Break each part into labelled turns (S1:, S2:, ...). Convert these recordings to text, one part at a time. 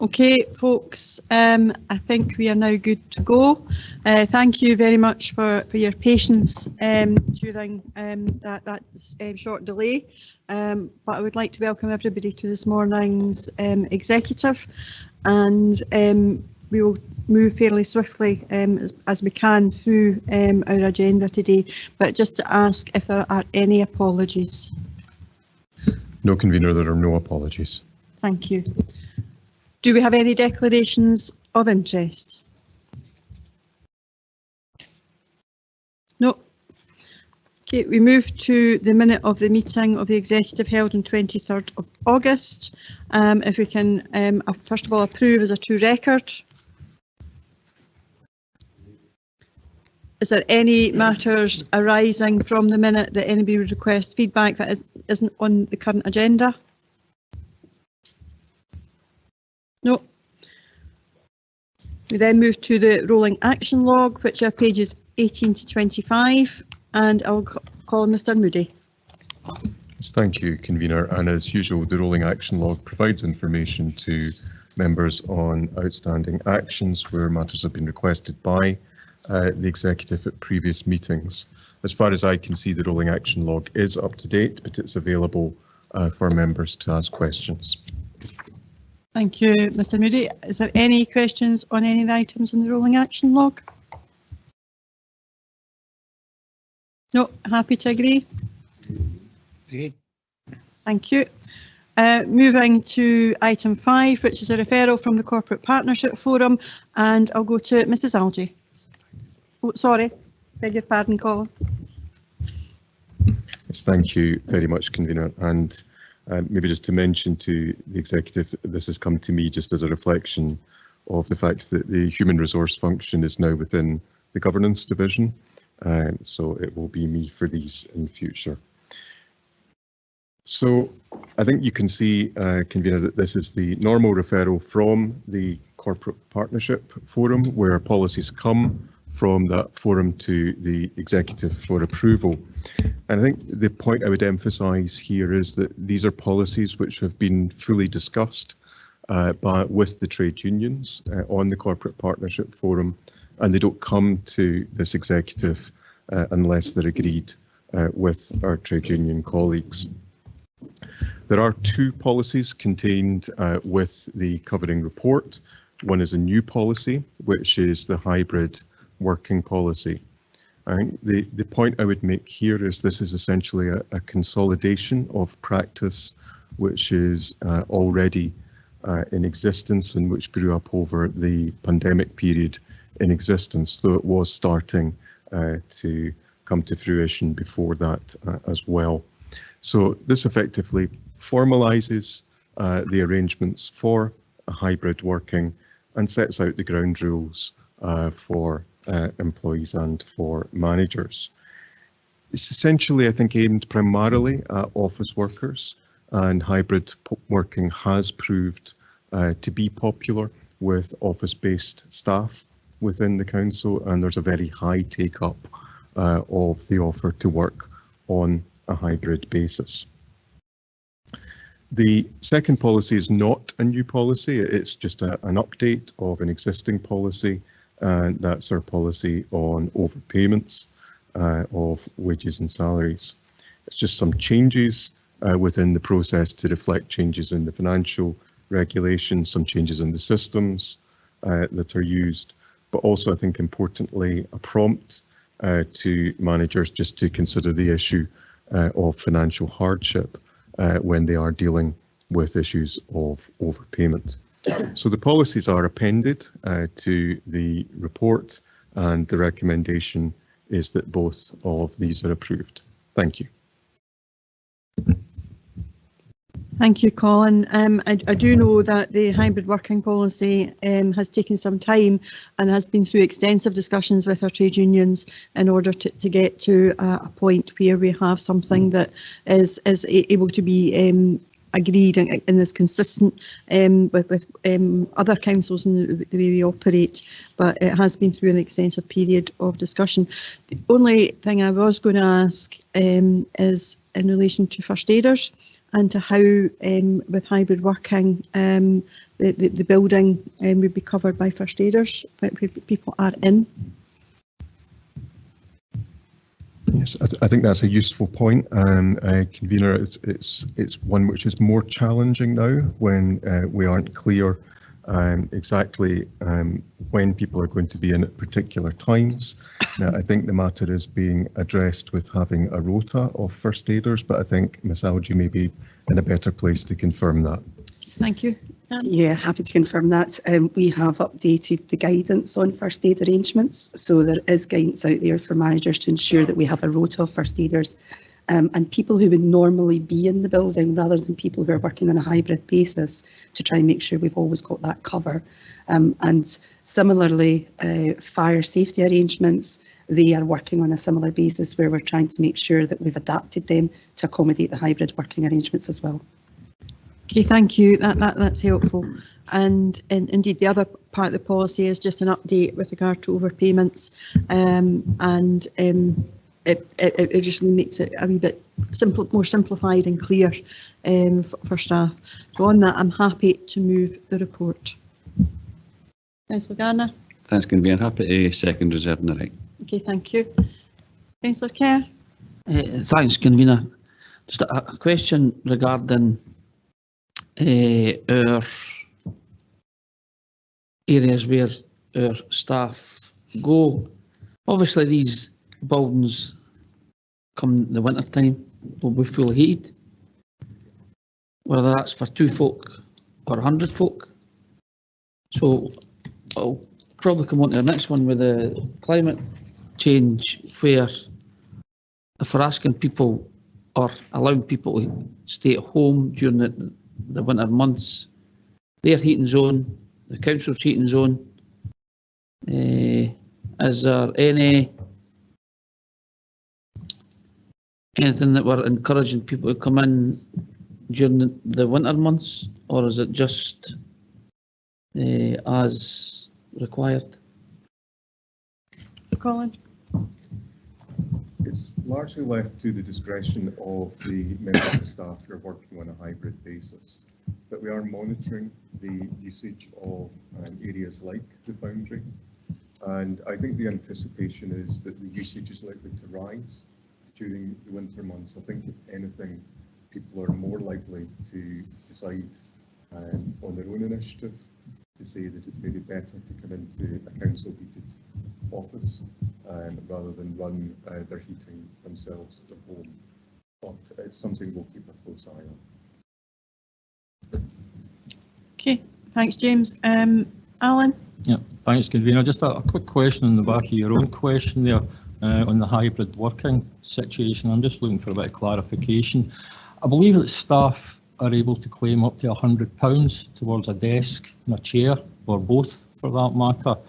S1: Okay, folks, I think we are now good to go. Thank you very much for your patience during that short delay. But I would like to welcome everybody to this morning's executive, and we will move fairly swiftly as we can through our agenda today. But just to ask if there are any apologies.
S2: No, Convener, there are no apologies.
S1: Thank you. Do we have any declarations of interest? No. Okay, we move to the minute of the meeting of the executive held on 23rd of August. If we can first of all approve as a true record. Is there any matters arising from the minute that anybody would request feedback that isn't on the current agenda? No. We then move to the rolling action log, which are pages 18 to 25, and I'll call Mr. Moody.
S2: Thank you, Convener. And as usual, the rolling action log provides information to members on outstanding actions where matters have been requested by the executive at previous meetings. As far as I can see, the rolling action log is up to date, but it's available for members to ask questions.
S1: Thank you, Mr. Moody. Is there any questions on any of the items in the rolling action log? No, happy to agree.
S3: Okay.
S1: Thank you. Moving to item 5, which is a referral from the Corporate Partnership Forum, and I'll go to Mrs. Algie. Oh, sorry, beg your pardon, Colin.
S2: Yes, thank you very much, Convener. And maybe just to mention to the executive, this has come to me just as a reflection of the fact that the human resource function is now within the governance division, so it will be me for these in future. So I think you can see, Convener, that this is the normal referral from the Corporate Partnership Forum, where policies come from that forum to the executive for approval. And I think the point I would emphasise here is that these are policies which have been fully discussed with the trade unions on the Corporate Partnership Forum, and they don't come to this executive unless they're agreed with our trade union colleagues. There are 2 policies contained with the covering report. One is a new policy, which is the hybrid working policy. I think the point I would make here is this is essentially a consolidation of practice which is already in existence and which grew up over the pandemic period in existence, though it was starting to come to fruition before that as well. So this effectively formalises the arrangements for a hybrid working and sets out the ground rules for employees and for managers. It's essentially, I think, aimed primarily at office workers, and hybrid working has proved to be popular with office-based staff within the council, and there's a very high take-up of the offer to work on a hybrid basis. The second policy is not a new policy, it's just an update of an existing policy, and that's our policy on overpayments of wages and salaries. It's just some changes within the process to reflect changes in the financial regulations, some changes in the systems that are used, but also I think importantly a prompt to managers just to consider the issue of financial hardship when they are dealing with issues of overpayment. So the policies are appended to the report, and the recommendation is that both of these are approved. Thank you.
S1: Thank you, Colin. I do know that the hybrid working policy has taken some time and has been through extensive discussions with our trade unions in order to get to a point where we have something that is able to be agreed and is consistent with other councils and the way we operate, but it has been through an extensive period of discussion. The only thing I was going to ask is in relation to first aiders and to how with hybrid working the building would be covered by first aiders when people are in.
S2: Yes, I think that's a useful point, and convener, it's one which is more challenging now when we aren't clear exactly when people are going to be in at particular times. Now, I think the matter is being addressed with having a rota of first aiders, but I think Ms. Algie may be in a better place to confirm that.
S1: Thank you.
S4: Yeah, happy to confirm that. We have updated the guidance on first aid arrangements, so there is guidance out there for managers to ensure that we have a rota of first aiders and people who would normally be in the building rather than people who are working on a hybrid basis, to try and make sure we've always got that cover. And similarly, fire safety arrangements, they are working on a similar basis where we're trying to make sure that we've adapted them to accommodate the hybrid working arrangements as well.
S1: Okay, thank you. That's helpful. And indeed, the other part of the policy is just an update with regard to overpayments, it just makes it a wee bit more simplified and clear for staff. So on that, I'm happy to move the report. Councillor Garner.
S3: Thanks, convener. Happy to second, reserving the right.
S1: Okay, thank you. Councillor Kerr.
S5: Thanks, convener. Just a question regarding our areas where our staff go. Obviously, these buildings come the winter time will be full heated, whether that's for 2 folk or 100 folk. So I'll probably come on to the next one with the climate change, where if we're asking people or allowing people to stay at home during the winter months, their heating zone, the council's heating zone, is there anything that we're encouraging people to come in during the winter months, or is it just as required?
S1: Colin.
S2: It's largely left to the discretion of the members of staff who are working on a hybrid basis, but we are monitoring the usage of areas like the Foundry, and I think the anticipation is that the usage is likely to rise during the winter months. I think if anything, people are more likely to decide on their own initiative to say that it may be better to come into a council heated office rather than run their heating themselves at home. But it's something we'll keep a close eye on.
S1: Okay, thanks, James. Alan.
S6: Yeah, thanks, convener. Just a quick question on the back of your own question there on the hybrid working situation. I'm just looking for a bit of clarification. I believe that staff are able to claim up to £100 towards a desk and a chair, or both for that matter.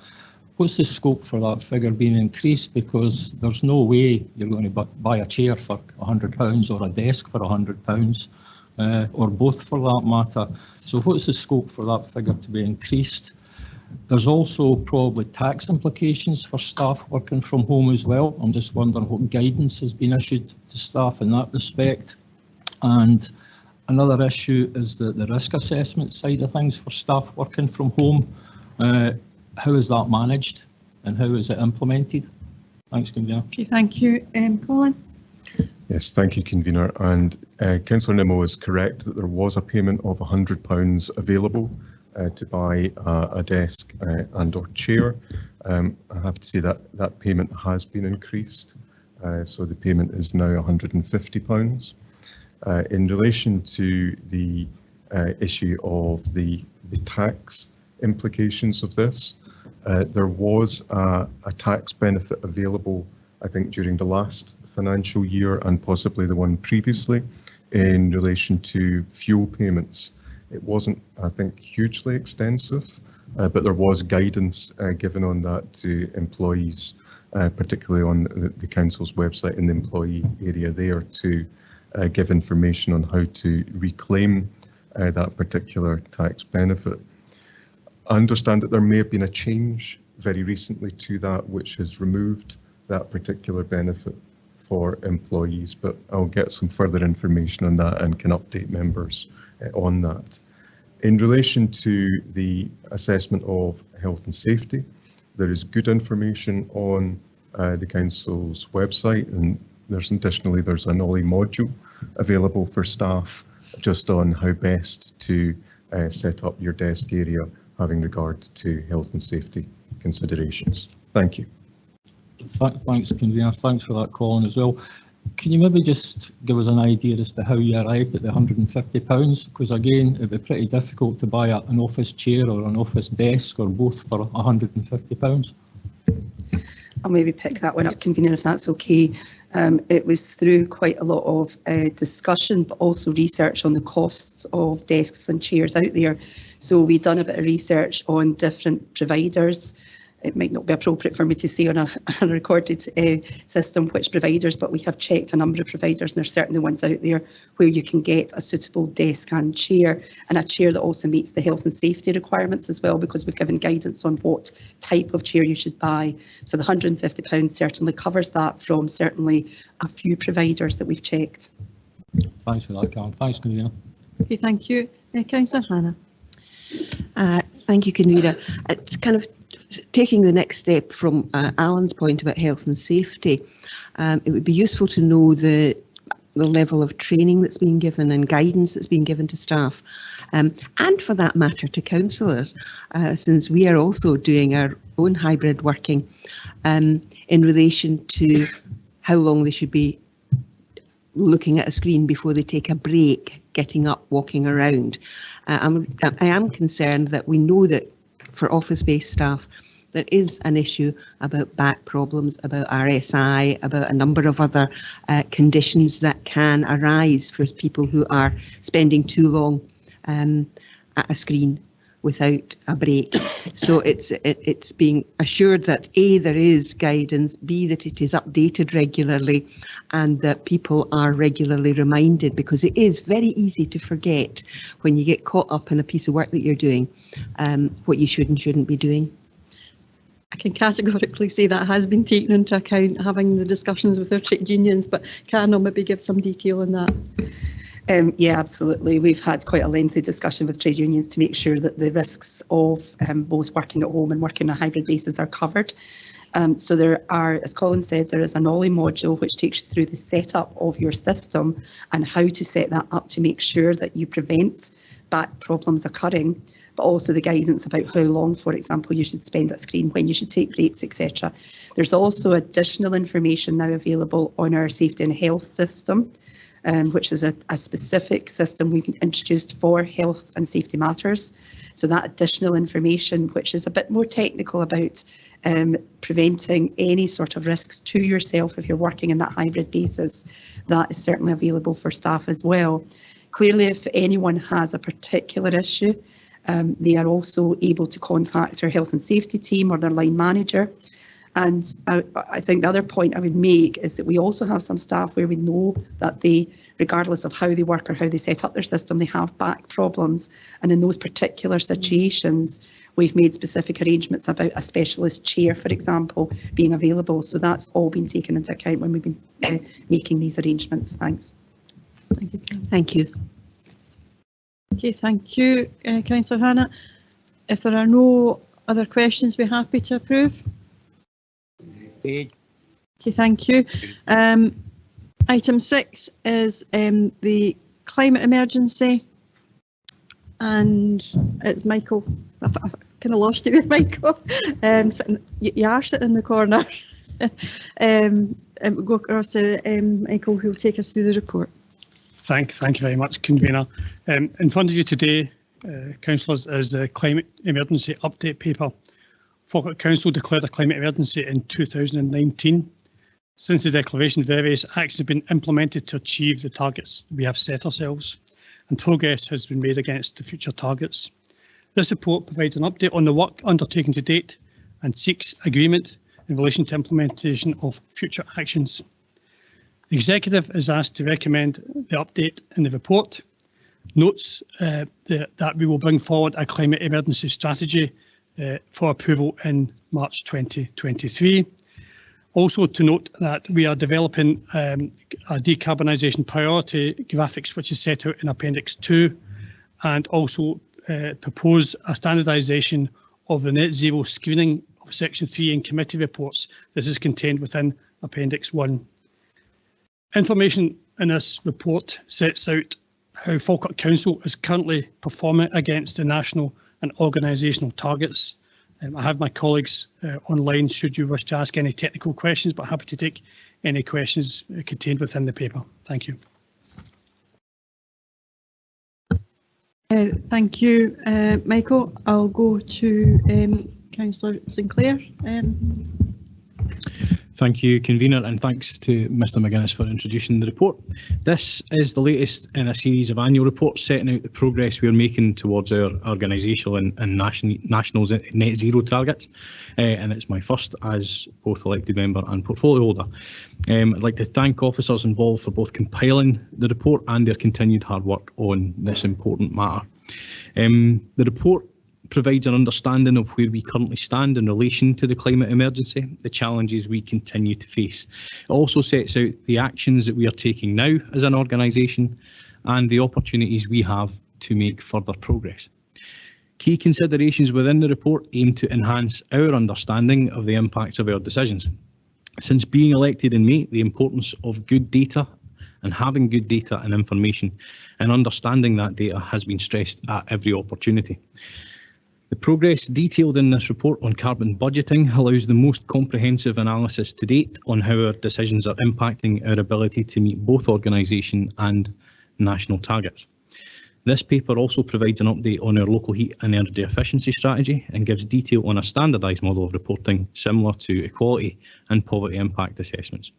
S6: What's the scope for that figure being increased? Because there's no way you're going to buy a chair for £100 or a desk for £100, or both for that matter. So what's the scope for that figure to be increased? There's also probably tax implications for staff working from home as well. I'm just wondering what guidance has been issued to staff in that respect. And another issue is the risk assessment side of things for staff working from home. How is that managed and how is it implemented? Thanks, convener.
S1: Okay, thank you. Colin.
S2: Yes, thank you, convener. And Councillor Nimmo is correct that there was a payment of £100 available to buy a desk and or chair. I have to say that that payment has been increased, so the payment is now £150. In relation to the issue of the tax implications of this, there was a tax benefit available, I think, during the last financial year and possibly the one previously in relation to fuel payments. It wasn't, I think, hugely extensive, but there was guidance given on that to employees, particularly on the council's website in the employee area there, to give information on how to reclaim that particular tax benefit. I understand that there may have been a change very recently to that which has removed that particular benefit for employees, but I'll get some further information on that and can update members on that. In relation to the assessment of health and safety, there is good information on the Council's website, and there's an OLI module available for staff just on how best to set up your desk area having regard to health and safety considerations. Thank you.
S6: Thanks, Convener. Thanks for that, Colin, as well. Can you maybe just give us an idea as to how you arrived at the £150? Because again, it'd be pretty difficult to buy an office chair or an office desk or both for £150.
S4: I'll maybe pick that one up, Convener, if that's okay. It was through quite a lot of discussion, but also research on the costs of desks and chairs out there. So we've done a bit of research on different providers. It might not be appropriate for me to say on a recorded system which providers, but we have checked a number of providers, and there's certainly ones out there where you can get a suitable desk and chair, and a chair that also meets the health and safety requirements as well, because we've given guidance on what type of chair you should buy. So the £150 certainly covers that from certainly a few providers that we've checked.
S6: Thanks for that, Karen. Thanks, Convener.
S1: Okay, thank you. Councillor Hannah.
S7: Thank you, Convener. It's kind of taking the next step from Alan's point about health and safety. It would be useful to know the level of training that's being given and guidance that's being given to staff, and for that matter to councillors, since we are also doing our own hybrid working in relation to how long they should be looking at a screen before they take a break, getting up, walking around. I am concerned that we know that for office-based staff, there is an issue about back problems, about RSI, about a number of other conditions that can arise for people who are spending too long at a screen without a break. So it's being assured that A, there is guidance, B, that it is updated regularly, and that people are regularly reminded, because it is very easy to forget when you get caught up in a piece of work that you're doing, what you should and shouldn't be doing.
S1: I can categorically say that has been taken into account, having the discussions with our trade unions, but can I maybe give some detail on that?
S4: Yeah, absolutely. We've had quite a lengthy discussion with trade unions to make sure that the risks of both working at home and working on a hybrid basis are covered. So there are, as Colin said, there is an OLI module which takes you through the setup of your system and how to set that up to make sure that you prevent back problems occurring, but also the guidance about how long, for example, you should spend at screen, when you should take breaks, etc. There's also additional information now available on our safety and health system, which is a specific system we've introduced for health and safety matters. So that additional information, which is a bit more technical about preventing any sort of risks to yourself if you're working in that hybrid basis, that is certainly available for staff as well. Clearly, if anyone has a particular issue, they are also able to contact our health and safety team or their line manager. And I think the other point I would make is that we also have some staff where we know that they, regardless of how they work or how they set up their system, they have back problems. And in those particular situations, we've made specific arrangements about a specialist chair, for example, being available. So that's all been taken into account when we've been making these arrangements. Thanks.
S1: Thank you.
S7: Thank you.
S1: Okay, thank you, Councillor Hannah. If there are no other questions, we're happy to approve. Okay, thank you. Item 6 is the climate emergency, and it's Michael. I've kind of lost you there, Michael. You are sitting in the corner. We'll go across to Michael, who will take us through the report.
S8: Thank you very much, Convener. In front of you today, councillors, is the climate emergency update paper. Falkirk Council declared a climate emergency in 2019. Since the declaration, various actions have been implemented to achieve the targets we have set ourselves, and progress has been made against the future targets. This report provides an update on the work undertaken to date and seeks agreement in relation to implementation of future actions. The Executive is asked to recommend the update in the report, notes that we will bring forward a climate emergency strategy for approval in March 2023. Also to note that we are developing a decarbonisation priority graphics, which is set out in Appendix 2, and also propose a standardisation of the net zero screening of Section 3 in committee reports. This is contained within Appendix 1. Information in this report sets out how Falkirk Council is currently performing against the national and organisational targets. I have my colleagues online should you wish to ask any technical questions, but happy to take any questions contained within the paper. Thank you.
S1: Thank you, Michael. I'll go to Councillor Sinclair.
S9: Thank you, Convener, and thanks to Mr McGuinness for introducing the report. This is the latest in a series of annual reports setting out the progress we are making towards our organisational and national net zero targets, and it's my first as both elected member and portfolio holder. I'd like to thank officers involved for both compiling the report and their continued hard work on this important matter. The report provides an understanding of where we currently stand in relation to the climate emergency, the challenges we continue to face. It also sets out the actions that we are taking now as an organisation and the opportunities we have to make further progress. Key considerations within the report aim to enhance our understanding of the impacts of our decisions. Since being elected in May, the importance of good data and having good data and information and understanding that data has been stressed at every opportunity. The progress detailed in this report on carbon budgeting allows the most comprehensive analysis to date on how our decisions are impacting our ability to meet both organisation and national targets. This paper also provides an update on our local heat and energy efficiency strategy and gives detail on a standardised model of reporting similar to equality and poverty impact assessments.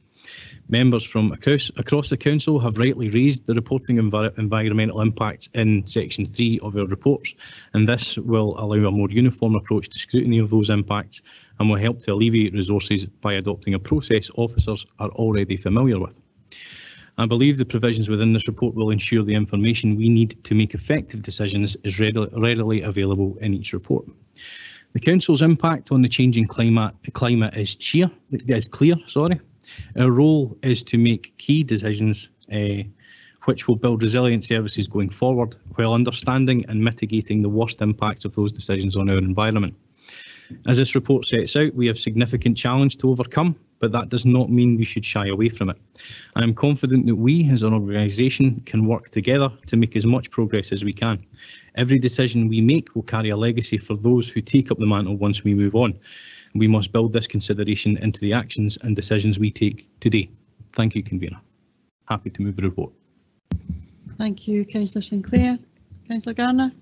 S9: Members from across the Council have rightly raised the reporting of environmental impacts in Section 3 of our reports, and this will allow a more uniform approach to scrutiny of those impacts and will help to alleviate resources by adopting a process officers are already familiar with. I believe the provisions within this report will ensure the information we need to make effective decisions is readily available in each report. The Council's impact on the changing climate is clear. Our role is to make key decisions which will build resilient services going forward while understanding and mitigating the worst impacts of those decisions on our environment. As this report sets out, we have significant challenge to overcome, but that does not mean we should shy away from it. I am confident that we as an organisation can work together to make as much progress as we can. Every decision we make will carry a legacy for those who take up the mantle once we move on. We must build this consideration into the actions and decisions we take today. Thank you, Convener. Happy to move the report.
S1: Thank you, Councillor Sinclair. Councillor Garner.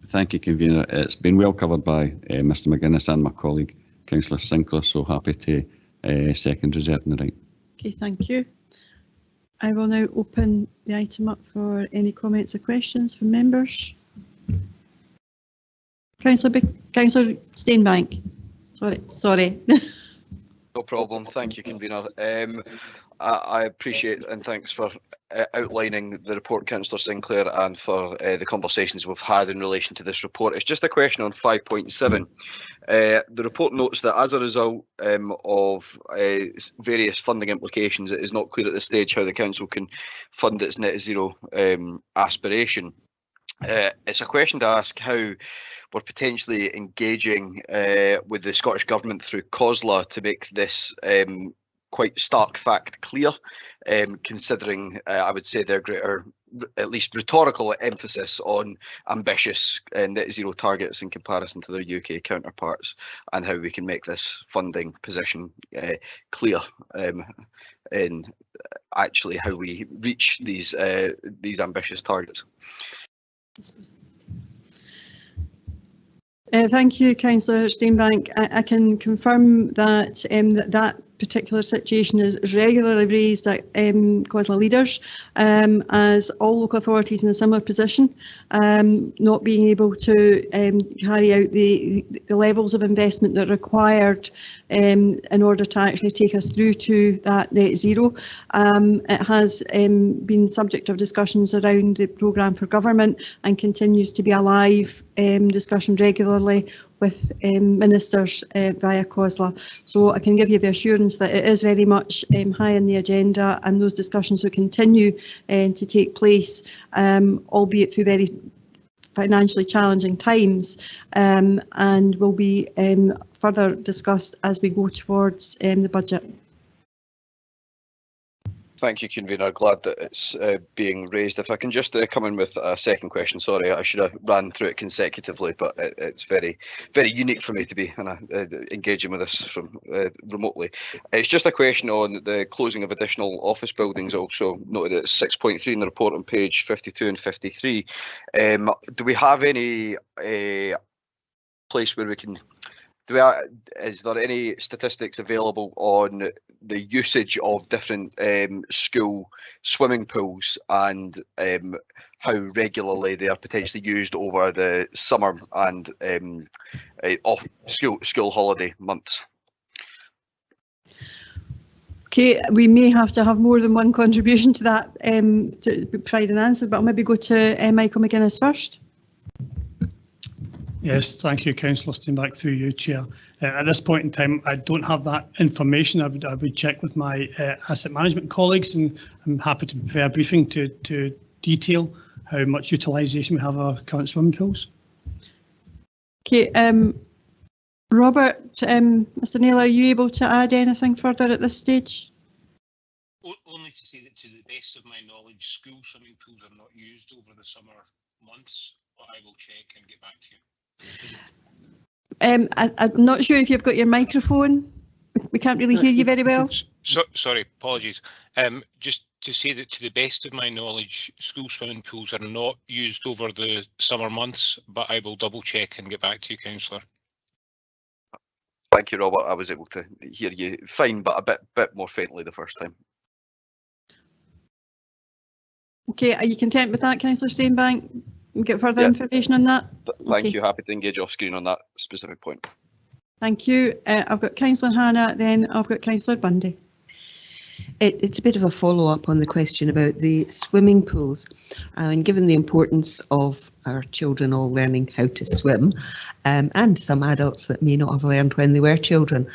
S3: Thank you, Convener. It's been well covered by Mr McGuinness and my colleague, Councillor Sinclair, so happy to second reserving the right.
S1: Okay, thank you. I will now open the item up for any comments or questions from members. Councillor Steenbank. Sorry.
S10: No problem. Thank you, Convener. I appreciate and thanks for outlining the report, Councillor Sinclair, and for the conversations we've had in relation to this report. It's just a question on 5.7. The report notes that as a result of various funding implications, it is not clear at this stage how the Council can fund its net zero aspiration. It's a question to ask how we're potentially engaging with the Scottish Government through COSLA to make this quite stark fact clear, considering I would say their greater, at least rhetorical emphasis on ambitious net zero targets in comparison to their UK counterparts, and how we can make this funding position clear in actually how we reach these ambitious targets.
S1: Thank you, Councillor Steenbank. I can confirm that that particular situation is regularly raised at COSLA leaders, as all local authorities in a similar position, not being able to carry out the levels of investment that are required in order to actually take us through to that net zero. It has been subject of discussions around the programme for government and continues to be a live discussion regularly with ministers via COSLA. So I can give you the assurance that it is very much high on the agenda, and those discussions will continue to take place, albeit through very financially challenging times, and will be further discussed as we go towards the budget.
S10: Thank you, Convener. Glad that it's being raised. If I can just come in with a second question. Sorry, I should have ran through it consecutively, but it's very, very unique for me to be engaging with this from remotely. It's just a question on the closing of additional office buildings, also noted at 6.3 in the report on page 52 and 53. Do we have any place where we can... is there any statistics available on the usage of different school swimming pools and how regularly they are potentially used over the summer and off school holiday months?
S1: Okay, we may have to have more than one contribution to that to provide an answer, but I'll maybe go to Michael McGuinness first.
S8: Yes, thank you, Councillor. Staying back through you, Chair. At this point in time, I don't have that information. I would check with my asset management colleagues, and I'm happy to prepare a briefing to detail how much utilisation we have of our current swimming pools.
S1: Okay, Robert, Mr. Naylor, are you able to add anything further at this stage?
S11: Only to say that to the best of my knowledge, school swimming pools are not used over the summer months, but I will check and get back to you.
S1: I'm not sure if you've got your microphone. We can't really hear you very well.
S11: Sorry, apologies. Just to say that to the best of my knowledge, school swimming pools are not used over the summer months, but I will double check and get back to you, Councillor.
S10: Thank you, Robert. I was able to hear you fine, but a bit more faintly the first time.
S1: Okay, are you content with that, Councillor Steenbank? We'll get further information on that.
S10: Thank you. Happy to engage off screen on that specific point.
S1: Thank you. I've got Councillor Hannah, then I've got Councillor Bundy.
S7: It's a bit of a follow-up on the question about the swimming pools, and given the importance of our children all learning how to swim, and some adults that may not have learned when they were children,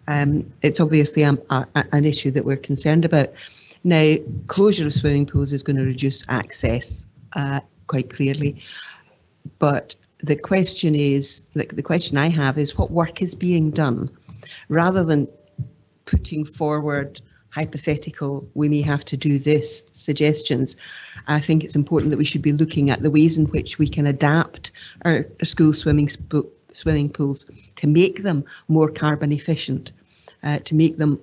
S7: it's obviously an issue that we're concerned about. Now, closure of swimming pools is going to reduce access quite clearly, but the question is, the question I have is, what work is being done, rather than putting forward hypothetical, we may have to do this suggestions. I think it's important that we should be looking at the ways in which we can adapt our school swimming pools to make them more carbon efficient, to make them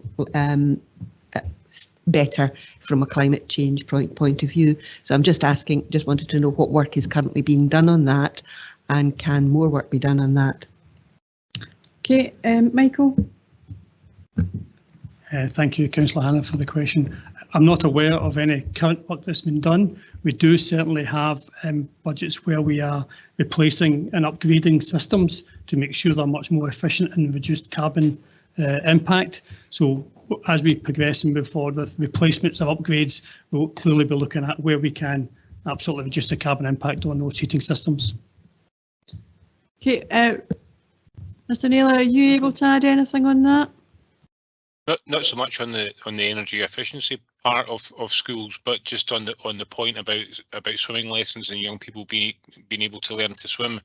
S7: better from a climate change point of view. So I'm just wanted to know what work is currently being done on that, and can more work be done on that?
S1: Okay, Michael.
S8: Thank you, Councillor Hannah, for the question. I'm not aware of any current work that's been done. We do certainly have budgets where we are replacing and upgrading systems to make sure they're much more efficient and reduced carbon impact. So as we progress and move forward with replacements of upgrades, we'll clearly be looking at where we can absolutely reduce the carbon impact on those heating systems.
S1: Okay, Mr. Naylor, are you able to add anything on that?
S11: Not so much on the energy efficiency part of schools, but just on the point about swimming lessons and young people being able to learn to swim.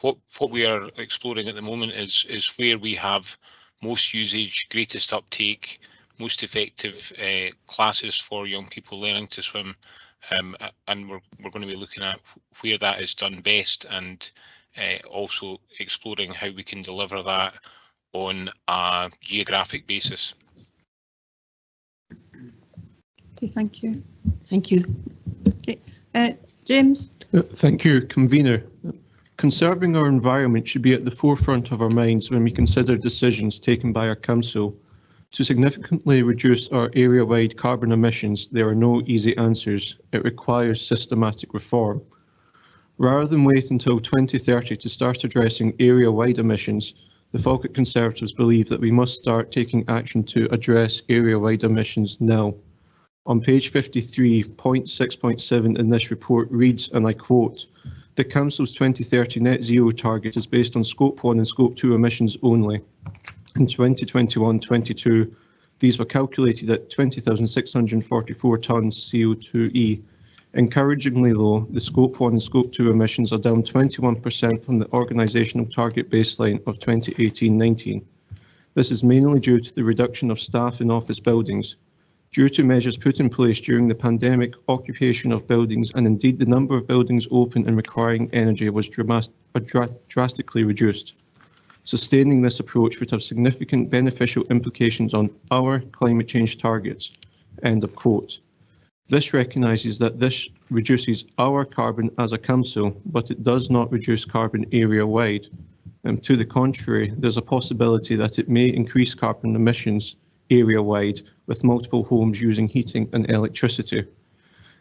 S11: What we are exploring at the moment is where we have most usage, greatest uptake, most effective classes for young people learning to swim, and we're going to be looking at where that is done best, and also exploring how we can deliver that on a geographic basis.
S1: Okay, thank you.
S7: Thank you.
S1: Okay, James.
S12: Thank you, Convener. Conserving our environment should be at the forefront of our minds when we consider decisions taken by our Council. To significantly reduce our area-wide carbon emissions, there are no easy answers. It requires systematic reform. Rather than wait until 2030 to start addressing area-wide emissions, the Falkirk Conservatives believe that we must start taking action to address area-wide emissions now. On page 53, point 6.7 in this report reads, and I quote, The Council's 2030 net zero target is based on Scope 1 and Scope 2 emissions only. In 2021-22, these were calculated at 20,644 tonnes CO2e. Encouragingly though, the Scope 1 and Scope 2 emissions are down 21% from the organisational target baseline of 2018-19. This is mainly due to the reduction of staff in office buildings. Due to measures put in place during the pandemic, occupation of buildings and indeed the number of buildings open and requiring energy was drastically reduced. Sustaining this approach would have significant beneficial implications on our climate change targets. End of quote. This recognises that this reduces our carbon as a council, but it does not reduce carbon area-wide. To the contrary, there's a possibility that it may increase carbon emissions area-wide with multiple homes using heating and electricity.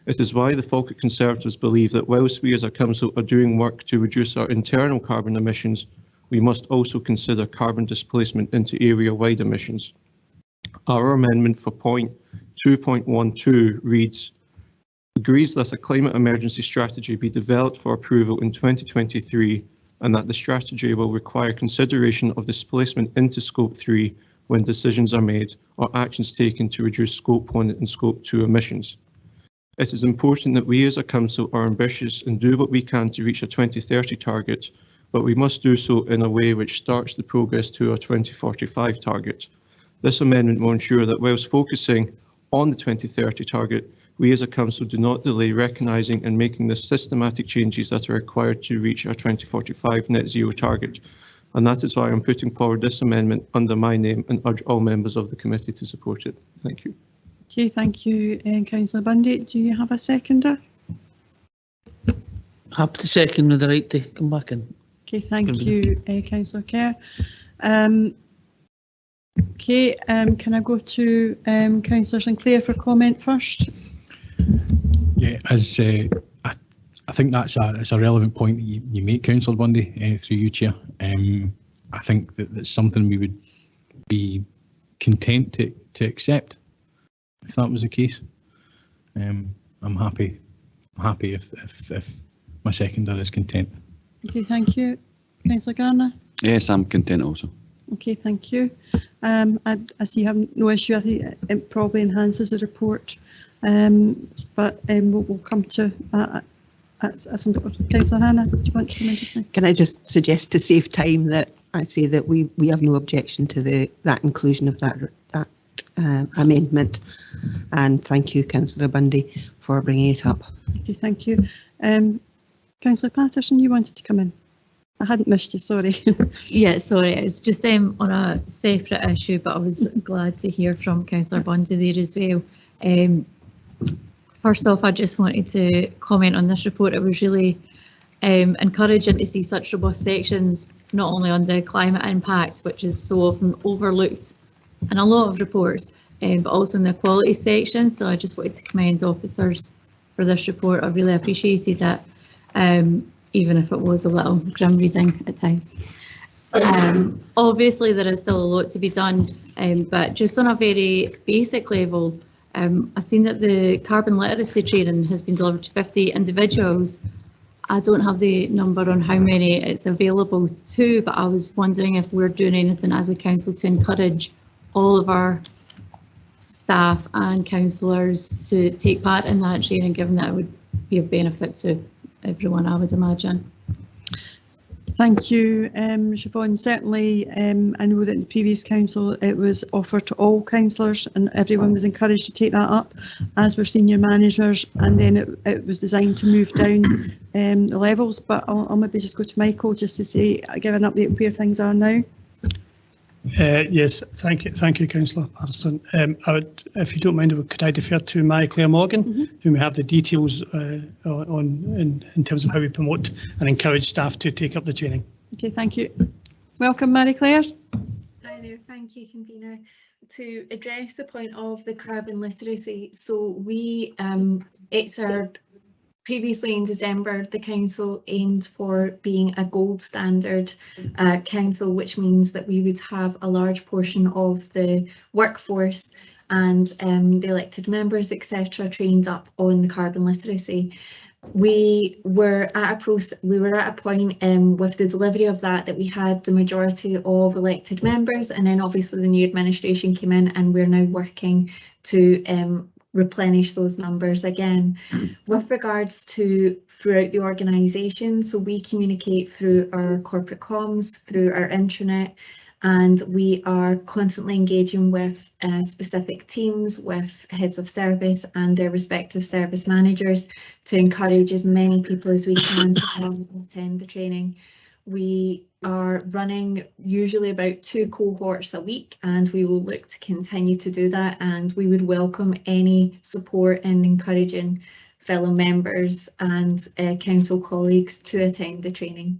S12: It is why the Falkirk Conservatives believe that whilst we as a council are doing work to reduce our internal carbon emissions, we must also consider carbon displacement into area-wide emissions. Our amendment for point 2.12 reads, agrees that a climate emergency strategy be developed for approval in 2023 and that the strategy will require consideration of displacement into Scope 3 when decisions are made or actions taken to reduce Scope 1 and Scope 2 emissions. It is important that we as a council are ambitious and do what we can to reach a 2030 target, but we must do so in a way which starts the progress to our 2045 target. This amendment will ensure that whilst focusing on the 2030 target, we as a council do not delay recognising and making the systematic changes that are required to reach our 2045 net zero target. And that is why I'm putting forward this amendment under my name and urge all members of the committee to support it. Thank you.
S1: Okay, thank you, Councillor Bundy. Do you have a seconder?
S5: Happy to second with the right to come back in.
S1: Okay, thank you, Councillor Kerr. Okay, can I go to Councillor Sinclair for comment first?
S9: Yeah, as I think that's a relevant point that you make, Councillor Bundy, through you, Chair. I think that's something we would be content to accept if that was the case. I'm happy if my seconder is content.
S1: Okay, thank you. Councillor Garner?
S3: Yes, I'm content also.
S1: Okay, thank you. I see you have no issue. I think it probably enhances the report, but we'll come to Councillor Hannah, do you want to come in just now?
S7: Can I just suggest, to save time, that I say that we have no objection to that inclusion of that amendment, and thank you, Councillor Bundy, for bringing it up.
S1: Okay, thank you. Councillor Patterson, you wanted to come in. I hadn't missed you, sorry.
S13: Yeah, sorry, it's just on a separate issue, but I was glad to hear from Councillor Bundy there as well. First off, I just wanted to comment on this report. It was really encouraging to see such robust sections, not only on the climate impact, which is so often overlooked in a lot of reports, but also in the equality section. So I just wanted to commend officers for this report. I really appreciated it, even if it was a little grim reading at times. Obviously, there is still a lot to be done, but just on a very basic level, I've seen that the carbon literacy training has been delivered to 50 individuals. I don't have the number on how many it's available to, but I was wondering if we're doing anything as a council to encourage all of our staff and councillors to take part in that training, given that it would be of benefit to everyone, I would imagine.
S1: Thank you, Siobhan. Certainly, I know that in the previous council it was offered to all councillors and everyone was encouraged to take that up, as were senior managers, and then it was designed to move down the levels. But I'll maybe just go to Michael just to say, give an update of where things are now.
S8: Yes, thank you, Councillor Patterson. I would, if you don't mind, could I defer to Claire Morgan, who may have the details in terms of how we promote and encourage staff to take up the training. Okay, thank you. Welcome, Claire.
S14: Hi there, thank you, convener. To address the point of the carbon literacy, so we previously in December, the council aimed for being a gold standard council, which means that we would have a large portion of the workforce and the elected members, etc., trained up on the carbon literacy. We were at a point with the delivery of that we had the majority of elected members, and then obviously the new administration came in, and we're now working to replenish those numbers again. With regards to throughout the organisation, so we communicate through our corporate comms, through our intranet, and we are constantly engaging with specific teams, with heads of service and their respective service managers to encourage as many people as we can to come and attend the training. We are running usually about 2 cohorts a week, and we will look to continue to do that, and we would welcome any support in encouraging fellow members and council colleagues to attend the training.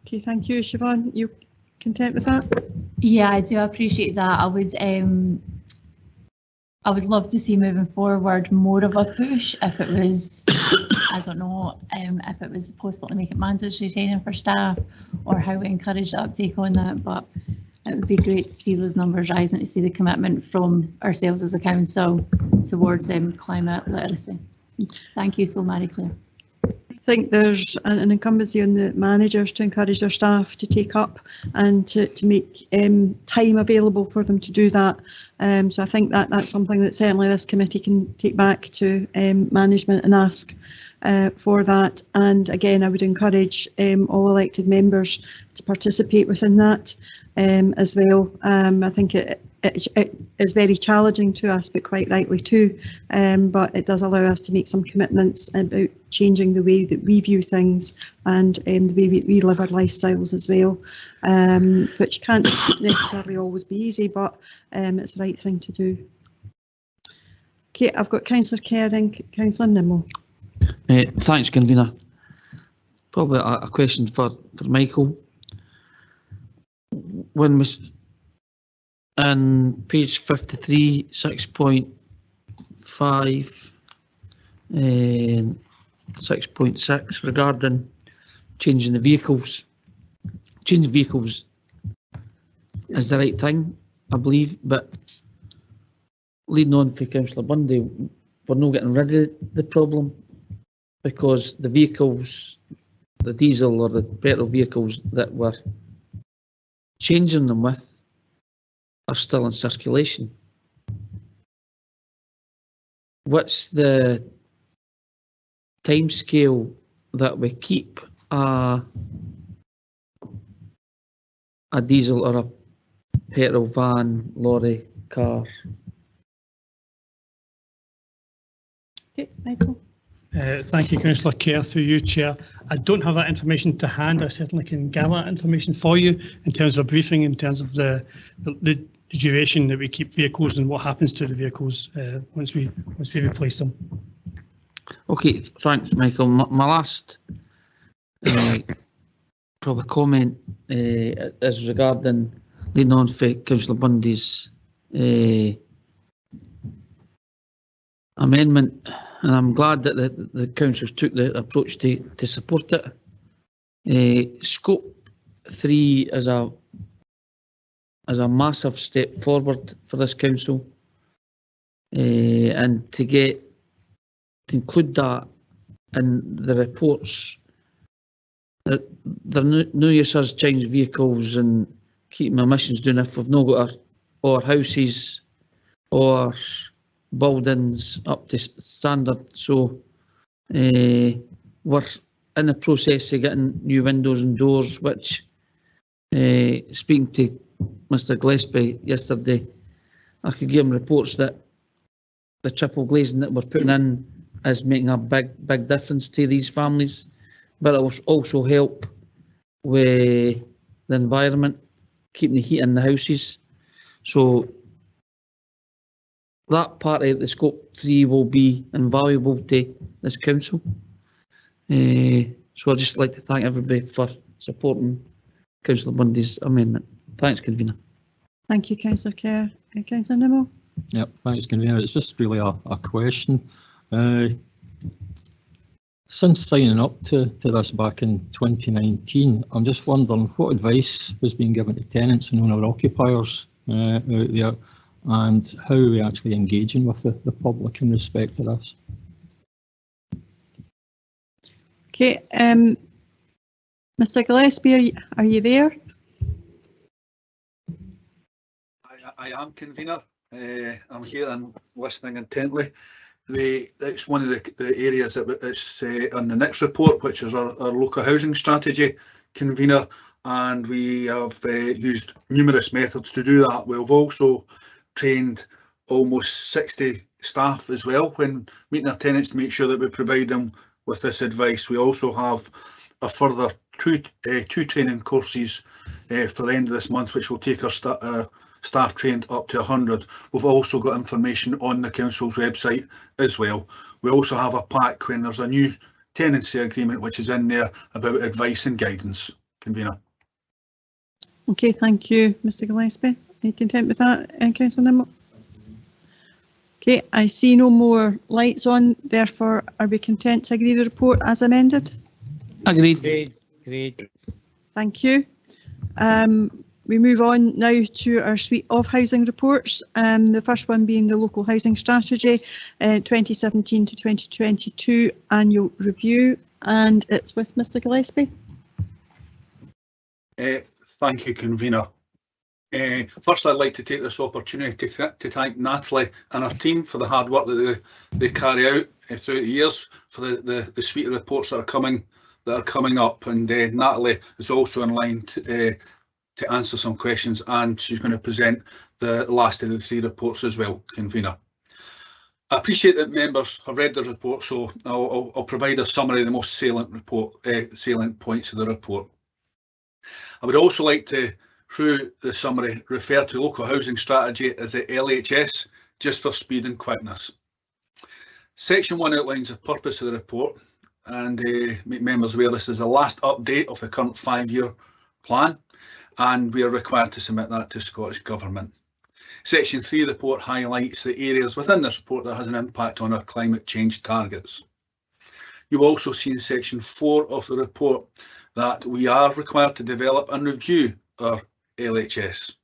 S1: Okay, thank you. Siobhan, you content with that?
S13: Yeah, I do appreciate that. I would love to see moving forward more of a push if it was, I don't know, if it was possible to make it mandatory training for staff, or how we encourage the uptake on that, but it would be great to see those numbers rise and to see the commitment from ourselves as a council towards climate literacy. Thank you, Phil, Mary Claire.
S1: I think there's an incumbency on the managers to encourage their staff to take up and to make time available for them to do that. So I think that's something that certainly this committee can take back to management and ask for that. And again, I would encourage all elected members to participate within that as well. I think it is very challenging to us, but quite rightly too, but it does allow us to make some commitments about changing the way that we view things and the way we live our lifestyles as well, which can't necessarily always be easy, but it's the right thing to do. Okay, I've got Councillor Kerr and Councillor Nimmo.
S5: Thanks, Convener. Probably a question for Michael. When we on page 53, 6.5 and 6.6 regarding changing the vehicles. Changing vehicles is the right thing, I believe, but leading on for Councillor Bundy, we're not getting rid of the problem, because the vehicles, the diesel or the petrol vehicles that we're changing them with are still in circulation. What's the time scale that we keep a diesel or a petrol van, lorry, car?
S1: Okay, Michael.
S8: Thank you, Councillor Kerr, through you, Chair. I don't have that information to hand. I certainly can gather that information for you in terms of briefing, in terms of the duration that we keep vehicles and what happens to the vehicles once we replace them.
S5: Okay, thanks, Michael. My last probably comment is regarding leading on for Councillor Bundy's amendment, and I'm glad that the councils took the approach to support it. Scope 3 is a massive step forward for this council, and to include that in the reports. There no use us changing vehicles and keeping emissions down if we've not got our houses or buildings up to standard. So we're in the process of getting new windows and doors, which speaking to Mr Gillespie yesterday, I could give him reports that the triple glazing that we're putting in is making a big difference to these families, but it will also help with the environment, keeping the heat in the houses. So that part of the Scope 3 will be invaluable to this council. So I'd just like to thank everybody for supporting Councillor Bundy's amendment. Thanks, Convener.
S1: Thank you, Councillor Kerr. Councillor Nimmo.
S6: Yep, thanks, Convener. It's just really a question. Since signing up to this back in 2019, I'm just wondering what advice was being given to tenants and owner occupiers out there and how are we actually engaging with the public in respect to this?
S1: Okay, Mr Gillespie, are you there?
S15: I am, convener. I'm here and listening intently. It's one of the areas that it's on the next report, which is our local housing strategy, convener, and we have used numerous methods to do that. We've also trained almost 60 staff as well when meeting our tenants to make sure that we provide them with this advice. We also have a further two training courses for the end of this month, which will take our staff trained up to 100. We've also got information on the council's website as well. We also have a pack when there's a new tenancy agreement, which is in there about advice and guidance, convener.
S1: Okay, thank you, Mr Gillespie. Are you content with that, Councillor Nimmo? Okay, I see no more lights on, therefore are we content to agree the report as amended?
S5: Agreed.
S1: Thank you. We move on now to our suite of housing reports. The first one being the local housing strategy 2017 to 2022 annual review, and it's with Mr Gillespie.
S15: Thank you, convener. First, I'd like to take this opportunity to thank Natalie and her team for the hard work that they carry out throughout the years for the suite of reports that are coming up. And Natalie is also in line to answer some questions, and she's going to present the last of the 3 reports as well, convener. I appreciate that members have read the report, so I'll provide a summary of the most salient points of the report. I would also like to, through the summary, refer to local housing strategy as the LHS, just for speed and quickness. Section 1 outlines the purpose of the report and make members aware this is the last update of the current 5-year plan, and we are required to submit that to Scottish Government. Section 3 of the report highlights the areas within this report that has an impact on our climate change targets. You will also see in Section 4 of the report that we are required to develop and review our LHS.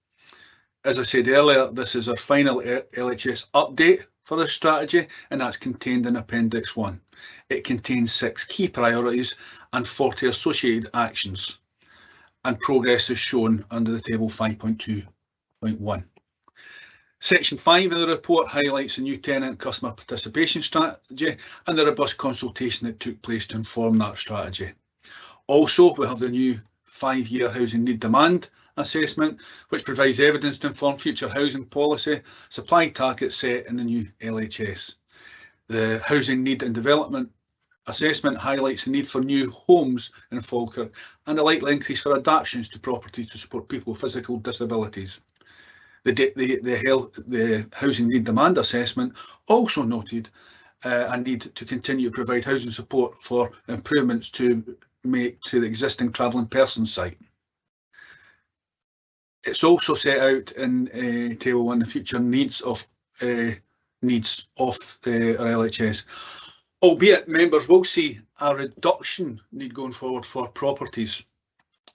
S15: As I said earlier, this is our final LHS update for this strategy, and that's contained in Appendix 1. It contains 6 key priorities and 40 associated actions, and progress is shown under the table 5.2.1. Section 5 of the report highlights the new tenant customer participation strategy and the robust consultation that took place to inform that strategy. Also, we have the new 5-year housing need demand assessment, which provides evidence to inform future housing policy, supply targets set in the new LHS. The housing need and development assessment highlights the need for new homes in Falkirk and a likely increase for adaptations to property to support people with physical disabilities. The housing need demand assessment also noted a need to continue to provide housing support for improvements to make to the existing travelling person site. It's also set out in Table 1 the future needs of our LHS, albeit members will see a reduction need going forward for properties.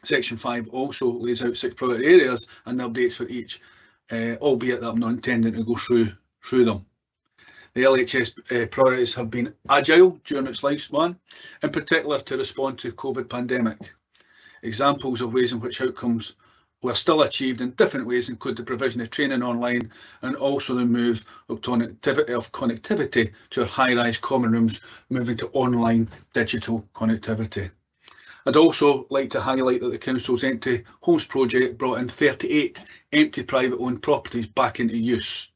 S15: Section 5 also lays out 6 priority areas and updates for each, albeit that I'm not intending to go through them. The LHS priorities have been agile during its lifespan, in particular to respond to COVID pandemic. Examples of ways in which outcomes were still achieved in different ways include the provision of training online and also the move of connectivity to our high-rise common rooms, moving to online digital connectivity. I'd also like to highlight that the Council's Empty Homes project brought in 38 empty private owned properties back into use.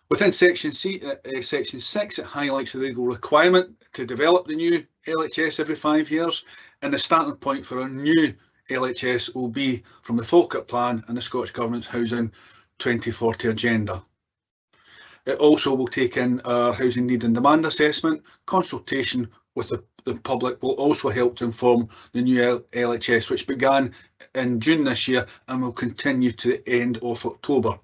S15: Within Section 6, it highlights the legal requirement to develop the new LHS every 5 years, and the starting point for a new LHS will be from the Falkirk Plan and the Scottish Government's Housing 2040 agenda. It also will take in our housing need and demand assessment. Consultation with the public will also help to inform the new LHS, which began in June this year and will continue to the end of October.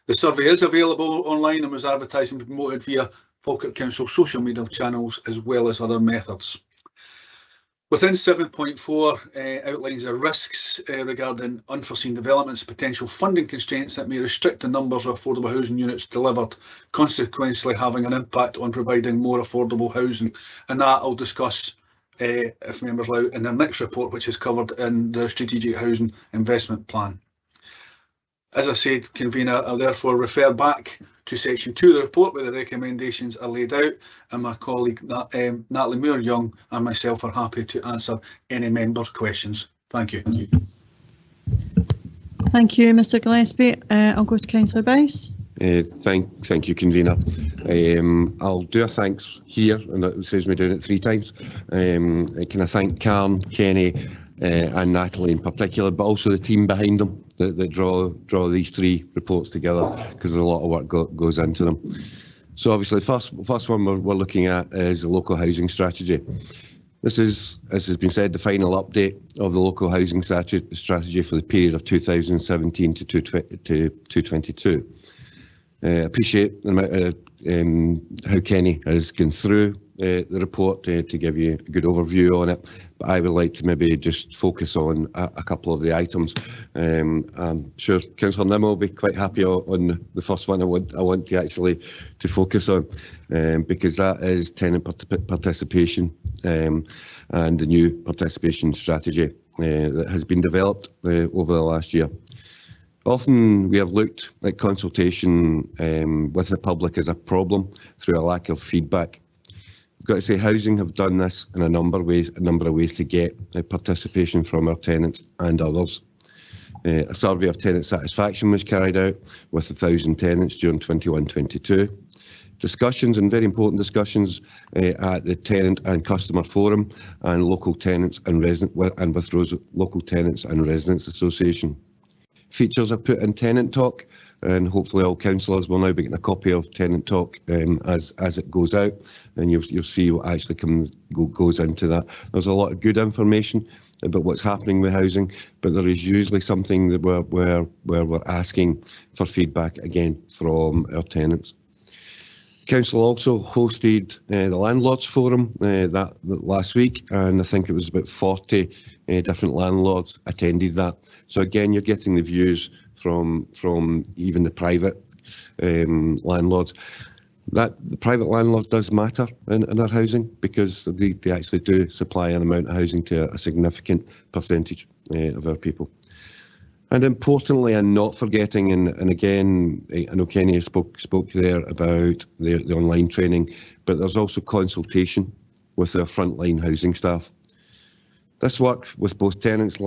S15: The survey is available online and was advertised and promoted via Falkirk Council social media channels as well as other methods. Within 7.4 outlines the risks regarding unforeseen developments, potential funding constraints that may restrict the numbers of affordable housing units delivered, consequently having an impact on providing more affordable housing. And that I'll discuss, if members allow, in the next report, which is covered in the Strategic Housing Investment Plan. As I said, Convener, I'll therefore refer back to section 2 of the report where the recommendations are laid out, and my colleague Natalie Moore-Young and myself are happy to answer any members' questions. Thank you.
S1: Thank you, Mr Gillespie. I'll go to Councillor Bice.
S16: Thank you, Convener. I'll do a thanks here, and it says me doing it 3 times. Can I thank Karen, Kenny and Natalie in particular, but also the team behind them that draw these 3 reports together, because there's a lot of work goes into them. So obviously the first one we're looking at is the local housing strategy. This is, as has been said, the final update of the local housing strategy for the period of 2017 to 2022. Appreciate the amount of how Kenny has gone through the report to give you a good overview on it, but I would like to maybe just focus on a couple of the items. I'm sure Councillor Nimmo will be quite happy on the first one I want to actually focus on, because that is tenant participation and the new participation strategy that has been developed over the last year. Often we have looked at consultation with the public as a problem through a lack of feedback. I've got to say, housing have done this in a number of ways to get participation from our tenants and others. A survey of tenant satisfaction was carried out with 1,000 tenants during 21-22. Discussions, and very important discussions, at the Tenant and Customer Forum and local tenants and with local tenants and residents association. Features are put in Tenant Talk, and hopefully all councillors will now be getting a copy of Tenant Talk as it goes out, and you'll see what actually goes into that. There's a lot of good information about what's happening with housing, but there is usually something that where we're asking for feedback again from our tenants. Council also hosted the Landlords Forum that last week, and I think it was about 40 different landlords attended that. So again, you're getting the views from even the private landlords. That the private landlords does matter in our housing, because they actually do supply an amount of housing to a significant percentage of our people. And importantly, and not forgetting, and again, I know Kenny spoke there about the online training, but there's also consultation with our frontline housing staff. This work with both tenants,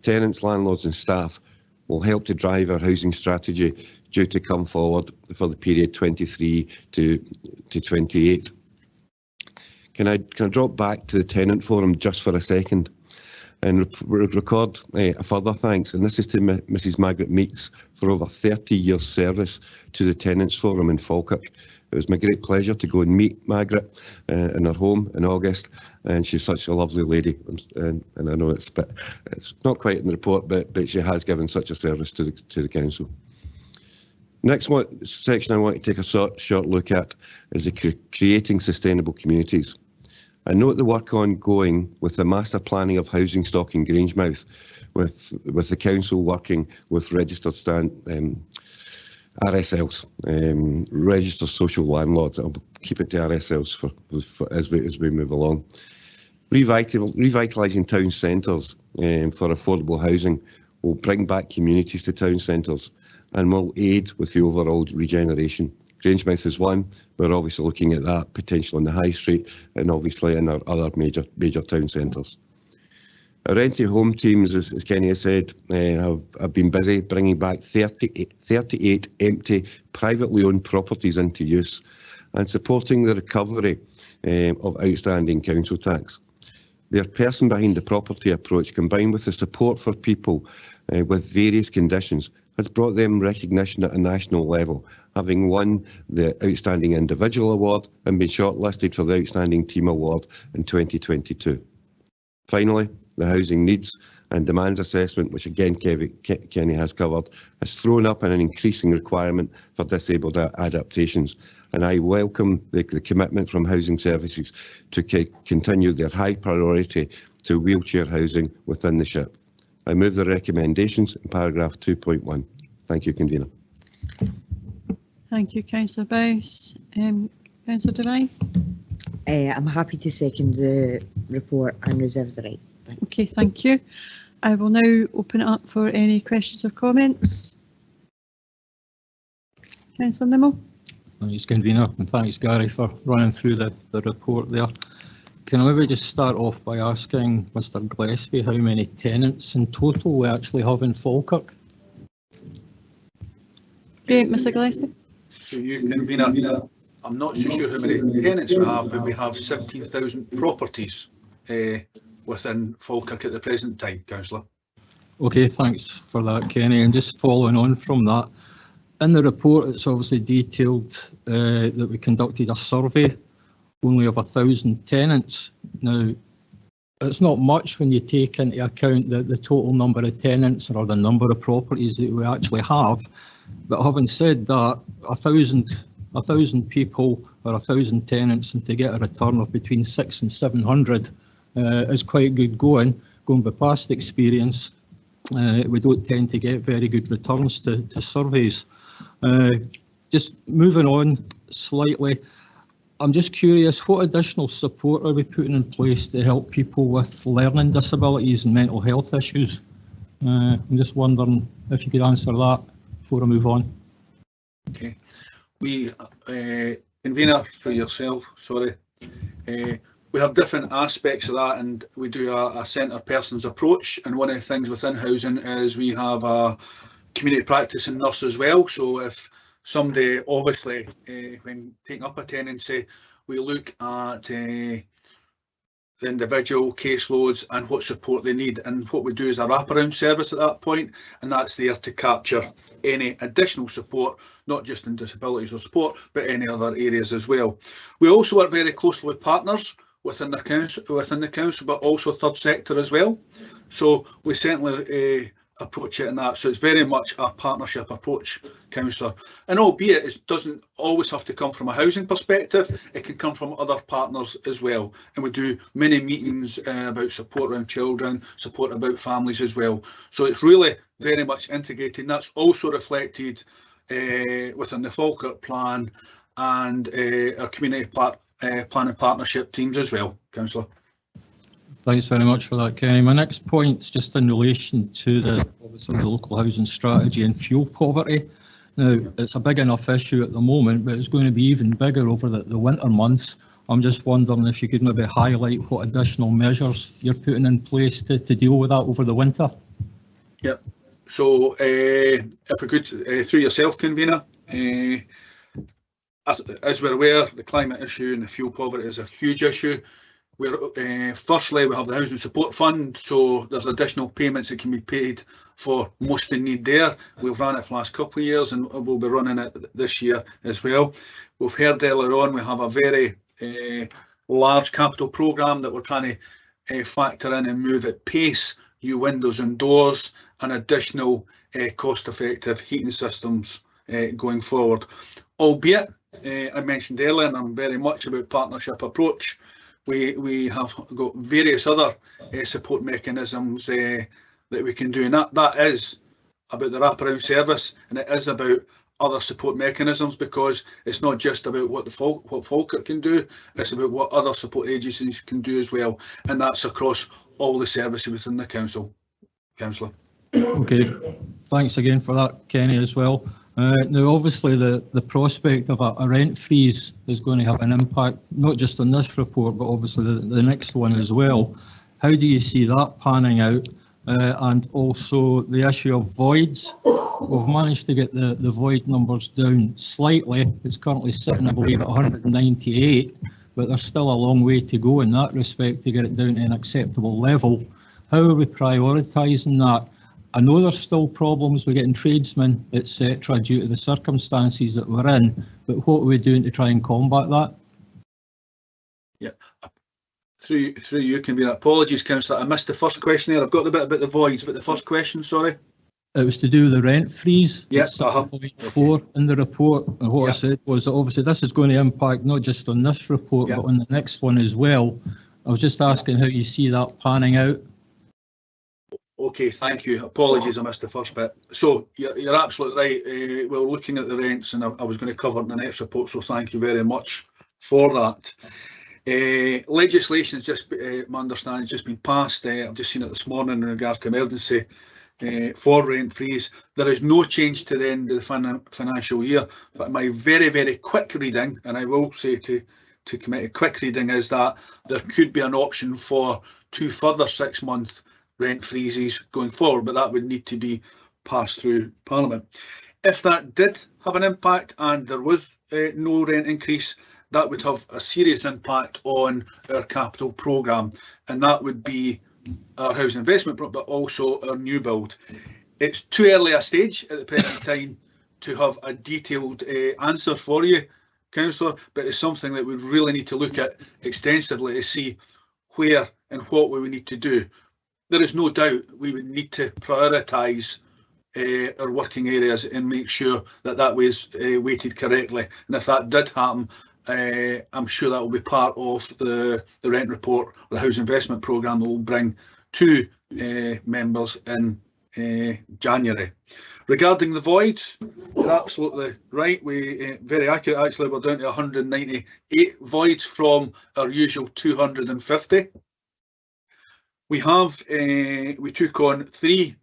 S16: tenants, landlords and staff will help to drive our housing strategy due to come forward for the period 23 to 28. Can I drop back to the tenant forum just for a second and record a further thanks, and this is to Mrs Margaret Meeks for over 30 years service to the Tenants Forum in Falkirk. It was my great pleasure to go and meet Margaret in her home in August, and she's such a lovely lady, and I know it's not quite in the report, but she has given such a service to the council. Next section I want to take a short look at is the creating sustainable communities. I note the work ongoing with the master planning of housing stock in Grangemouth, with the council working with registered RSLs, registered social landlords. I'll keep it to RSLs as we move along. Revitalising town centres for affordable housing will bring back communities to town centres and will aid with the overall regeneration. Grangemouth is one. We're obviously looking at that potential on the High Street and obviously in our other major town centres. Our rented home teams, as Kenny has said, have been busy bringing back 38 empty privately owned properties into use and supporting the recovery of outstanding council tax. Their person behind the property approach, combined with the support for people with various conditions, has brought them recognition at a national level, having won the Outstanding Individual Award and been shortlisted for the Outstanding Team Award in 2022. Finally, the housing needs and demands assessment, which again Kenny has covered, has thrown up an increasing requirement for disabled adaptations. And I welcome the commitment from Housing Services to continue their high priority to wheelchair housing within the SHIP. I move the recommendations in paragraph 2.1. Thank you, Convener.
S1: Thank you, Councillor Bowes. Councillor Devine?
S17: I'm happy to second the report and reserve the right.
S1: Okay, thank you. I will now open it up for any questions or comments. Councillor Nimmo?
S6: Thanks, Convener, and thanks, Gary, for running through the report there. Can I maybe just start off by asking Mr Gillespie how many tenants in total we actually have in Falkirk?
S1: Okay, Mr Gillespie?
S15: So you, Convener, I'm not so sure how many tenants we have, but we have 17,000 properties within Falkirk at the present time, Councillor.
S6: Okay, thanks for that, Kenny. And just following on from that, in the report it's obviously detailed that we conducted a survey only of 1,000 tenants. Now, it's not much when you take into account the total number of tenants or the number of properties that we actually have. But having said that, 1,000 people or 1,000 tenants, and to get a return of between 600 and 700 is quite good going by past experience. We don't tend to get very good returns to surveys. Just moving on slightly, I'm just curious, what additional support are we putting in place to help people with learning disabilities and mental health issues? I'm just wondering if you could answer that before I move on.
S15: Okay. We, Convener, for yourself, sorry. We have different aspects of that, and we do a centre person's approach. And one of the things within housing is we have a community practicing nurse as well. So if somebody, obviously, when taking up a tenancy, we look at the individual caseloads and what support they need. And what we do is a wraparound service at that point, and that's there to capture any additional support, not just in disabilities or support, but any other areas as well. We also work very closely with partners within the council, but also third sector as well. So we certainly approach it in that. So it's very much a partnership approach, Councillor. And albeit it doesn't always have to come from a housing perspective, it can come from other partners as well. And we do many meetings about support around children, support about families as well. So it's really very much integrated. And that's also reflected within the Falkirk plan and our community planning partnership teams as well, Councillor.
S6: Thanks very much for that, Kenny. My next point is just in relation to the local housing strategy and fuel poverty. Now, it's a big enough issue at the moment, but it's going to be even bigger over the winter months. I'm just wondering if you could maybe highlight what additional measures you're putting in place to deal with that over the winter.
S15: Yep. So if we could, through yourself, Convener, as we're aware, the climate issue and the fuel poverty is a huge issue. Firstly, we have the Housing Support Fund, so there's additional payments that can be paid for most in need there. We've run it for the last couple of years and we'll be running it this year as well. We've heard earlier on we have a very large capital programme that we're trying to factor in and move at pace, new windows and doors and additional cost-effective heating systems going forward. Albeit, I mentioned earlier, and I'm very much about partnership approach, we have got various other support mechanisms that we can do, and that is about the wraparound service, and it is about other support mechanisms, because it's not just about what Falkirk can do, it's about what other support agencies can do as well, and that's across all the services within the council. Councillor.
S6: Okay, thanks again for that, Kenny, as well. Now, obviously, the prospect of a rent freeze is going to have an impact, not just on this report, but obviously the next one as well. How do you see that panning out? And also the issue of voids. We've managed to get the void numbers down slightly. It's currently sitting, I believe, at 198, but there's still a long way to go in that respect to get it down to an acceptable level. How are we prioritising that? I know there's still problems with getting tradesmen, etc., due to the circumstances that we're in, but what are we doing to try and combat that?
S15: Yeah, Through you, Convener. Apologies, Councillor. I missed the first question there. I've got the bit about the voids, but the first question, sorry.
S6: It was to do with the rent freeze.
S15: Yes,
S6: 7.4 in the report. And what I said was that obviously this is going to impact not just on this report, but on the next one as well. I was just asking how you see that panning out.
S15: Okay, thank you. Apologies, I missed the first bit. So you're absolutely right. We're looking at the rents, and I was going to cover it in the next report, so thank you very much for that. Legislation has just, my understanding, has just been passed. I've just seen it this morning in regards to emergency for rent freeze. There is no change to the end of the financial year, but my very, very quick reading, and I will say to committee, quick reading is that there could be an option for 2 further 6-month rent freezes going forward, but that would need to be passed through Parliament. If that did have an impact and there was no rent increase, that would have a serious impact on our capital programme, and that would be our housing investment, but also our new build. It's too early a stage at the present time to have a detailed answer for you, Councillor, but it's something that we really need to look at extensively to see where and what we would need to do. There is no doubt we would need to prioritise our working areas and make sure that that was weighted correctly. And if that did happen, I'm sure that will be part of the rent report, the house investment programme that we'll bring to members in January. Regarding the voids, you're absolutely right. We very accurate actually. We're down to 198 voids from our usual 250. We have we took on 3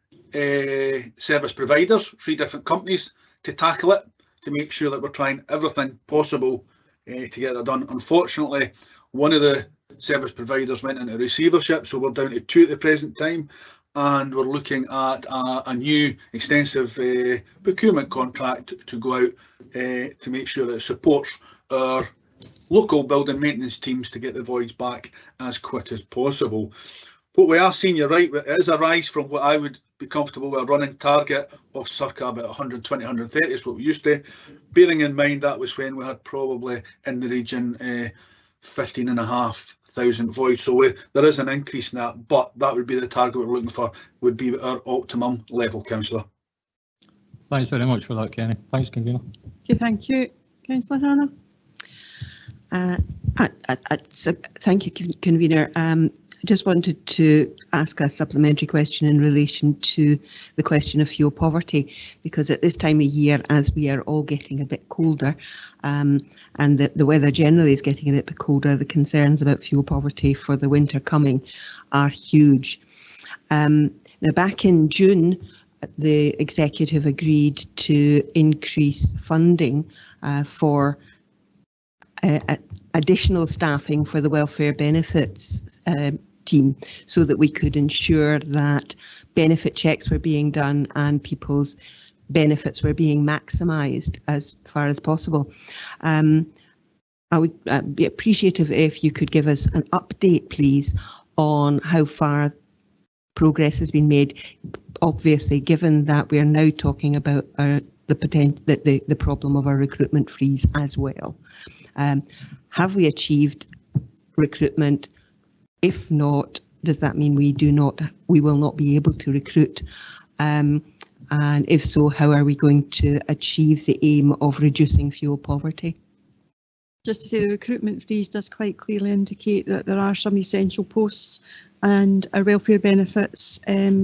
S15: service providers, 3 different companies to tackle it, to make sure that we're trying everything possible to get that done. Unfortunately, one of the service providers went into receivership, so we're down to 2 at the present time, and we're looking at a new extensive procurement contract to go out to make sure that it supports our local building maintenance teams to get the voids back as quick as possible. What we are seeing, you're right, it is a rise from what I would be comfortable with a running target of circa about 120, 130 is what we used to. Bearing in mind that was when we had probably in the region 15,500 voids. So there is an increase in that, but that would be the target we're looking for, would be our optimum level, Councillor.
S6: Thanks very much for that, Kenny. Thanks, Convener.
S1: Okay, thank you. Councillor Hannah.
S7: Thank you, Convener. I just wanted to ask a supplementary question in relation to the question of fuel poverty, because at this time of year, as we are all getting a bit colder, and the weather generally is getting a bit colder, the concerns about fuel poverty for the winter coming are huge. Now, back in June, the executive agreed to increase funding for additional staffing for the welfare benefits team, so that we could ensure that benefit checks were being done and people's benefits were being maximised as far as possible. I would be appreciative if you could give us an update, please, on how far progress has been made. Obviously, given that we are now talking about the problem of our recruitment freeze as well. Have we achieved recruitment? If not, does that mean we will not be able to recruit? And if so, how are we going to achieve the aim of reducing fuel poverty?
S1: Just to say, the recruitment freeze does quite clearly indicate that there are some essential posts, and our welfare benefits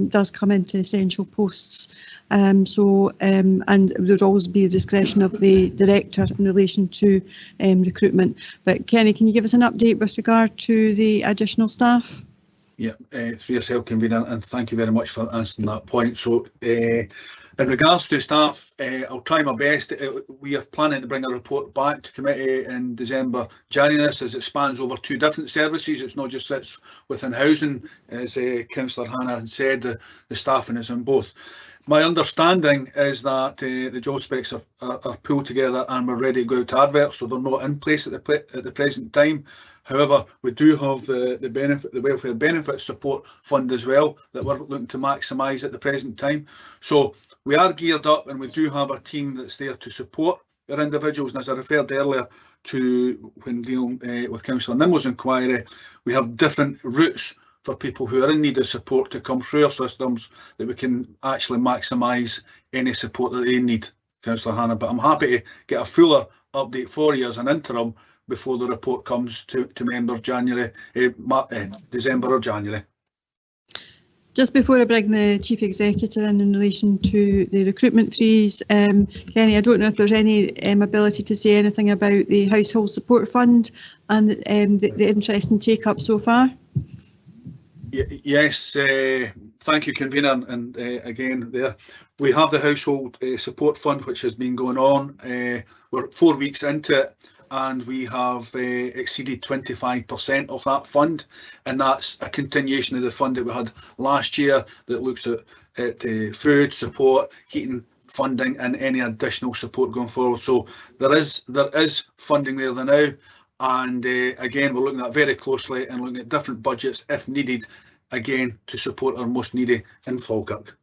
S1: does come into essential posts. And there'd always be a discretion of the director in relation to recruitment. But Kenny, can you give us an update with regard to the additional staff?
S15: Yeah, through yourself, Convener, and thank you very much for answering that point. So in regards to staff, I'll try my best. We are planning to bring a report back to committee in December, January, as it spans over 2 different services. It's not just sits within housing, as Councillor Hannah had said, the staffing is in both. My understanding is that the job specs are pulled together and we're ready to go out to adverts, so they're not in place at the present time. However, we do have the welfare benefits support fund as well that we're looking to maximise at the present time. So we are geared up and we do have a team that's there to support our individuals. And as I referred earlier to when dealing with Councillor Nimmo's inquiry, we have different routes for people who are in need of support to come through our systems, that we can actually maximise any support that they need, Councillor Hannah. But I'm happy to get a fuller update for you as an interim before the report comes to members December or January.
S1: Just before I bring the Chief Executive in relation to the recruitment freeze, Kenny, I don't know if there's any ability to say anything about the Household Support Fund and the interest and take-up so far?
S15: Yes, thank you, Convener. And again, there we have the Household Support Fund, which has been going on. We're 4 weeks into it, and we have exceeded 25% of that fund, and that's a continuation of the fund that we had last year that looks at food support, heating funding, and any additional support going forward. So there is funding there now, and again, we're looking at very closely and looking at different budgets if needed, again, to support our most needy in Falkirk.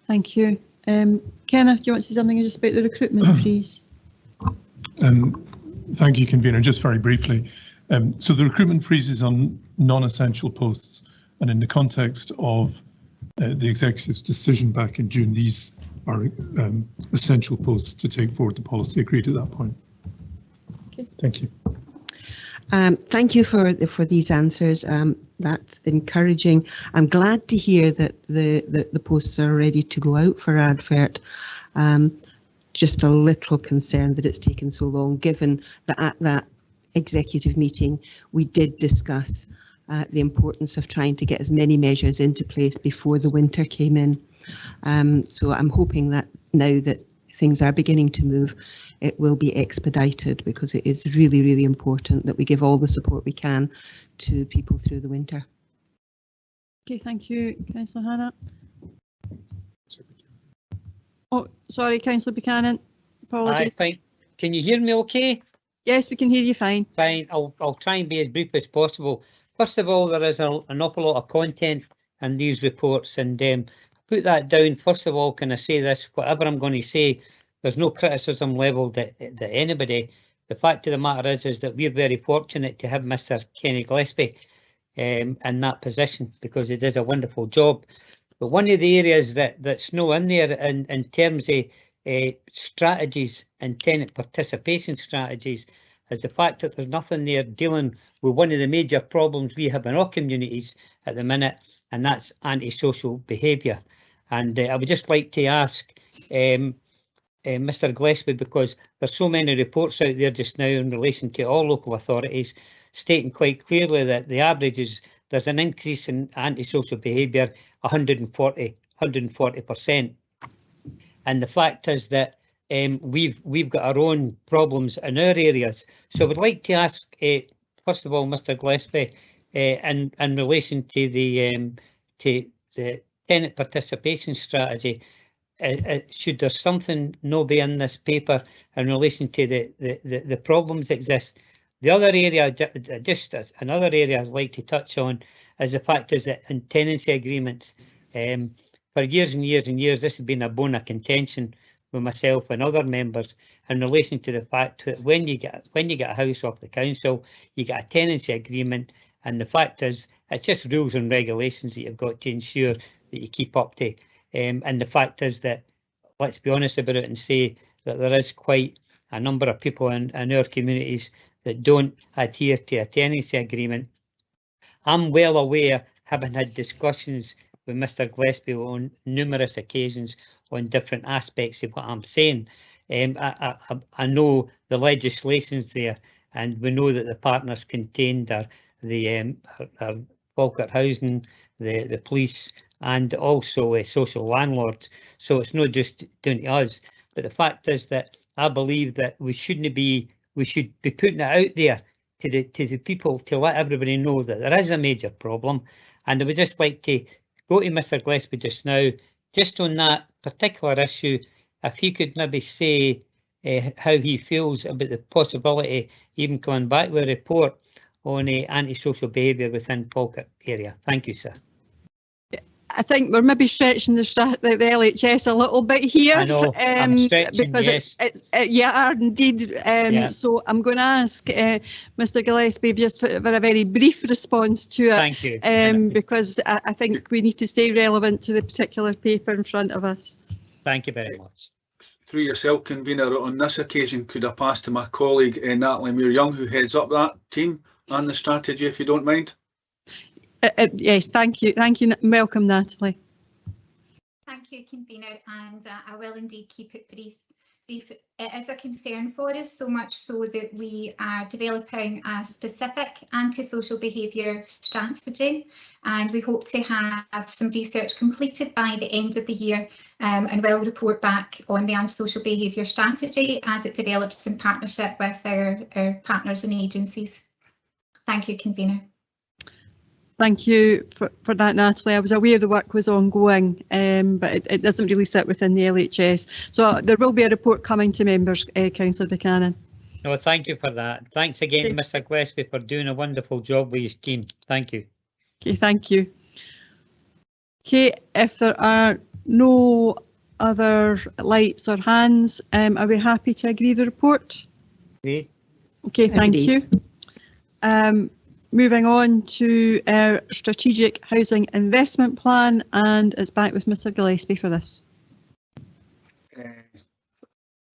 S1: Thank you. Kenneth, do you want to say something just about the recruitment freeze?
S18: Thank you, Convener. Just very briefly. So the recruitment freeze is on non-essential posts, and in the context of the Executive's decision back in June, these are essential posts to take forward the policy agreed at that point.
S1: Okay.
S18: Thank you.
S7: Thank you for these answers. That's encouraging. I'm glad to hear that the posts are ready to go out for advert. Just a little concerned that it's taken so long, given that at that executive meeting we did discuss the importance of trying to get as many measures into place before the winter came in. So I'm hoping that now that things are beginning to move, it will be expedited, because it is really, really important that we give all the support we can to people through the winter.
S1: Okay, thank you, Councillor Hannah. Oh, sorry, Councillor Buchanan. Apologies.
S19: Fine. Can you hear me okay?
S1: Yes, we can hear you fine.
S19: Fine. I'll try and be as brief as possible. First of all, there is an awful lot of content in these reports, and put that down. First of all, can I say this? Whatever I'm going to say, there's no criticism levelled at anybody. The fact of the matter is that we're very fortunate to have Mr. Kenny Gillespie in that position, because he does a wonderful job. But one of the areas that's no in there in terms of strategies and tenant participation strategies is the fact that there's nothing there dealing with one of the major problems we have in our communities at the minute, and that's antisocial behaviour. And I would just like to ask Mr. Gillespie, because there's so many reports out there just now in relation to all local authorities stating quite clearly that the average is there's an increase in antisocial behaviour 140%. And the fact is that we've got our own problems in our areas. So I would like to ask, first of all, Mr. Gillespie, in relation to the tenant participation strategy, should there something not be in this paper in relation to the problems that exist? The other area, just another area I'd like to touch on, is the fact is that in tenancy agreements, for years and years and years, this has been a bone of contention with myself and other members in relation to the fact that when you get a house off the council, you get a tenancy agreement, and the fact is it's just rules and regulations that you've got to ensure that you keep up to. And the fact is that, let's be honest about it and say that there is quite a number of people in our communities that don't adhere to a tenancy agreement. I'm well aware, having had discussions with Mr. Gillespie on numerous occasions on different aspects of what I'm saying. I know the legislation's there, and we know that the partners contained are the Falkirk Housing, the police, and also social landlords. So it's not just down to us. But the fact is that I believe that we should be putting it out there to the people, to let everybody know that there is a major problem. And I would just like to go to Mr. Gillespie just now, just on that particular issue, if he could maybe say how he feels about the possibility even coming back with a report on antisocial behaviour within Falkirk area. Thank you, sir.
S1: I think we're maybe stretching the LHS a little bit here.
S19: I know, I'm stretching,
S1: because
S19: yes.
S1: it's yeah, indeed.
S19: Yeah.
S1: So I'm going to ask Mr. Gillespie just for a very brief response to it.
S19: Thank you.
S1: Because I think we need to stay relevant to the particular paper in front of us.
S19: Thank you very much.
S15: Through yourself, convener, on this occasion, could I pass to my colleague Natalie Muir-Young, who heads up that team and the strategy, if you don't mind?
S1: Yes, thank you. Thank you. Welcome, Natalie.
S20: Thank you, convener, and I will indeed keep it brief. It is a concern for us, so much so that we are developing a specific antisocial behaviour strategy, and we hope to have some research completed by the end of the year, and will report back on the antisocial behaviour strategy as it develops in partnership with our partners and agencies. Thank you, convener.
S1: Thank you for that, Natalie. I was aware the work was ongoing, but it doesn't really sit within the LHS. So there will be a report coming to members, Councillor Buchanan.
S19: No, thank you for that. Thanks again, okay, Mr. Gillespie, for doing a wonderful job with your team. Thank you.
S1: Okay, thank you. Okay, if there are no other lights or hands, are we happy to agree the report?
S19: Agreed.
S1: Okay, thank you. Moving on to our Strategic Housing Investment Plan, and it's back with Mr. Gillespie for this.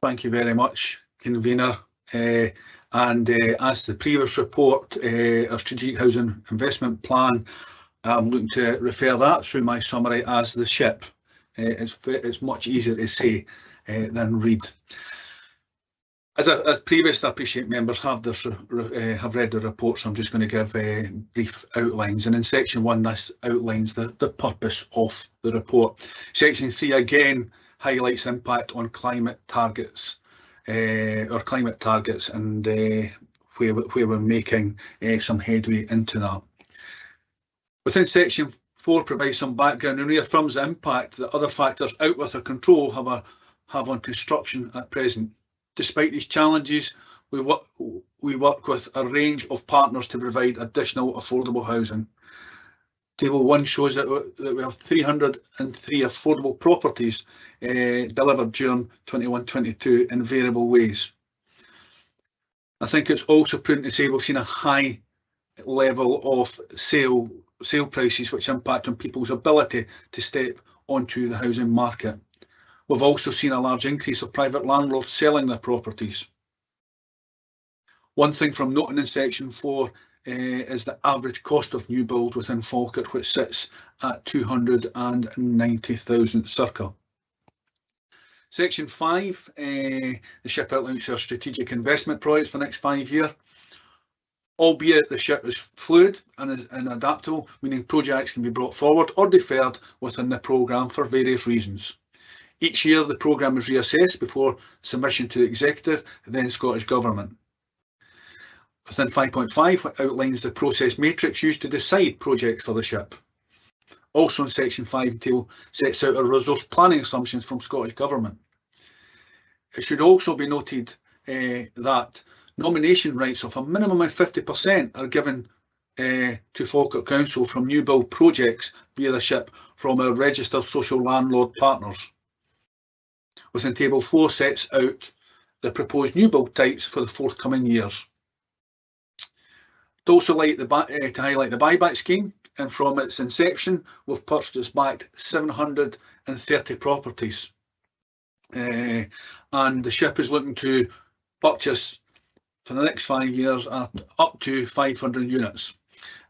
S15: Thank you very much, convener. As the previous report, our Strategic Housing Investment Plan, I'm looking to refer that through my summary as the SHIP. It's much easier to say than read. As previously, I appreciate members have read the report, so I'm just going to give brief outlines. And in section 1, this outlines the purpose of the report. Section 3 again highlights impact on climate targets, and where we're making some headway into that. Within section 4 provides some background and reaffirms the impact that other factors out with our control have on construction at present. Despite these challenges, we work with a range of partners to provide additional affordable housing. Table 1 shows that we have 303 affordable properties delivered during 21-22 in variable ways. I think it's also prudent to say we've seen a high level of sale prices which impact on people's ability to step onto the housing market. We've also seen a large increase of private landlords selling their properties. One thing from noting in section 4 is the average cost of new build within Falkirk, which sits at 290,000 circa. Section 5, the SHIP outlines our strategic investment projects for the next 5 years. Albeit the SHIP is fluid and adaptable, meaning projects can be brought forward or deferred within the programme for various reasons. Each year the programme is reassessed before submission to the Executive and then Scottish Government. Within 5.5 outlines the process matrix used to decide projects for the SHIP. Also in section 5 table sets out our resource planning assumptions from Scottish Government. It should also be noted that nomination rights of a minimum of 50% are given to Falkirk Council from new build projects via the SHIP from our registered social landlord partners. Within table 4 sets out the proposed new build types for the forthcoming years. I'd also like to highlight the buyback scheme, and from its inception we've purchased back 730 properties, and the SHIP is looking to purchase for the next 5 years at up to 500 units.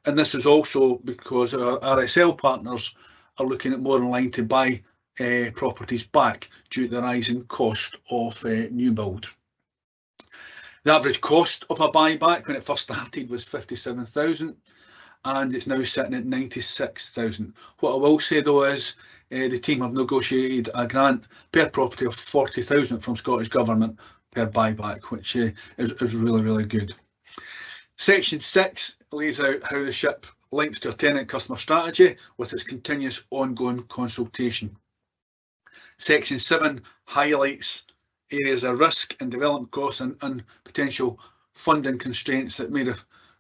S15: And this is also because our RSL partners are looking at more in line to buy properties back due to the rising cost of new build. The average cost of a buyback when it first started was 57,000 and it's now sitting at 96,000. What I will say though is the team have negotiated a grant per property of 40,000 from Scottish Government per buyback, which is really good. Section 6 lays out how the SHIP links to our tenant customer strategy with its continuous ongoing consultation. Section 7 highlights areas of risk and development costs and potential funding constraints that may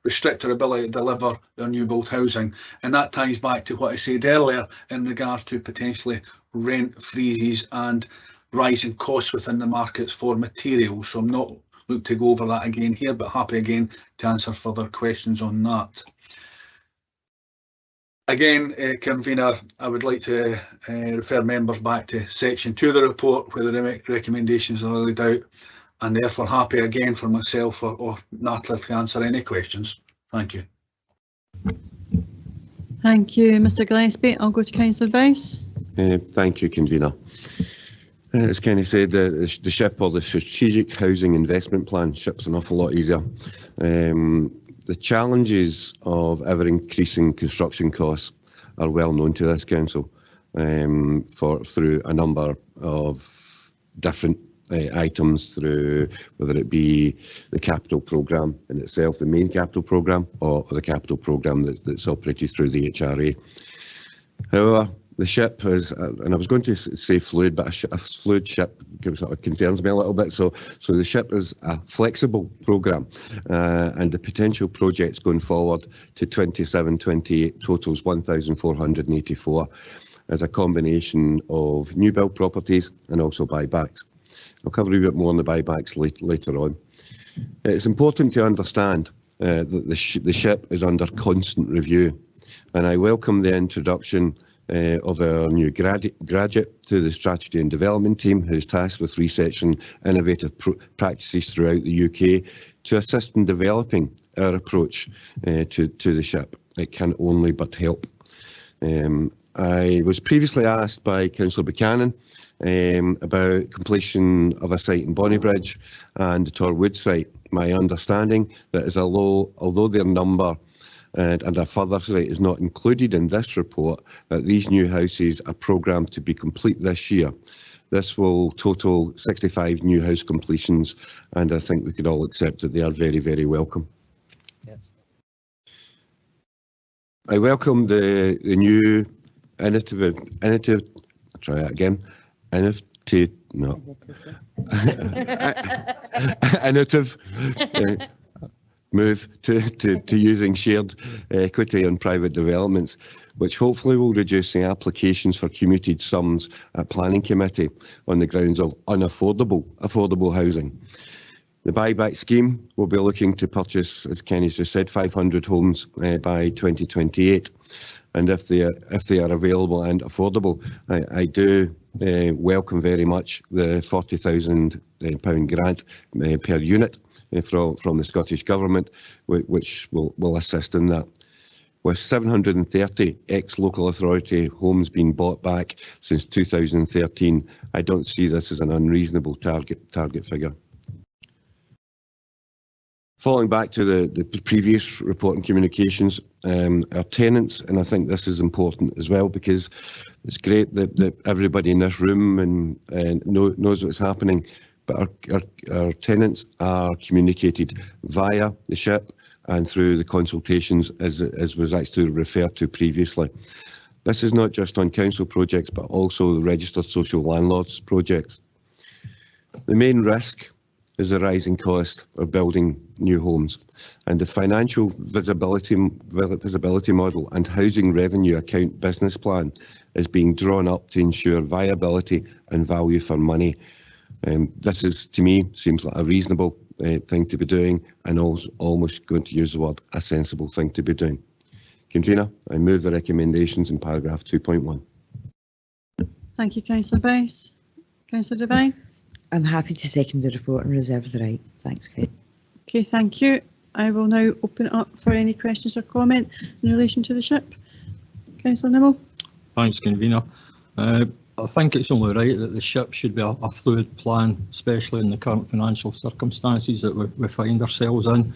S15: restrict our ability to deliver our new build housing. And that ties back to what I said earlier in regards to potentially rent freezes and rising costs within the markets for materials. So I'm not looking to go over that again here, but happy again to answer further questions on that. Again, Convener, I would like to refer members back to section 2 of the report where the recommendations are laid out, and therefore happy again for myself or Natalie to answer any questions. Thank you.
S1: Thank you, Mr Gillespie. I'll go to Councillor Bowes.
S16: Thank you, Convener. As Kenny said, the SHIP, or the Strategic Housing Investment Plan, SHIP's an awful lot easier. The challenges of ever-increasing construction costs are well known to this council through a number of different items, through whether it be the capital programme in itself, the main capital programme, or the capital programme that's operated through the HRA. However, the SHIP is, and I was going to say fluid, but a fluid SHIP sort of concerns me a little bit. So the SHIP is a flexible programme, and the potential projects going forward to 27-28 totals 1,484 as a combination of new build properties and also buybacks. I'll cover a bit more on the buybacks later on. It's important to understand that the SHIP is under constant review, and I welcome the introduction of our new graduate to the Strategy and Development team, who's tasked with researching innovative practices throughout the UK to assist in developing our approach to the SHIP. It can only but help. I was previously asked by Councillor Buchanan about completion of a site in Bonnybridge and the Torwood site. My understanding that is although their number and a further site is not included in this report, that these new houses are programmed to be complete this year. This will total 65 new house completions, and I think we could all accept that they are very, very welcome. Yes. I welcome the new innovative move to using shared equity on private developments, which hopefully will reduce the applications for commuted sums at Planning Committee on the grounds of affordable housing. The buyback scheme will be looking to purchase, as Kenny's just said, 500 homes by 2028. And if they are available and affordable, I do welcome very much the £40,000 grant per unit from the Scottish Government, which will assist in that. With 730 ex-local authority homes being bought back since 2013, I don't see this as an unreasonable target figure. Falling back to the previous report and communications, our tenants, and I think this is important as well, because it's great that everybody in this room knows what's happening, but our tenants are communicated via the SHIP and through the consultations as was actually referred to previously. This is not just on council projects, but also the registered social landlords projects. The main risk is the rising cost of building new homes, and the financial visibility model and housing revenue account business plan is being drawn up to ensure viability and value for money. This is, to me, seems like a reasonable thing to be doing, and also almost going to use the word a sensible thing to be doing. Convener, I move the recommendations in paragraph 2.1.
S1: Thank you, Councillor Bowes. Councillor Devine.
S17: I'm happy to second the report and reserve the right. Thanks, Kate.
S1: Okay, thank you. I will now open it up for any questions or comment in relation to the SHIP. Councillor Nimmo.
S6: Thanks, Convener. I think it's only right that the SHIP should be a fluid plan, especially in the current financial circumstances that we find ourselves in.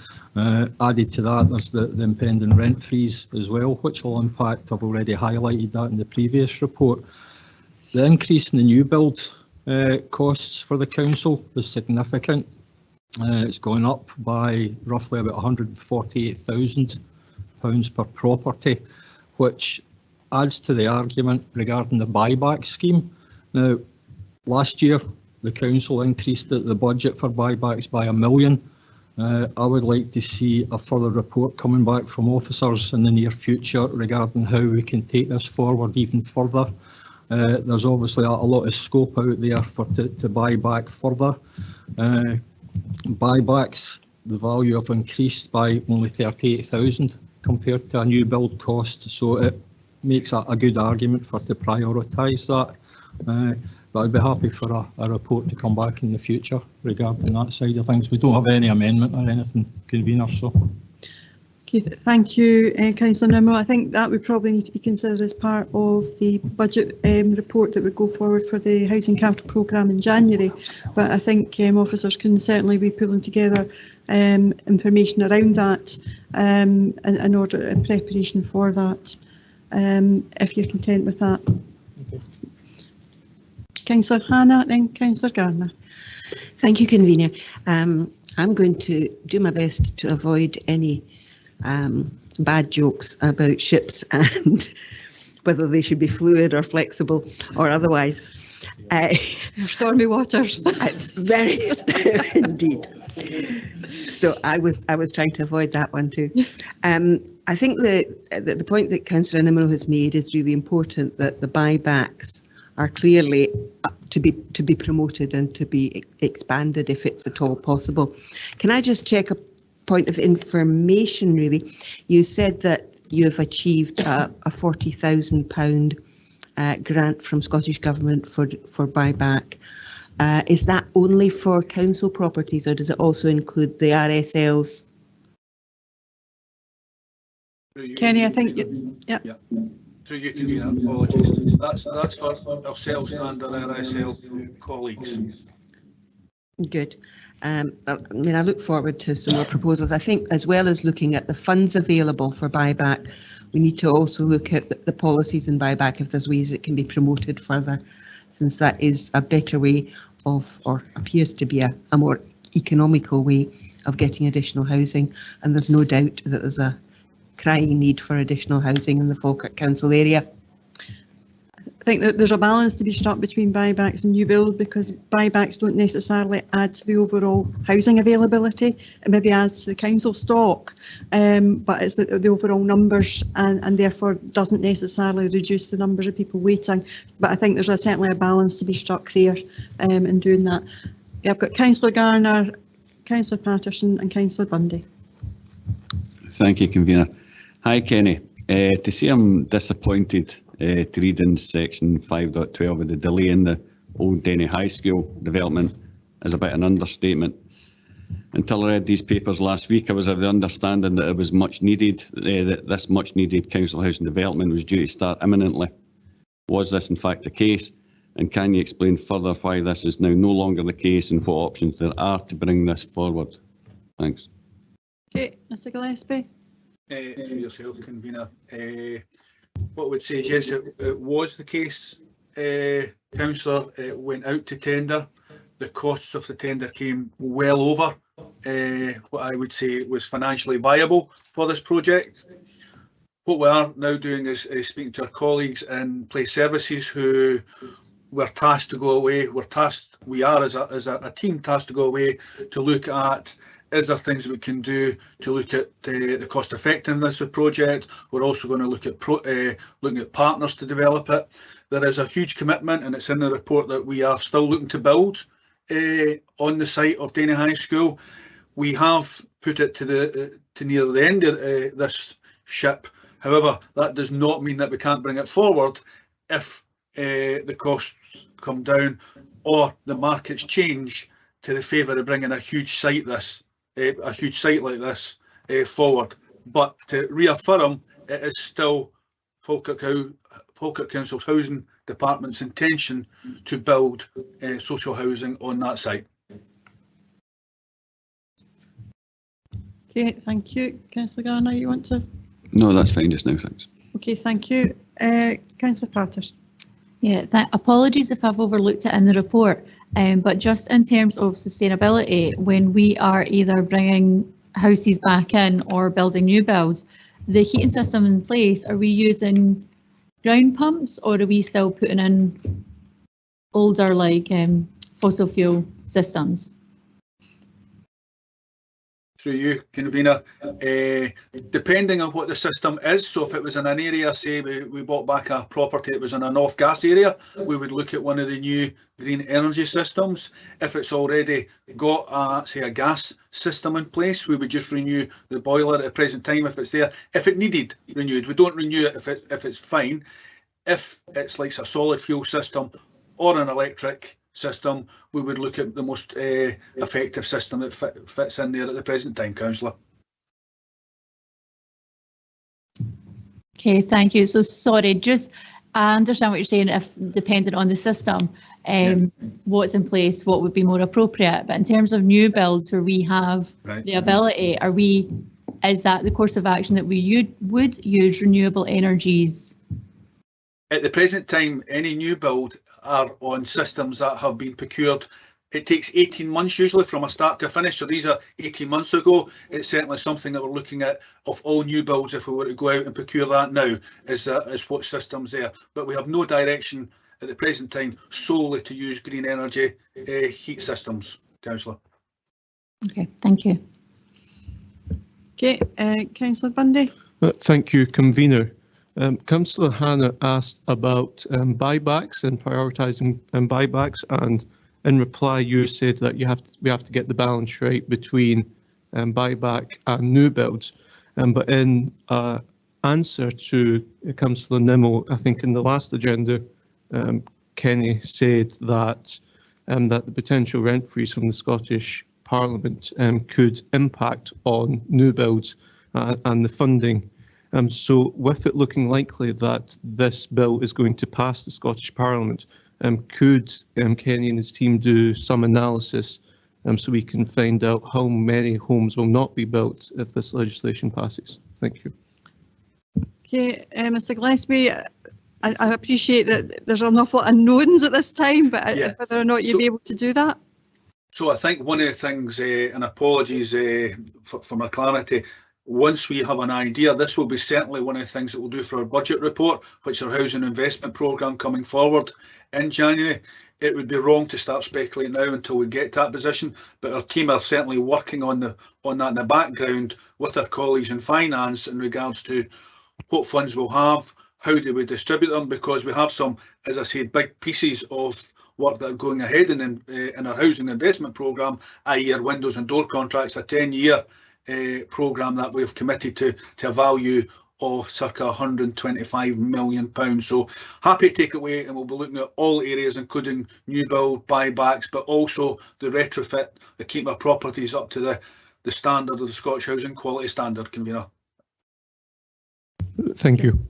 S6: Added to that, there's the impending rent freeze as well, which will impact. I've already highlighted that in the previous report. The increase in the new build costs for the council is significant. It's going up by roughly about £148,000 per property, which adds to the argument regarding the buyback scheme. Now, last year the council increased the budget for buybacks by £1 million. I would like to see a further report coming back from officers in the near future regarding how we can take this forward even further. There's obviously a lot of scope out there to buy back further. Buybacks, the value have increased by only 38,000 compared to a new build cost, so it makes a good argument for to prioritise that. But I'd be happy for a report to come back in the future regarding that side of things. We don't have any amendment or anything, convener, so.
S1: Okay, thank you, Councillor Nimmo. I think that would probably need to be considered as part of the budget report that would go forward for the Housing Capital Programme in January. But I think officers can certainly be pulling together information around that in order in preparation for that, if you're content with that. Okay. Councillor Hannah, then Councillor Garner.
S7: Thank you, convener. I'm going to do my best to avoid any bad jokes about ships and whether they should be fluid or flexible or otherwise.
S1: Stormy waters.
S7: It's very indeed. So I was trying to avoid that one too. I think the point that Councillor Nimmo has made is really important, that the buybacks are clearly to be promoted and to be expanded if it's at all possible. Can I just check a point of information really? You said that you have achieved a £40,000 grant from Scottish Government for buyback. Is that only for council properties, or does it also include the RSLs?
S1: Kenny, I think yeah.
S15: Through you, convener, apologies. That's for ourselves and our RSL colleagues.
S7: Good. I mean, I look forward to some more proposals. I think as well as looking at the funds available for buyback, we need to also look at the policies in buyback, if there's ways it can be promoted further, since that is a better way of, or appears to be a more economical way of getting additional housing. And there's no doubt that there's a crying need for additional housing in the Falkirk Council area.
S1: I think that there's a balance to be struck between buybacks and new build, because buybacks don't necessarily add to the overall housing availability. It maybe adds to the council stock, but it's the overall numbers, and therefore doesn't necessarily reduce the numbers of people waiting. But I think there's certainly a balance to be struck there in doing that. Yeah, I've got Councillor Garner, Councillor Patterson and Councillor Bundy.
S3: Thank you, convener. Hi, Kenny. To say I'm disappointed to read in section 5.12 of the delay in the Old Denny High School development is a bit an understatement. Until I read these papers last week, I was of the understanding that it was much needed, that this much needed council housing development was due to start imminently. Was this in fact the case? And can you explain further why this is now no longer the case and what options there are to bring this forward? Thanks.
S1: Okay, Mr Gillespie.
S15: For yourself, convener. What I would say is yes, it was the case, councillor. It went out to tender. The costs of the tender came well over what I would say was financially viable for this project. What we are now doing is speaking to our colleagues in place services who were tasked to go away. We are as a team tasked to go away to look at, is there things we can do to look at the cost effectiveness of the project. We're also going to look at looking at partners to develop it. There is a huge commitment, and it's in the report, that we are still looking to build on the site of Denny High School. We have put it to near the end of this ship. However, that does not mean that we can't bring it forward if the costs come down or the markets change to the favour of bringing a huge site like this forward. But to reaffirm, it is still Falkirk Council's Housing Department's intention to build social housing on that site.
S1: Okay, thank you. Councillor Garner, you want to?
S3: No, that's fine just now, thanks.
S1: Okay, thank you. Councillor Patterson.
S13: Yeah, apologies if I've overlooked it in the report, but just in terms of sustainability, when we are either bringing houses back in or building new builds, the heating system in place, are we using ground pumps or are we still putting in older like fossil fuel systems?
S15: through you, convener, depending on what the system is. So if it was in an area, say we bought back a property that was in an off-gas area, we would look at one of the new green energy systems. If it's already got, say, a gas system in place, we would just renew the boiler at the present time if it's there. If it needed renewed, we don't renew it if it's fine. If it's like a solid fuel system or an electric system, we would look at the most effective system that fits in there at the present time, Councillor.
S13: Okay, thank you. So sorry, just I understand what you're saying, if dependent on the system, what's in place, what would be more appropriate. But in terms of new builds where we have the ability, is that the course of action that we would use renewable energies?
S15: At the present time, any new build are on systems that have been procured. It takes 18 months usually from a start to finish, so these are 18 months ago. It's certainly something that we're looking at of all new builds. If we were to go out and procure that now, is what systems there. But we have no direction at the present time solely to use green energy heat systems, Councillor.
S13: Okay, thank you.
S1: Okay, Councillor Bundy.
S12: Thank you, convener. Councillor Hannah asked about buybacks and prioritising buybacks, and in reply you said that we have to get the balance right between buyback and new builds. But in answer to Councillor Nimmo, I think in the last agenda, Kenny said that that the potential rent freeze from the Scottish Parliament could impact on new builds and the funding. So with it looking likely that this bill is going to pass the Scottish Parliament, could Kenny and his team do some analysis so we can find out how many homes will not be built if this legislation passes? Thank you.
S1: Okay, Mr Gillespie, I appreciate that there's an awful lot of unknowns at this time, but whether or not you'd be able to do that?
S15: So I think one of the things, and apologies for my clarity, once we have an idea, this will be certainly one of the things that we'll do for our budget report, which is our housing investment programme coming forward in January. It would be wrong to start speculating now until we get to that position, but our team are certainly working on that in the background with our colleagues in finance in regards to what funds we'll have, how do we distribute them, because we have some, as I said, big pieces of work that are going ahead in our housing investment programme, i.e. our windows and door contracts, a 10-year programme that we've committed to a value of circa £125 million. So happy to take it away, and we'll be looking at all areas, including new build, buybacks, but also the retrofit, to keep our properties up to the standard of the Scottish Housing Quality Standard, convener.
S12: Thank you.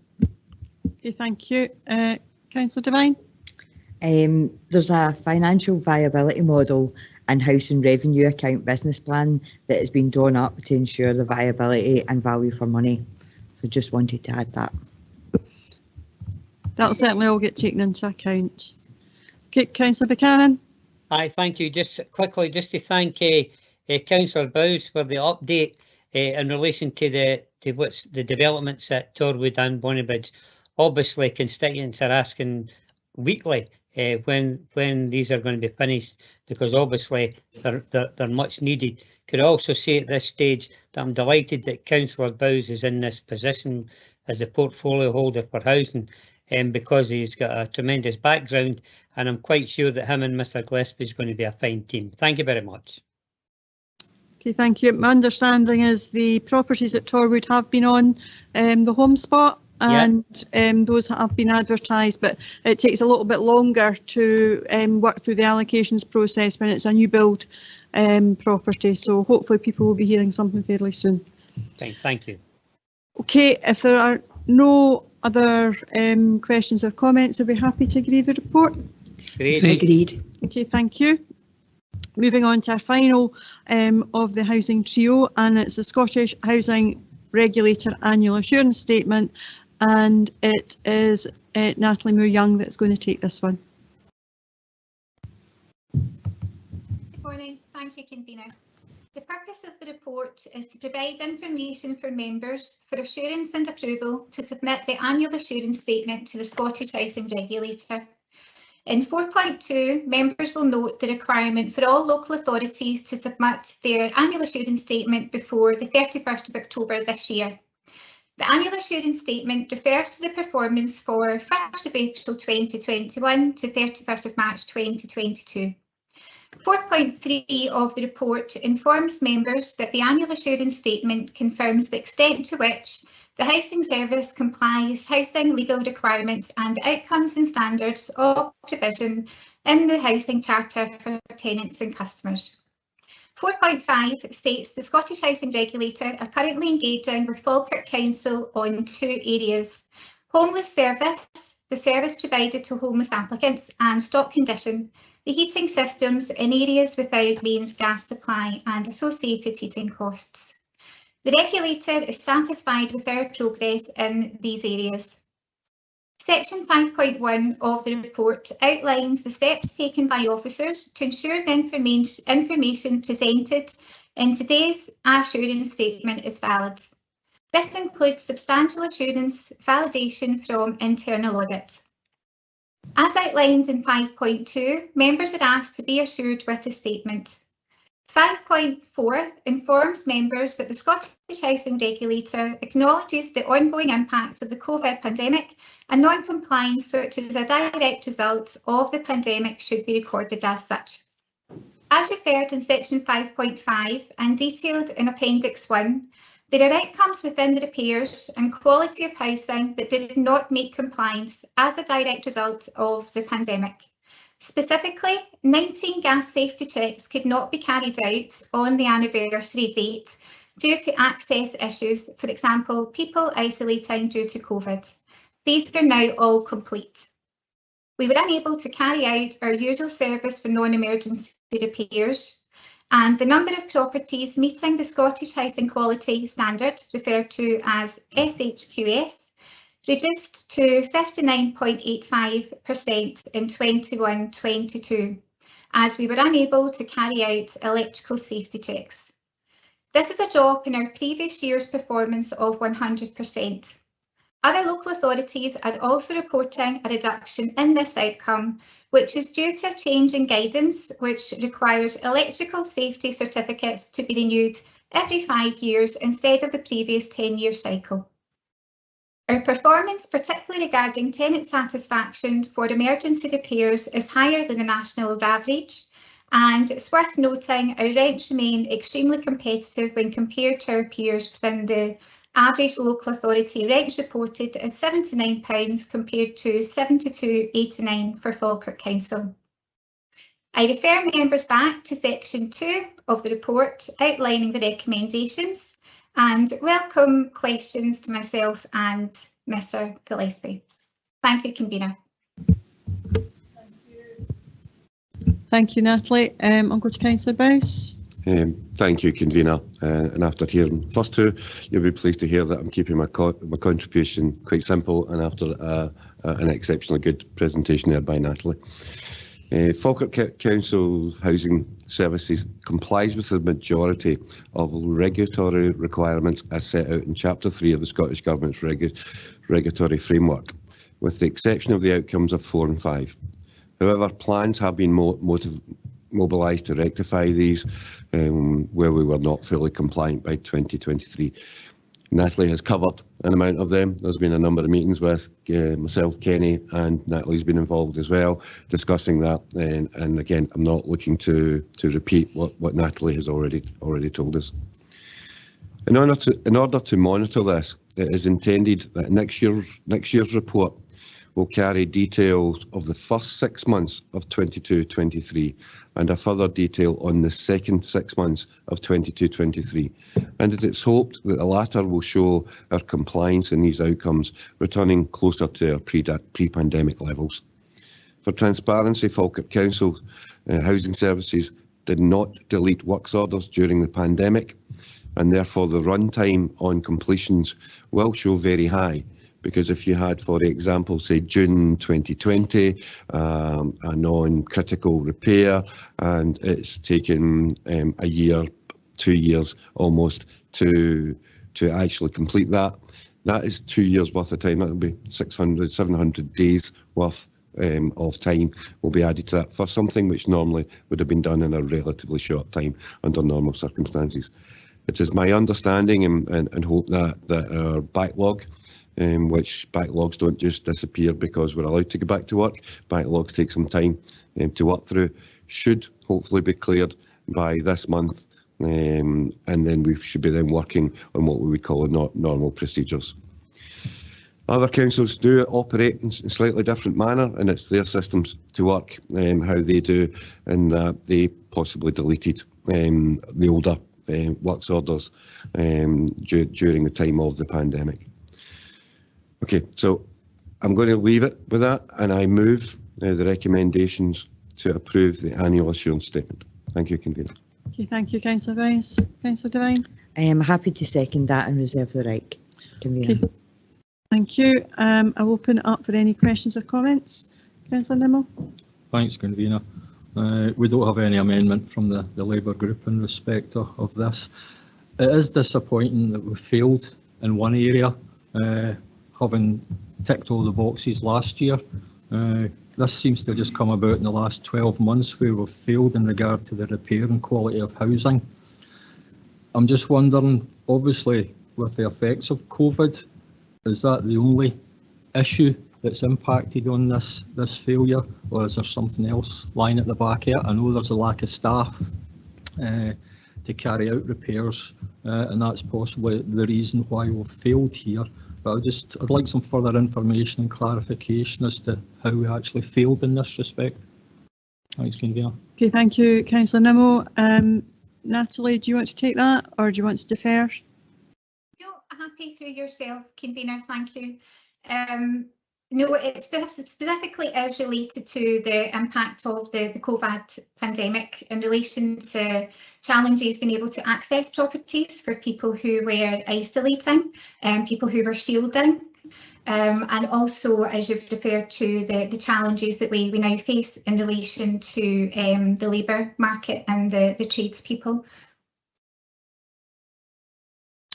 S1: Okay, thank you. Councillor Devine.
S17: There's a financial viability model and housing revenue account business plan that has been drawn up to ensure the viability and value for money. So just wanted to add that.
S1: That'll certainly all get taken into account. Okay, Councillor Buchanan.
S19: Hi, thank you. Just quickly, just to thank Councillor Bowes for the update in relation to the developments at Torwood and Bonnybridge. Obviously, constituents are asking weekly when these are going to be finished, because obviously they're much needed. Could I also say at this stage that I'm delighted that Councillor Bowes is in this position as a portfolio holder for housing, because he's got a tremendous background, and I'm quite sure that him and Mr Gillespie is going to be a fine team. Thank you very much.
S1: Okay, thank you. My understanding is the properties at Torwood have been on the home spot, and those have been advertised, but it takes a little bit longer to work through the allocations process when it's a new build property. So hopefully people will be hearing something fairly soon.
S19: Thank you.
S1: Okay, if there are no other questions or comments, I'll be happy to agree the report.
S17: Agreed.
S1: Okay, thank you. Moving on to our final of the housing trio, and it's the Scottish Housing Regulator Annual Assurance Statement, and it is Natalie Moore-Young that's going to take this one.
S20: Good morning. Thank you, convener. The purpose of the report is to provide information for members for assurance and approval to submit the annual assurance statement to the Scottish Housing Regulator. In 4.2, members will note the requirement for all local authorities to submit their annual assurance statement before the 31st of October this year. The annual assurance statement refers to the performance for 1st of April 2021 to 31st of March 2022. 4.3 of the report informs members that the annual assurance statement confirms the extent to which the housing service complies housing legal requirements and outcomes and standards of provision in the housing charter for tenants and customers. 4.5 states the Scottish Housing Regulator are currently engaging with Falkirk Council on 2 areas: homeless service, the service provided to homeless applicants, and stock condition, the heating systems in areas without mains gas supply and associated heating costs. The regulator is satisfied with our progress in these areas. Section 5.1 of the report outlines the steps taken by officers to ensure the information presented in today's assurance statement is valid. This includes substantial assurance validation from internal audit. As outlined in 5.2, members are asked to be assured with the statement. 5.4 informs members that the Scottish Housing Regulator acknowledges the ongoing impacts of the COVID pandemic and non-compliance, which is a direct result of the pandemic, should be recorded as such. As referred in section 5.5 and detailed in Appendix 1, there are outcomes within the repairs and quality of housing that did not meet compliance as a direct result of the pandemic. Specifically, 19 gas safety checks could not be carried out on the anniversary date due to access issues, for example, people isolating due to COVID. These are now all complete. We were unable to carry out our usual service for non-emergency repairs, and the number of properties meeting the Scottish Housing Quality Standard, referred to as SHQS, reduced to 59.85% in 21-22, as we were unable to carry out electrical safety checks. This is a drop in our previous year's performance of 100%. Other local authorities are also reporting a reduction in this outcome, which is due to a change in guidance, which requires electrical safety certificates to be renewed every 5 years instead of the previous 10-year cycle. Our performance, particularly regarding tenant satisfaction for emergency repairs, is higher than the national average, and it's worth noting our rents remain extremely competitive when compared to our peers within the average local authority. Rents reported is £79 compared to £72.89 for Falkirk Council. I refer members back to section 2 of the report outlining the recommendations, and welcome questions to myself and Mr Gillespie. Thank you, Convener.
S1: Thank you, Natalie. I'll go to Councillor Bowes.
S16: Thank you, Convener. And after hearing the first two, you'll be pleased to hear that I'm keeping my contribution quite simple, and after an exceptionally good presentation there by Natalie. Falkirk Council Housing Services complies with the majority of regulatory requirements as set out in Chapter 3 of the Scottish Government's regulatory framework, with the exception of the outcomes of 4 and 5. However, plans have been mobilised to rectify these where we were not fully compliant by 2023. Natalie has covered an amount of them. There's been a number of meetings with myself, Kenny, and Natalie's been involved as well, discussing that. And again, I'm not looking to repeat what Natalie has already told us. In order to monitor this, it is intended that next year's report will carry details of the first 6 months of 22-23 and a further detail on the second 6 months of 22-23. And it is hoped that the latter will show our compliance in these outcomes returning closer to our pre-pandemic levels. For transparency, Falkirk Council Housing Services did not delete works orders during the pandemic, and therefore the runtime on completions will show very high. Because if you had, for example, say June 2020, a non-critical repair, and it's taken a year, 2 years almost to actually complete that, that is 2 years worth of time. That would be 600, 700 days worth of time will be added to that for something which normally would have been done in a relatively short time under normal circumstances. It is my understanding and hope that our backlog, which backlogs don't just disappear because we're allowed to go back to work, backlogs take some time to work through, should hopefully be cleared by this month, and then we should be then working on what we would call normal procedures. Other councils do operate in a slightly different manner, and it's their systems to work, how they do, and that they possibly deleted the older works orders during the time of the pandemic. Okay, so I'm going to leave it with that, and I move the recommendations to approve the annual assurance statement. Thank you, Convener.
S1: Okay, thank you, Councillor Rice. Councillor Devine.
S17: I am happy to second that and reserve the right, Convener.
S1: Okay. Thank you. I'll open it up for any questions or comments. Councillor Nimmo.
S6: Thanks, Convener. We don't have any amendment from the Labour group in respect of this. It is disappointing that we failed in one area, having ticked all the boxes last year. This seems to have just come about in the last 12 months where we've failed in regard to the repair and quality of housing. I'm just wondering, obviously, with the effects of COVID, is that the only issue that's impacted on this failure, or is there something else lying at the back of it? I know there's a lack of staff to carry out repairs, and that's possibly the reason why we've failed here. But I'd like some further information and clarification as to how we actually failed in this respect. Thanks, Convener.
S1: Okay, thank you, Councillor Nimmo. Natalie, do you want to take that, or do you want to defer?
S20: No, happy through yourself, Convener, thank you. No, it specifically is related to the impact of the COVID pandemic in relation to challenges being able to access properties for people who were isolating and people who were shielding. And also, as you've referred to, the challenges that we now face in relation to the labour market and the tradespeople.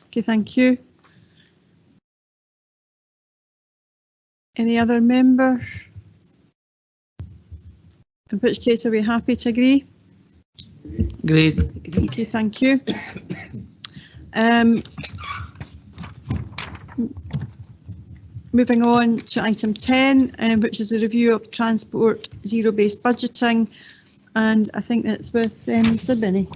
S1: Okay, thank you. Any other member? In which case, are we happy to agree?
S5: Agreed.
S1: Okay, thank you. Moving on to item 10, which is a review of transport zero-based budgeting, and I think that's with Mr. Binney.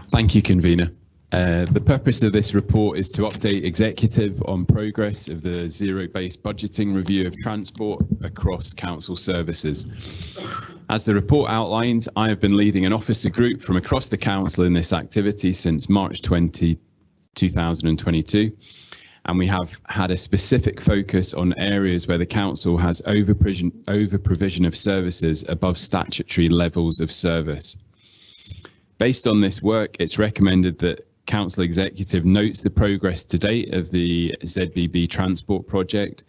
S21: Thank you, Convener. The purpose of this report is to update Executive on progress of the zero-based budgeting review of transport across council services. As the report outlines, I have been leading an officer group from across the council in this activity since March 2022, and we have had a specific focus on areas where the council has over-provision of services above statutory levels of service. Based on this work, it's recommended that Council Executive notes the progress to date of the ZBB transport project,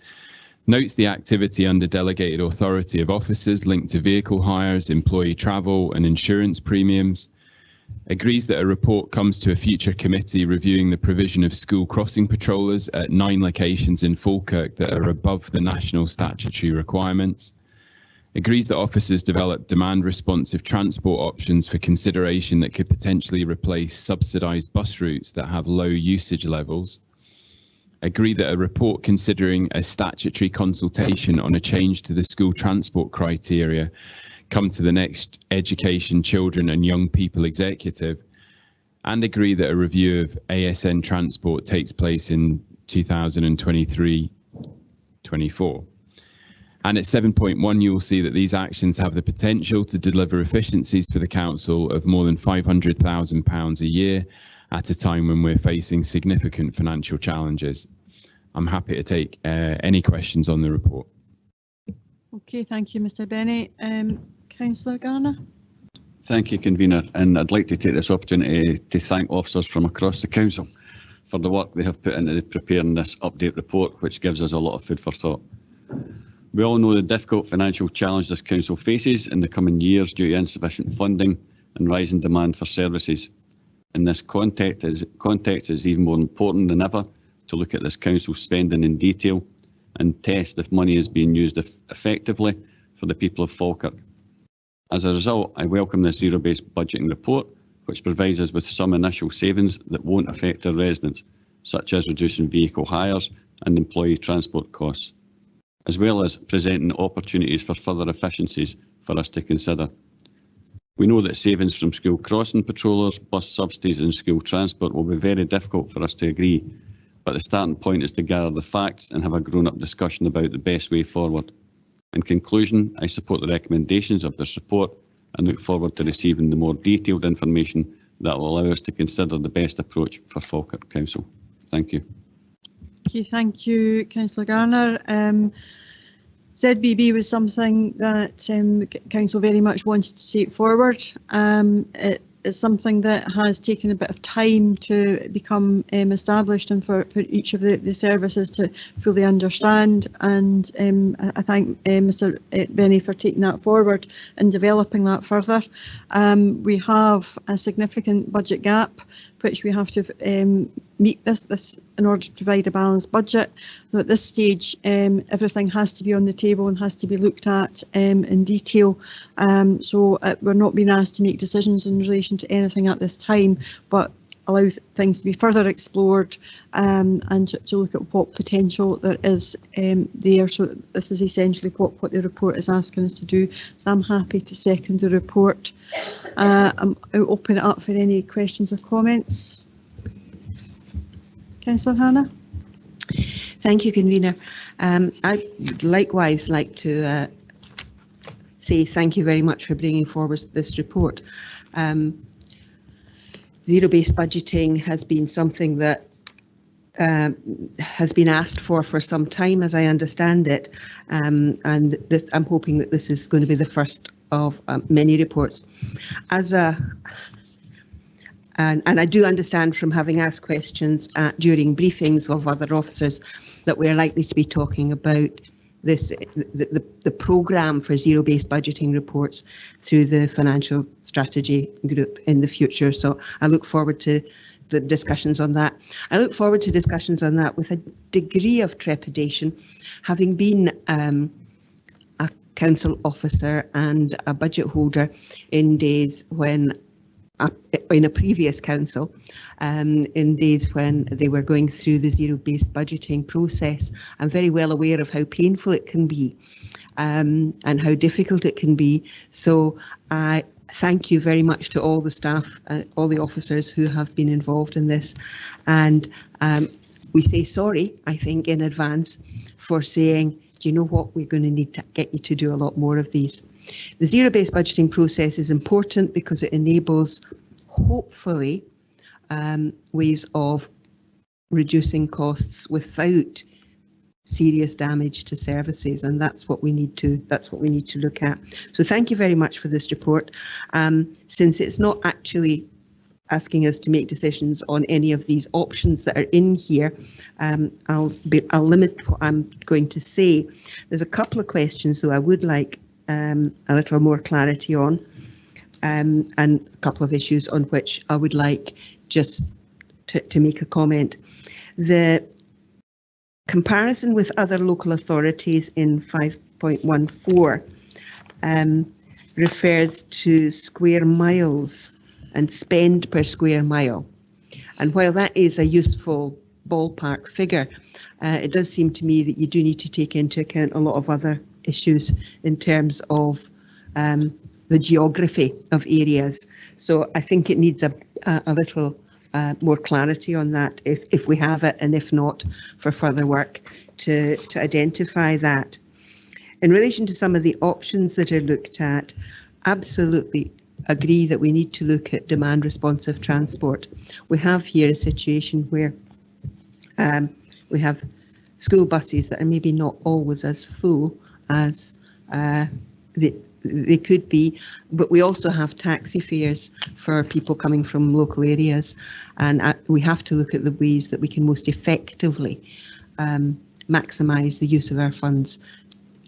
S21: notes the activity under delegated authority of officers linked to vehicle hires, employee travel and insurance premiums, agrees that a report comes to a future committee reviewing the provision of school crossing patrollers at 9 locations in Falkirk that are above the national statutory requirements, agrees that officers develop demand-responsive transport options for consideration that could potentially replace subsidised bus routes that have low usage levels, agree that a report considering a statutory consultation on a change to the school transport criteria come to the next Education, Children and Young People Executive, and agree that a review of ASN transport takes place in 2023-24. And at 7.1, you will see that these actions have the potential to deliver efficiencies for the council of more than £500,000 a year at a time when we're facing significant financial challenges. I'm happy to take any questions on the report.
S1: Okay, thank you, Mr. Bennett. Councillor Garner.
S3: Thank you, Convener, and I'd like to take this opportunity to thank officers from across the council for the work they have put into preparing this update report, which gives us a lot of food for thought. We all know the difficult financial challenge this council faces in the coming years due to insufficient funding and rising demand for services. In this context, it's even more important than ever to look at this council spending in detail and test if money is being used effectively for the people of Falkirk. As a result, I welcome this zero-based budgeting report, which provides us with some initial savings that won't affect our residents, such as reducing vehicle hires and employee transport costs, as well as presenting opportunities for further efficiencies for us to consider. We know that savings from school crossing patrollers, bus subsidies and school transport will be very difficult for us to agree, but the starting point is to gather the facts and have a grown-up discussion about the best way forward. In conclusion, I support the recommendations of this report and look forward to receiving the more detailed information that will allow us to consider the best approach for Falkirk Council. Thank you.
S1: Okay, thank you, Councillor Garner. ZBB was something that Council very much wanted to take forward. It's something that has taken a bit of time to become established and for each of the services to fully understand, and I thank Mr Benny for taking that forward and developing that further. We have a significant budget gap which we have to meet this in order to provide a balanced budget. Now, at this stage, everything has to be on the table and has to be looked at in detail. So we're not being asked to make decisions in relation to anything at this time, but allow things to be further explored and to look at what potential there is there. So this is essentially what the report is asking us to do. So I'm happy to second the report. I'll open it up for any questions or comments. Councillor Hannah.
S7: Thank you, Convener. I would likewise like to say thank you very much for bringing forward this report. Zero-based budgeting has been something that has been asked for some time, as I understand it, and I'm hoping that this is going to be the first of many reports. And I do understand from having asked questions during briefings of other officers that we're likely to be talking about the programme for zero-based budgeting reports through the financial strategy group in the future. So I look forward to the discussions on that. I look forward to discussions on that with a degree of trepidation, having been a council officer and a budget holder in days when in a previous council, in days when they were going through the zero-based budgeting process. I'm very well aware of how painful it can be and how difficult it can be. So I thank you very much to all the staff, all the officers who have been involved in this. And we say sorry, I think, in advance for saying, do you know what, we're going to need to get you to do a lot more of these. The zero-based budgeting process is important because it enables, hopefully, ways of reducing costs without serious damage to services, and that's what we need to look at. So thank you very much for this report. Since it's not actually asking us to make decisions on any of these options that are in here, I'll limit what I'm going to say. There's a couple of questions though I would like a little more clarity on, and a couple of issues on which I would like just to make a comment. The comparison with other local authorities in 5.14 refers to square miles and spend per square mile. And while that is a useful ballpark figure, it does seem to me that you do need to take into account a lot of other issues in terms of the geography of areas. So I think it needs a little more clarity on that if we have it, and if not, for further work to identify that. In relation to some of the options that are looked at, absolutely agree that we need to look at demand responsive transport. We have here a situation where we have school buses that are maybe not always as full as they could be, but we also have taxi fares for people coming from local areas, and we have to look at the ways that we can most effectively maximise the use of our funds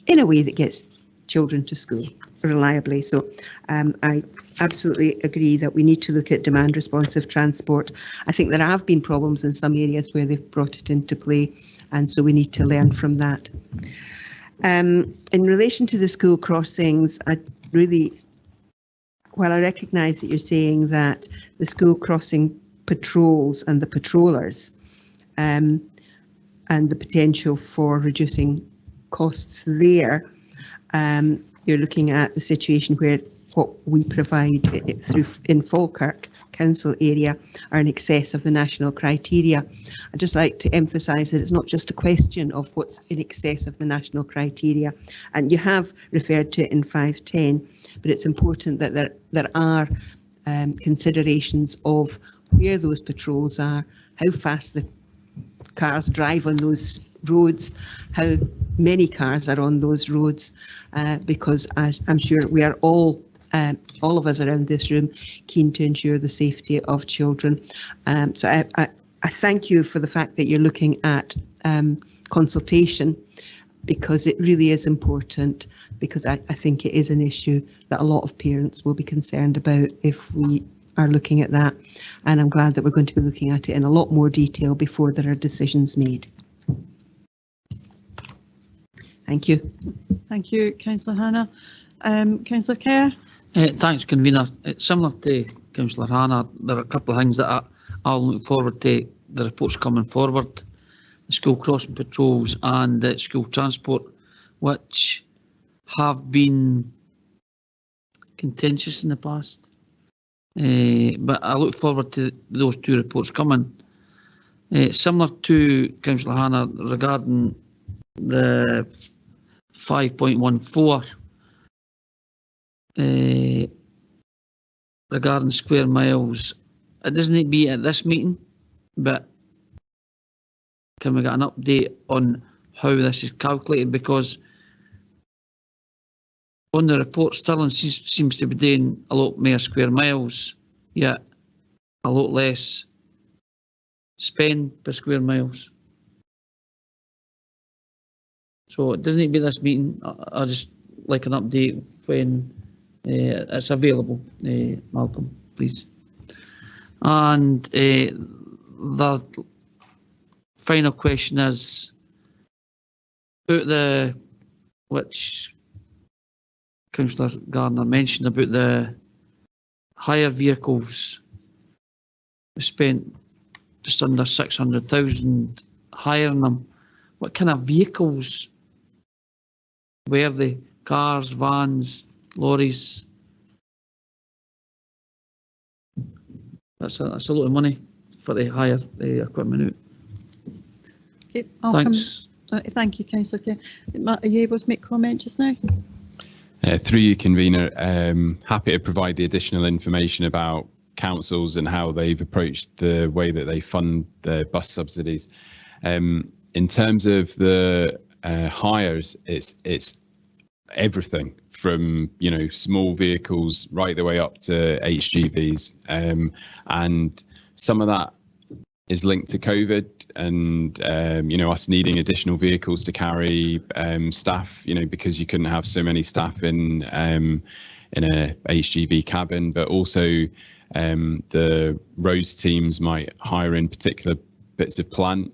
S7: in a way that gets children to school reliably. So I absolutely agree that we need to look at demand responsive transport. I think there have been problems in some areas where they've brought it into play, and so we need to learn from that. In relation to the school crossings, while I recognise that you're saying that the school crossing patrols and the patrollers and the potential for reducing costs there, you're looking at the situation where what we provide through in Falkirk Council area are in excess of the national criteria. I'd just like to emphasise that it's not just a question of what's in excess of the national criteria, and you have referred to it in 510, but it's important that there are considerations of where those patrols are, how fast the cars drive on those roads, how many cars are on those roads, because I'm sure we are all of us around this room keen to ensure the safety of children. So I thank you for the fact that you're looking at consultation, because it really is important, because I think it is an issue that a lot of parents will be concerned about if we are looking at that, and I'm glad that we're going to be looking at it in a lot more detail before there are decisions made. Thank you.
S1: Thank you, Councillor Hannah. Councillor Kerr.
S5: Thanks, Convener. Similar to Councillor Hannah, there are a couple of things that I'll look forward to the reports coming forward. The school crossing patrols and the school transport, which have been contentious in the past. But I look forward to those two reports coming. Similar to Councillor Hannah regarding the 5.14 regarding square miles, it doesn't need to be at this meeting, but can we get an update on how this is calculated? Because on the report, Stirling seems to be doing a lot more square miles, yet a lot less spend per square miles. So it doesn't need to be this meeting. I just like an update when it's available, Malcolm, please. And the final question is about which Councillor Gardner mentioned about the hire vehicles. We spent just under 600,000 hiring them. What kind of vehicles were they? Cars, vans, lorries? That's a lot of money for the hire the equipment out.
S1: Okay,
S5: thanks.
S1: Thank you, Councillor Kerr. Matt, are you able to make comment just now?
S21: Through you, Convener, happy to provide the additional information about councils and how they've approached the way that they fund the bus subsidies. In terms of the hires, it's everything from small vehicles right the way up to HGVs, and some of that is linked to COVID and us needing additional vehicles to carry staff, because you couldn't have so many staff in a HGV cabin, but also the roads teams might hire in particular bits of plant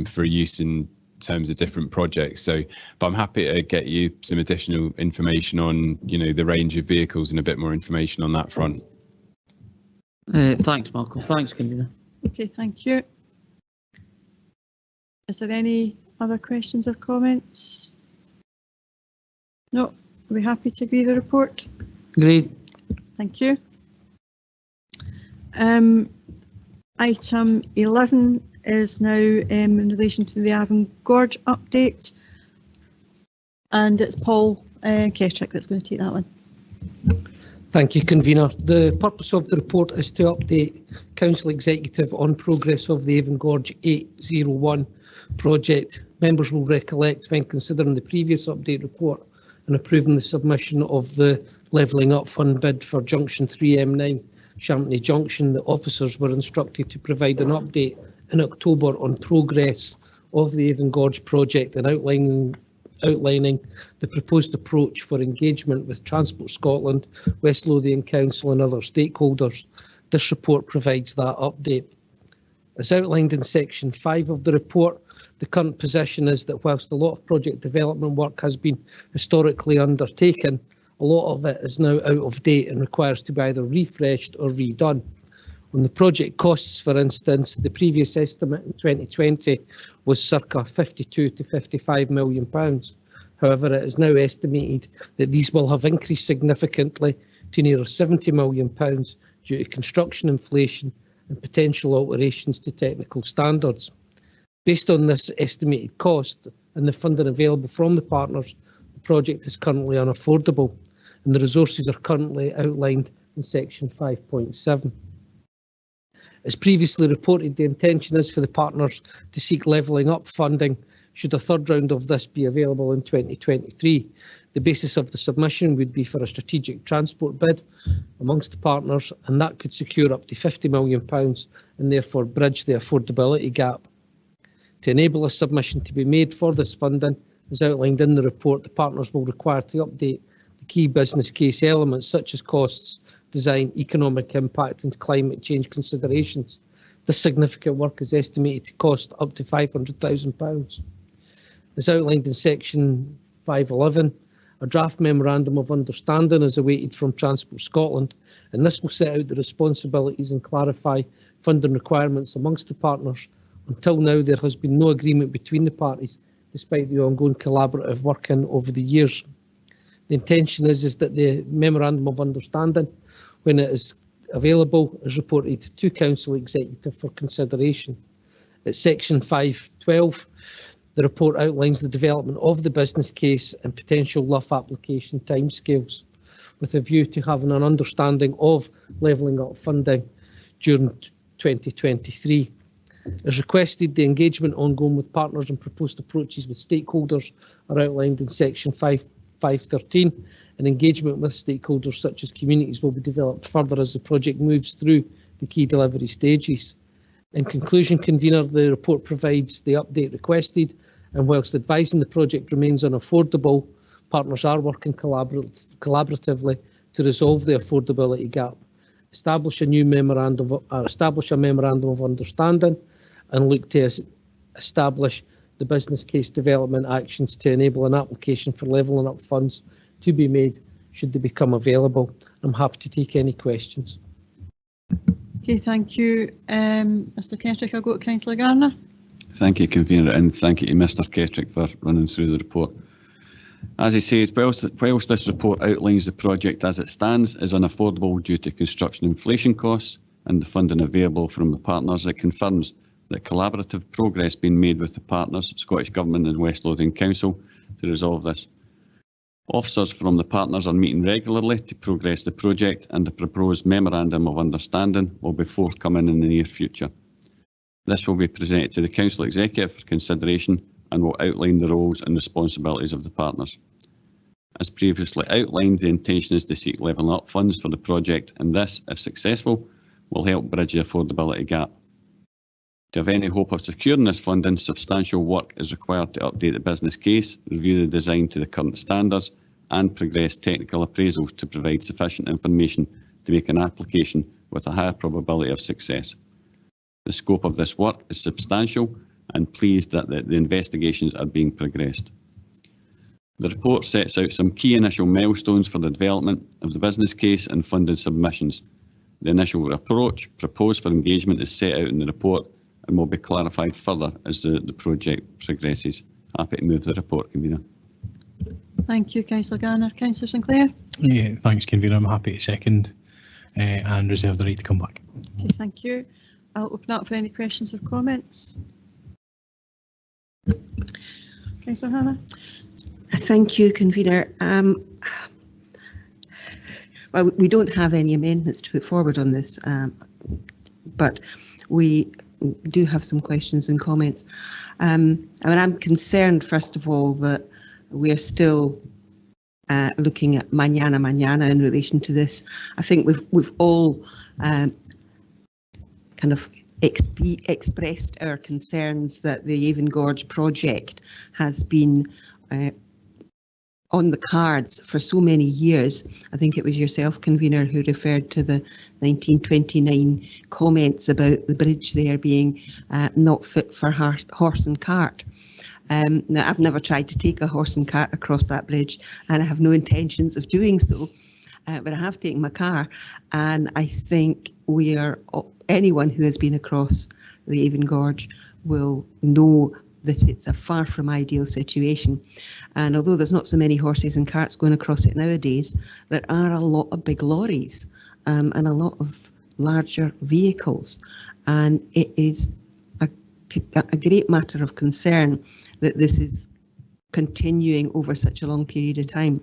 S21: for use in terms of different projects. But I'm happy to get you some additional information on the range of vehicles and a bit more information on that front.
S5: Thanks, Malcolm. Thanks, Convener.
S1: Okay, thank you. Is there any other questions or comments? No. Are we happy to agree the report?
S5: Agreed.
S1: Thank you. Item 11 is now in relation to the Avon Gorge update, and it's Paul Kestrick that's going to take that one.
S2: Thank you, Convener. The purpose of the report is to update Council Executive on progress of the Avon Gorge 801 project. Members will recollect when considering the previous update report and approving the submission of the Levelling Up Fund bid for Junction 3M9 Champney Junction, the officers were instructed to provide an update in October on progress of the Avon Gorge project and outlining outlining the proposed approach for engagement with Transport Scotland, West Lothian Council and other stakeholders. This report provides that update. As outlined in section 5 of the report, the current position is that whilst a lot of project development work has been historically undertaken, a lot of it is now out of date and requires to be either refreshed or redone. On the project costs, for instance, the previous estimate in 2020 was circa £52 to £55 million. However, it is now estimated that these will have increased significantly to near £70 million due to construction inflation and potential alterations to technical standards. Based on this estimated cost and the funding available from the partners, the project is currently unaffordable, and the resources are currently outlined in section 5.7. As previously reported, the intention is for the partners to seek levelling up funding should a third round of this be available in 2023. The basis of the submission would be for a strategic transport bid amongst the partners, and that could secure up to £50 million and therefore bridge the affordability gap. To enable a submission to be made for this funding, as outlined in the report, the partners will require to update the key business case elements such as costs, design, economic impact and climate change considerations. This significant work is estimated to cost up to £500,000. As outlined in section 511, a draft memorandum of understanding is awaited from Transport Scotland, and this will set out the responsibilities and clarify funding requirements amongst the partners. Until now, there has been no agreement between the parties, despite the ongoing collaborative working over the years. The intention is that the memorandum of understanding, when it is available, is reported to Council Executive for consideration. At section 512, the report outlines the development of the business case and potential LUF application timescales, with a view to having an understanding of levelling up funding during 2023. As requested, the engagement ongoing with partners and proposed approaches with stakeholders are outlined in section 513, and engagement with stakeholders such as communities will be developed further as the project moves through the key delivery stages. In conclusion, Convener, the report provides the update requested, and whilst advising the project remains unaffordable, partners are working collaboratively to resolve the affordability gap, establish a memorandum of understanding, and look to establish the business case development actions to enable an application for levelling up funds to be made should they become available. I'm happy to take any questions.
S1: Okay, thank you. Mr Kettrick, I'll go to Councillor Garner.
S3: Thank you, Convener, and thank you to Mr Kettrick for running through the report. As he said, whilst this report outlines the project as it stands is unaffordable due to construction inflation costs and the funding available from the partners, it confirms that collaborative progress being made with the partners, Scottish Government and West Lothian Council, to resolve this. Officers from the partners are meeting regularly to progress the project, and the proposed memorandum of understanding will be forthcoming in the near future. This will be presented to the Council Executive for consideration and will outline the roles and responsibilities of the partners. As previously outlined, the intention is to seek levelling up funds for the project, and this, if successful, will help bridge the affordability gap. To have any hope of securing this funding, substantial work is required to update the business case, review the design to the current standards, and progress technical appraisals to provide sufficient information to make an application with a higher probability of success. The scope of this work is substantial, and pleased that the investigations are being progressed. The report sets out some key initial milestones for the development of the business case and funding submissions. The initial approach proposed for engagement is set out in the report and will be clarified further as the project progresses. Happy to move the report, Convener.
S1: Thank you, Councillor Garner. Councillor Sinclair.
S9: Yeah, thanks, Convener. I'm happy to second and reserve the right to come back.
S1: Okay, thank you. I'll open up for any questions or comments. Councillor Hannah.
S7: Thank you, Convener. Well, we don't have any amendments to put forward on this, but we do have some questions and comments. I mean, I'm concerned, first of all, that we are still looking at mañana in relation to this. I think we've all kind of expressed our concerns that the Avon Gorge project has been on the cards for so many years. I think it was yourself, convener, who referred to the 1929 comments about the bridge there being not fit for horse and cart. Now, I've never tried to take a horse and cart across that bridge, and I have no intentions of doing so, but I have taken my car, and I think anyone who has been across the Avon Gorge will know that it's a far from ideal situation. And although there's not so many horses and carts going across it nowadays, there are a lot of big lorries and a lot of larger vehicles. And it is a great matter of concern that this is continuing over such a long period of time.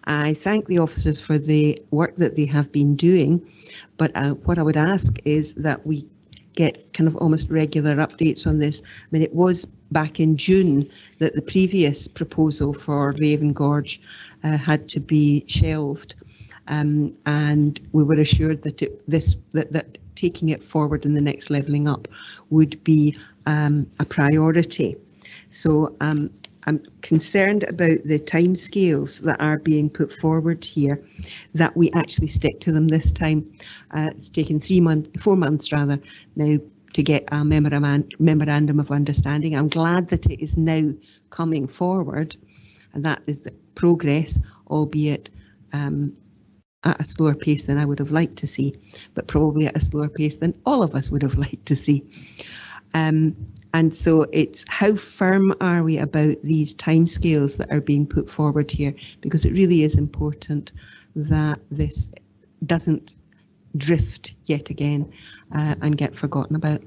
S7: I thank the officers for the work that they have been doing, but what I would ask is that we get kind of almost regular updates on this. I mean, it was back in June that the previous proposal for the Avon Gorge had to be shelved, and we were assured that that taking it forward in the next levelling up would be a priority. So I'm concerned about the timescales that are being put forward here, that we actually stick to them this time. It's taken 4 months rather now to get a memorandum of understanding. I'm glad that it is now coming forward, and that is progress, albeit at a slower pace than I would have liked to see, but probably at a slower pace than all of us would have liked to see. And so it's how firm are we about these timescales that are being put forward here, because it really is important that this doesn't drift yet again and get forgotten about.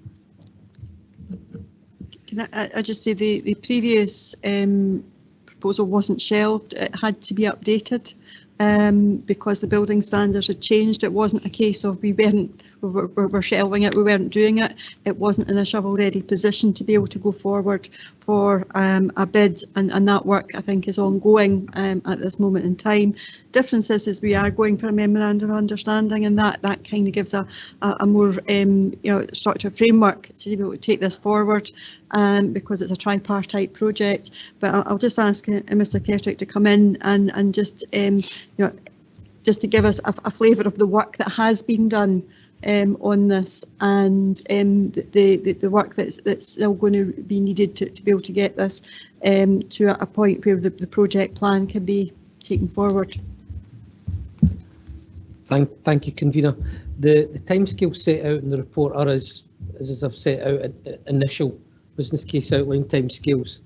S1: Can I just say the previous proposal wasn't shelved, it had to be updated because the building standards had changed. It wasn't a case of we were shelving it, we weren't doing it. It wasn't in a shovel-ready position to be able to go forward for a bid, and that work I think is ongoing at this moment in time. Difference is we are going for a memorandum of understanding, and that kind of gives a more structured framework to be able to take this forward, because it's a tripartite project. But I'll just ask Mr. Kettrick to come in and just just to give us a flavour of the work that has been done on this, and the work that's still going to be needed to be able to get this to a point where the project plan can be taken forward.
S2: Thank you, convener. The timescales set out in the report are as I've set out initial business case outline timescales.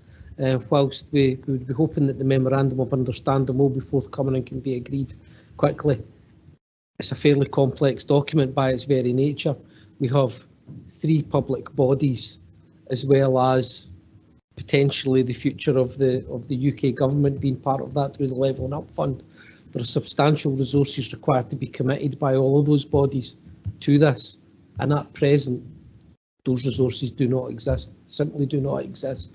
S2: Whilst we would be hoping that the memorandum of understanding will be forthcoming and can be agreed quickly, it's a fairly complex document by its very nature. We have 3 public bodies, as well as potentially the future of the UK government being part of that through the Levelling Up Fund. There are substantial resources required to be committed by all of those bodies to this, and at present those resources do not exist, simply do not exist.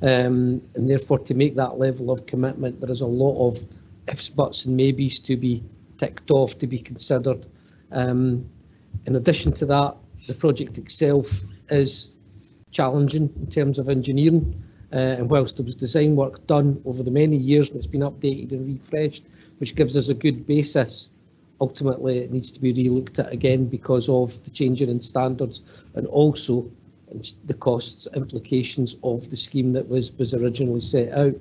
S2: And therefore, to make that level of commitment, there is a lot of ifs, buts and maybes to be ticked off, to be considered. In addition to that, the project itself is challenging in terms of engineering, and whilst there was design work done over the many years and it's been updated and refreshed, which gives us a good basis, ultimately it needs to be re-looked at again because of the changing in standards and also the costs implications of the scheme that was originally set out.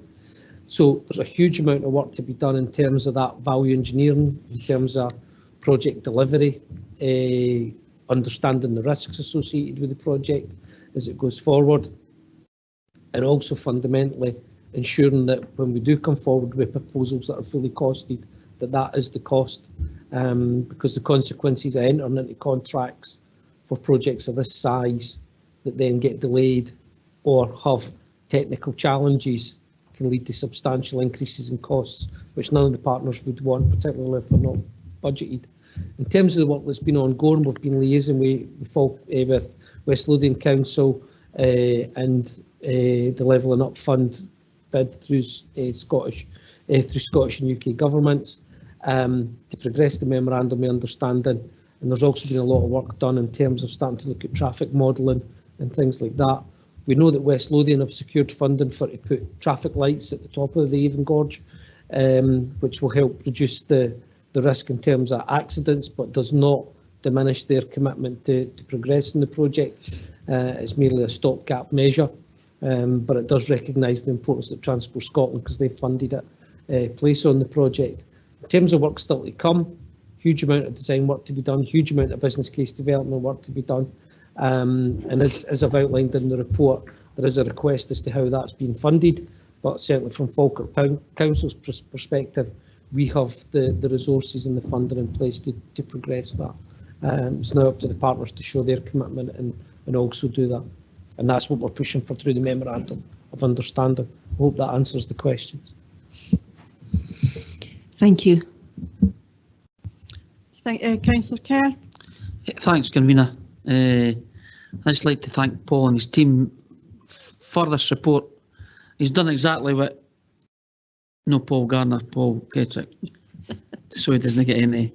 S2: So there's a huge amount of work to be done in terms of that value engineering, in terms of project delivery, understanding the risks associated with the project as it goes forward, and also fundamentally ensuring that when we do come forward with proposals that are fully costed, that is the cost, because the consequences of entering into contracts for projects of this size that then get delayed or have technical challenges can lead to substantial increases in costs, which none of the partners would want, particularly if they're not budgeted. In terms of the work that's been ongoing, we've been liaising with West Lothian Council and the Levelling Up Fund bid through Scottish and UK governments to progress the memorandum of understanding. And there's also been a lot of work done in terms of starting to look at traffic modelling and things like that. We know that West Lothian have secured funding to put traffic lights at the top of the Avon Gorge which will help reduce the risk in terms of accidents, but does not diminish their commitment to progressing the project. It's merely a stopgap measure, but it does recognise the importance that Transport Scotland, because they funded it, place on the project. In terms of work still to come, huge amount of design work to be done, huge amount of business case development work to be done. And as I've outlined in the report, there is a request as to how that's been funded, but certainly from Falkirk Council's perspective, we have the resources and the funding in place to progress that. It's now up to the partners to show their commitment and also do that. And that's what we're pushing for through the Memorandum of Understanding. I hope that answers the questions.
S1: Thank you. Councillor Kerr.
S5: Thanks, Convener. I'd just like to thank Paul and his team for this report. He's done exactly what, no Paul Garner, Paul Ketrick, so he doesn't get any.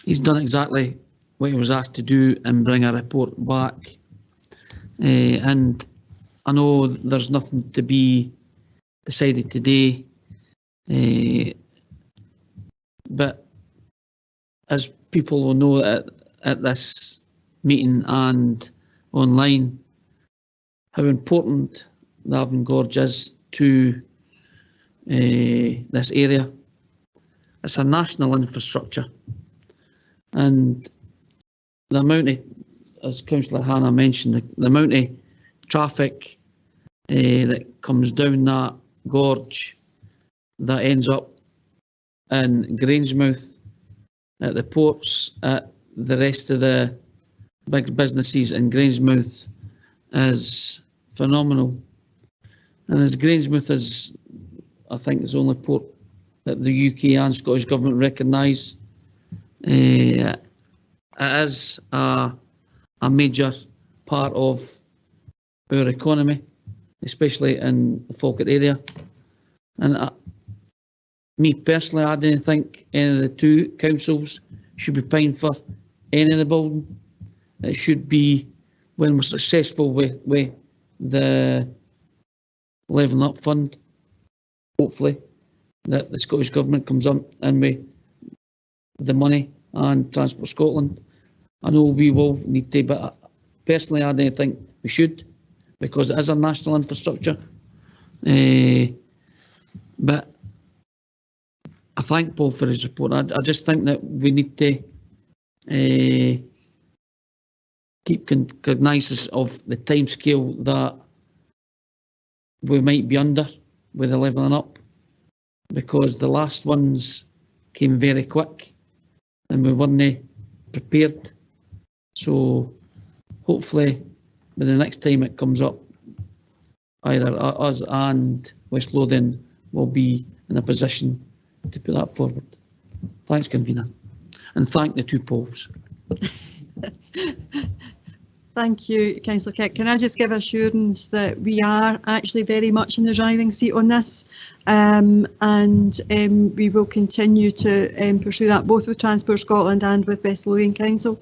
S5: He's done exactly what he was asked to do and bring a report back. And I know there's nothing to be decided today, but as people will know at this meeting and online, how important the Avon Gorge is to this area. It's a national infrastructure, and the amount of, as Councillor Hannah mentioned, the amount of traffic that comes down that gorge that ends up in Grangemouth, at the ports, at the rest of the big businesses in Grangemouth is phenomenal. And as Grangemouth is, I think, is the only port that the UK and Scottish Government recognise, it is a major part of our economy, especially in the Falkirk area. And me personally, I didn't think any of the two councils should be paying for any of the building. It should be, when we're successful with the Levelling Up Fund, hopefully, that the Scottish Government comes up and with the money and Transport Scotland. I know we will need to, but personally I don't think we should, because it is a national infrastructure. But I thank Paul for his report. I just think that we need to keep cognizance of the timescale that we might be under with the levelling up, because the last ones came very quick and we weren't prepared. So hopefully by the next time it comes up, either us and West Lothian will be in a position to put that forward. Thanks, Convener, and thank the two Pauls.
S1: Thank you, Councillor Keck. Can I just give assurance that we are actually very much in the driving seat on this, and we will continue to pursue that both with Transport Scotland and with West Lothian Council,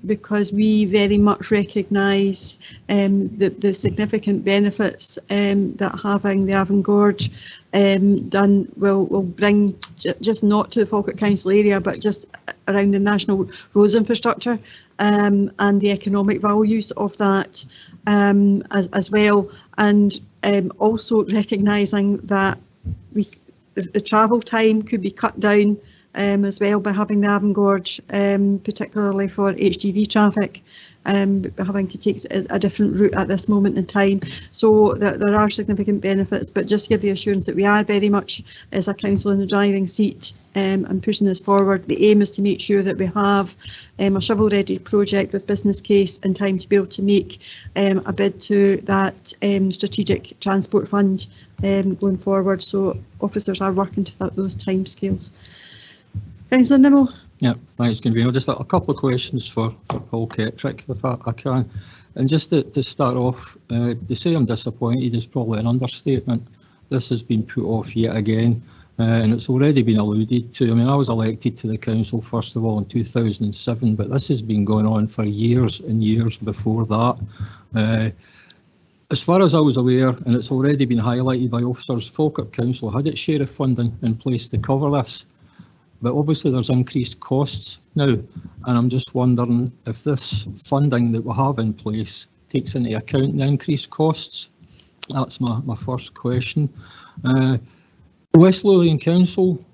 S1: because we very much recognise the significant benefits that having the Avon Gorge done will bring, just not to the Falkirk Council area, but just around the national roads infrastructure, and the economic values of that as well, and also recognising that the travel time could be cut down as well by having the Avon Gorge, particularly for HGV traffic, having to take a different route at this moment in time. So there are significant benefits, but just to give the assurance that we are very much as a council in the driving seat and pushing this forward. The aim is to make sure that we have a shovel-ready project with business case in time to be able to make a bid to that strategic transport fund going forward. So officers are working to those timescales. Councillor Nimmo.
S6: Yeah, thanks, Convener. Just a couple of questions for Paul Ketrick, if I can. And just to start off, to say I'm disappointed is probably an understatement. This has been put off yet again, and it's already been alluded to. I mean, I was elected to the council, first of all, in 2007, but this has been going on for years and years before that. As far as I was aware, and it's already been highlighted by officers, Falkirk Council had its share of funding in place to cover this. But obviously there's increased costs now, and I'm just wondering if this funding that we have in place takes into account the increased costs. That's my first question. West Lothian Council,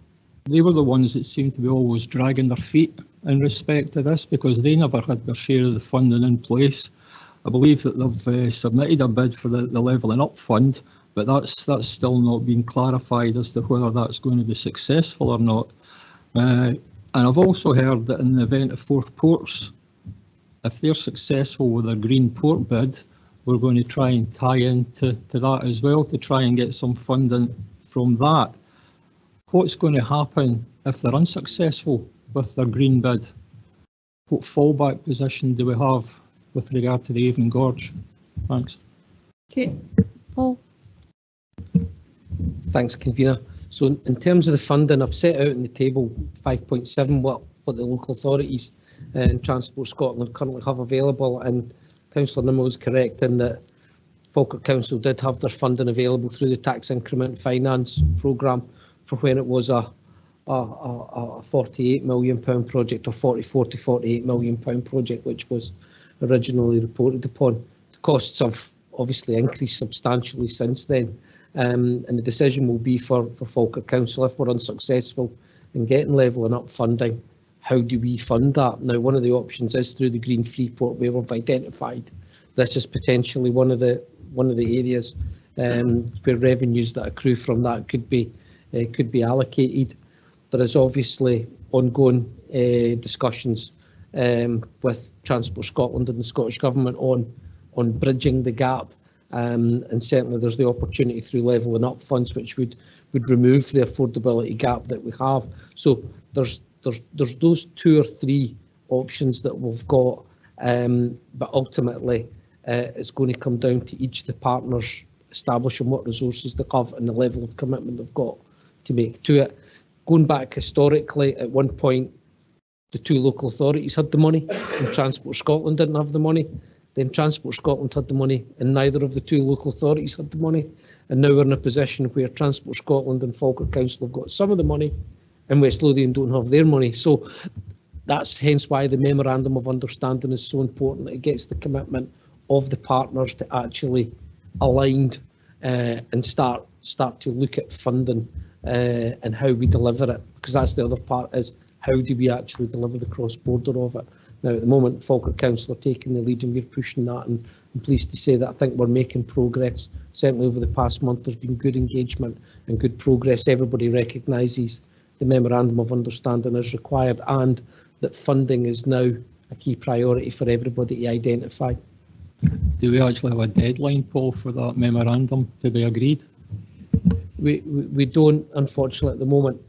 S6: they were the ones that seemed to be always dragging their feet in respect to this because they never had their share of the funding in place. I believe that they've submitted a bid for the Levelling Up Fund, but that's still not been clarified as to whether that's going to be successful or not. And I've also heard that in the event of Forth Ports, if they're successful with their Green Port bid, we're going to try and tie into that as well to try and get some funding from that. What's going to happen if they're unsuccessful with their green bid? What fallback position do we have with regard to the Avon Gorge? Thanks.
S1: Okay, Paul.
S2: Thanks, Convener. So in terms of the funding, I've set out in the table 5.7 what the local authorities and Transport Scotland currently have available, and Councillor Nimmo is correct in that Falkirk Council did have their funding available through the tax increment finance programme for when it was a £48 million project, or 44 to £48 million project, which was originally reported upon. The costs have obviously increased substantially since then, and the decision will be for Falkirk Council, if we're unsuccessful in getting Levelling Up funding, how do we fund that? Now, one of the options is through the Green Freeport, where we've identified this is potentially one of the areas where revenues that accrue from that could be allocated. There is obviously ongoing discussions with Transport Scotland and the Scottish Government on bridging the gap, and certainly there's the opportunity through Levelling Up funds, which would remove the affordability gap that we have. So there's those two or three options that we've got, but ultimately it's going to come down to each of the partners establishing what resources they have and the level of commitment they've got to make to it. Going back historically, at one point the two local authorities had the money and Transport Scotland didn't have the money. Then Transport Scotland had the money and neither of the two local authorities had the money. And now we're in a position where Transport Scotland and Falkirk Council have got some of the money and West Lothian don't have their money. So that's hence why the Memorandum of Understanding is so important. It gets the commitment of the partners to actually align and start to look at funding and how we deliver it, because that's the other part, is how do we actually deliver the cross-border of it. Now at the moment Falkirk Council are taking the lead and we're pushing that, and I'm pleased to say that I think we're making progress. Certainly over the past month there's been good engagement and good progress. Everybody recognises the Memorandum of Understanding is required and that funding is now a key priority for everybody to identify.
S6: Do we actually have a deadline, Paul, for that memorandum to be agreed?
S2: We don't, unfortunately, at the moment,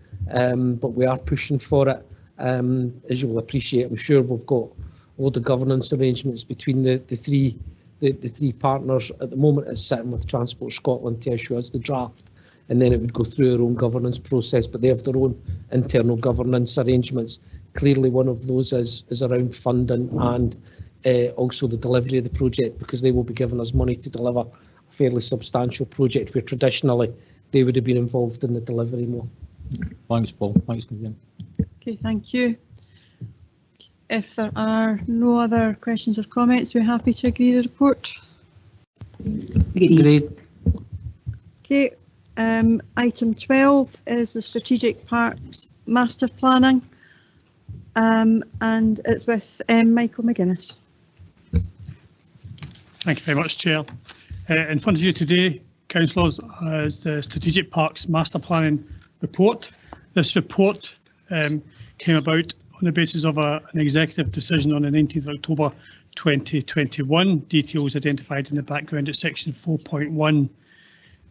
S2: but we are pushing for it. As you will appreciate, I'm sure we've got all the governance arrangements between the three partners. At the moment, it's sitting with Transport Scotland to issue as the draft, and then it would go through our own governance process, but they have their own internal governance arrangements. Clearly, one of those is around funding and also the delivery of the project, because they will be giving us money to deliver a fairly substantial project where traditionally they would have been involved in the delivery more.
S6: Thanks, Paul. Thanks, Convener.
S1: Okay, thank you. If there are no other questions or comments, we're happy to agree the report.
S2: Agreed.
S1: Okay, item 12 is the Strategic Parks Master Planning, and it's with Michael McGuinness.
S8: Thank you very much, Chair. In front of you today, councillors, is the Strategic Parks Master Planning report. This report came about on the basis of an executive decision on the 19th of October 2021, details identified in the background at section 4.1. In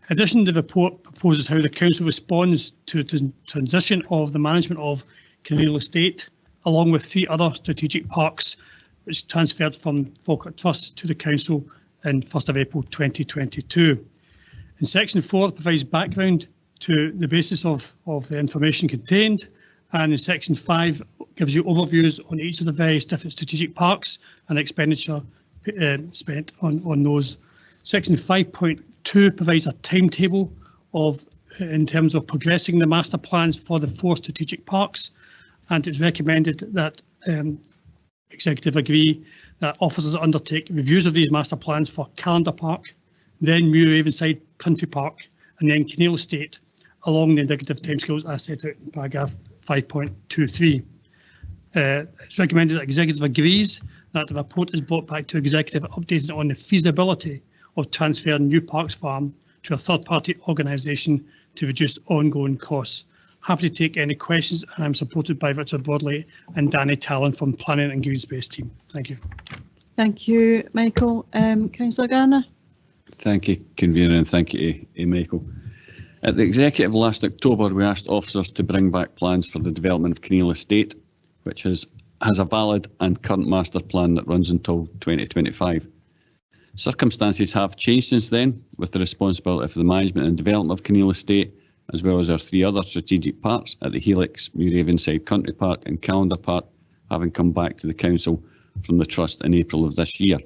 S8: addition, the report proposes how the council responds to the transition of the management of Canal Estate, along with 3 other strategic parks which transferred from Falkirk Trust to the council in 1st of April 2022. In section 4 provides background to the basis of the information contained, and in section 5 gives you overviews on each of the various different strategic parks and expenditure spent on those Section 5.2 provides a timetable in terms of progressing the master plans for the 4 strategic parks, and it's recommended that Executive agree that officers undertake reviews of these master plans for Calendar Park, then Muir Ravenside Country Park, and then Kinneil Estate, along the indicative timescales as set out in paragraph 5.23. It's recommended that Executive agrees that the report is brought back to Executive updated on the feasibility of transferring New Parks Farm to a third-party organisation to reduce ongoing costs. Happy to take any questions, and I'm supported by Richard Broadley and Danny Talon from Planning and Green Space team. Thank you.
S1: Thank you, Michael. Councillor Garner.
S3: Thank you, Convener, and thank you to Michael. At the Executive last October, we asked officers to bring back plans for the development of Kinneil Estate, which has a valid and current master plan that runs until 2025. Circumstances have changed since then, with the responsibility for the management and development of Kinneil Estate, as well as our 3 other strategic parks at the Helix, Muir Ravenside Country Park and Calendar Park, having come back to the Council from the Trust in April of this year.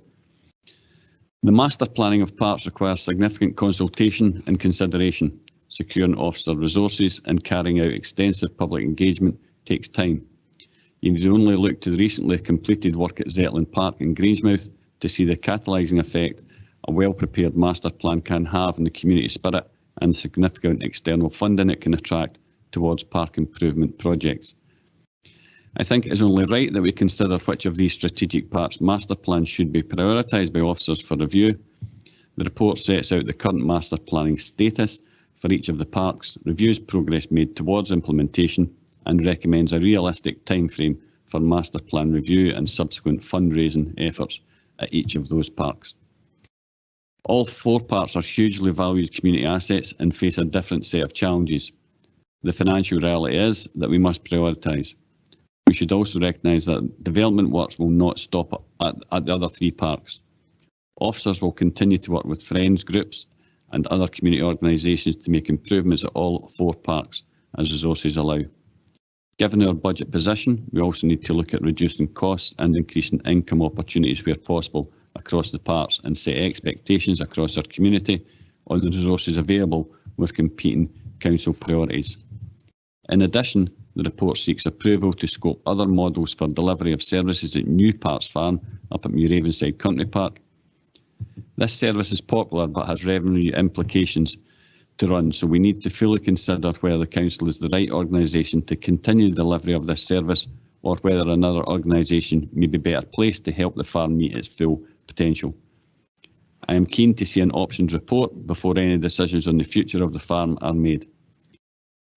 S3: The master planning of parks requires significant consultation and consideration. Securing officer resources and carrying out extensive public engagement takes time. You need only look to the recently completed work at Zetland Park in Grangemouth to see the catalysing effect a well-prepared master plan can have in the community spirit and significant external funding it can attract towards park improvement projects. I think it is only right that we consider which of these strategic parks master plans should be prioritised by officers for review. The report sets out the current master planning status for each of the parks, reviews progress made towards implementation, and recommends a realistic timeframe for master plan review and subsequent fundraising efforts at each of those parks. All 4 parks are hugely valued community assets and face a different set of challenges. The financial reality is that we must prioritise. We should also recognise that development works will not stop at the other 3 parks. Officers will continue to work with friends groups and other community organisations to make improvements at all 4 parks as resources allow. Given our budget position, we also need to look at reducing costs and increasing income opportunities where possible across the parks and set expectations across our community on the resources available with competing council priorities. In addition, the report seeks approval to scope other models for delivery of services at New Parks Farm up at Muir Ravenside Country Park. This service is popular but has revenue implications to run, so we need to fully consider whether the council is the right organisation to continue the delivery of this service or whether another organisation may be better placed to help the farm meet its full potential. I am keen to see an options report before any decisions on the future of the farm are made.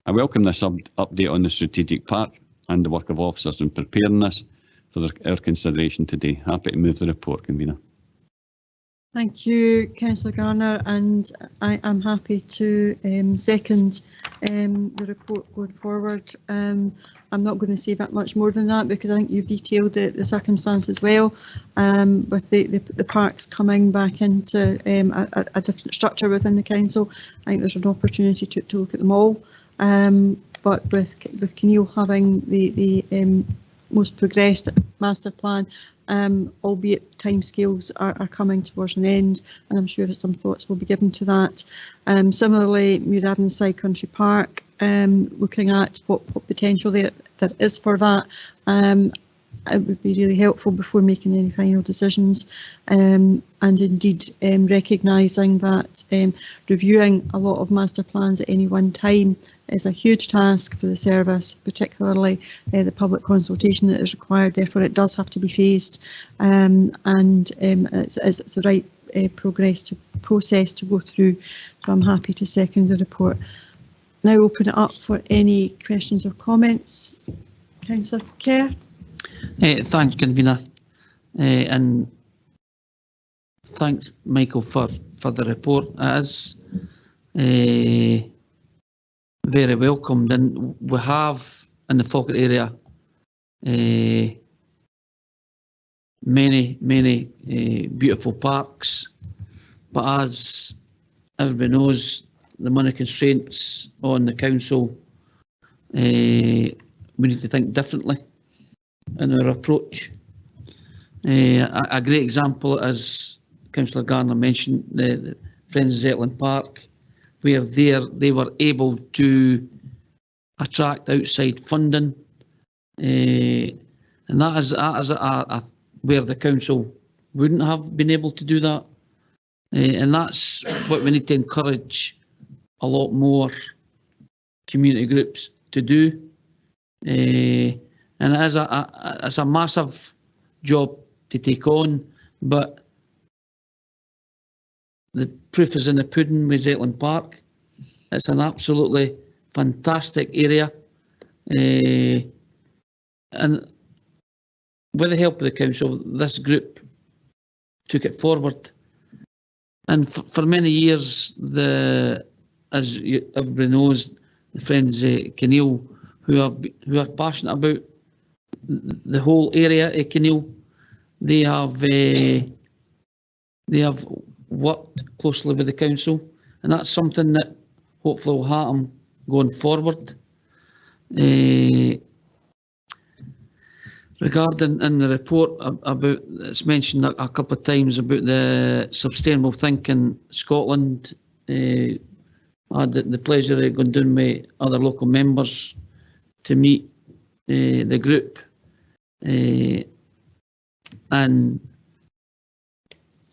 S3: I welcome this update on the strategic park and the work of officers in preparing this for our consideration today. Happy to move the report, Convener.
S1: Thank you, Councillor Garner, and I am happy to second the report going forward. I'm not going to say that much more than that because I think you've detailed the circumstances well, with the parks coming back into a different structure within the council. I think there's an opportunity to look at them all, but with Kinneil having the most progressed master plan, albeit timescales are coming towards an end, and I'm sure some thoughts will be given to that. Similarly, Muir Ravenside Country Park, looking at what potential there is for that, it would be really helpful before making any final decisions, and indeed recognising that reviewing a lot of master plans at any one time is a huge task for the service, particularly the public consultation that is required. Therefore, it does have to be phased, and it's the right process to go through. So I'm happy to second the report. Now open it up for any questions or comments. Councillor Kerr.
S5: Thanks, Convener, and thanks, Michael, for the report. It is very welcomed, and we have in the Falkirk area many beautiful parks, but as everybody knows, the money constraints on the council, we need to think differently in our approach. A great example, as Councillor Garner mentioned, the Friends of Zetland Park, where they were able to attract outside funding, and that is where the council wouldn't have been able to do that, and that's what we need to encourage a lot more community groups to do, and it's a massive job to take on, but the proof is in the pudding with Zetland Park. It's an absolutely fantastic area, and with the help of the council, this group took it forward. And for many years, as everybody knows, the Friends of Kinneil, who are passionate about the whole area of Kinneil, they have worked closely with the council, and that's something that hopefully will happen going forward. Regarding in the report about, it's mentioned a couple of times about the Sustainable Thinking Scotland. I had the pleasure of going down with other local members to meet the group, and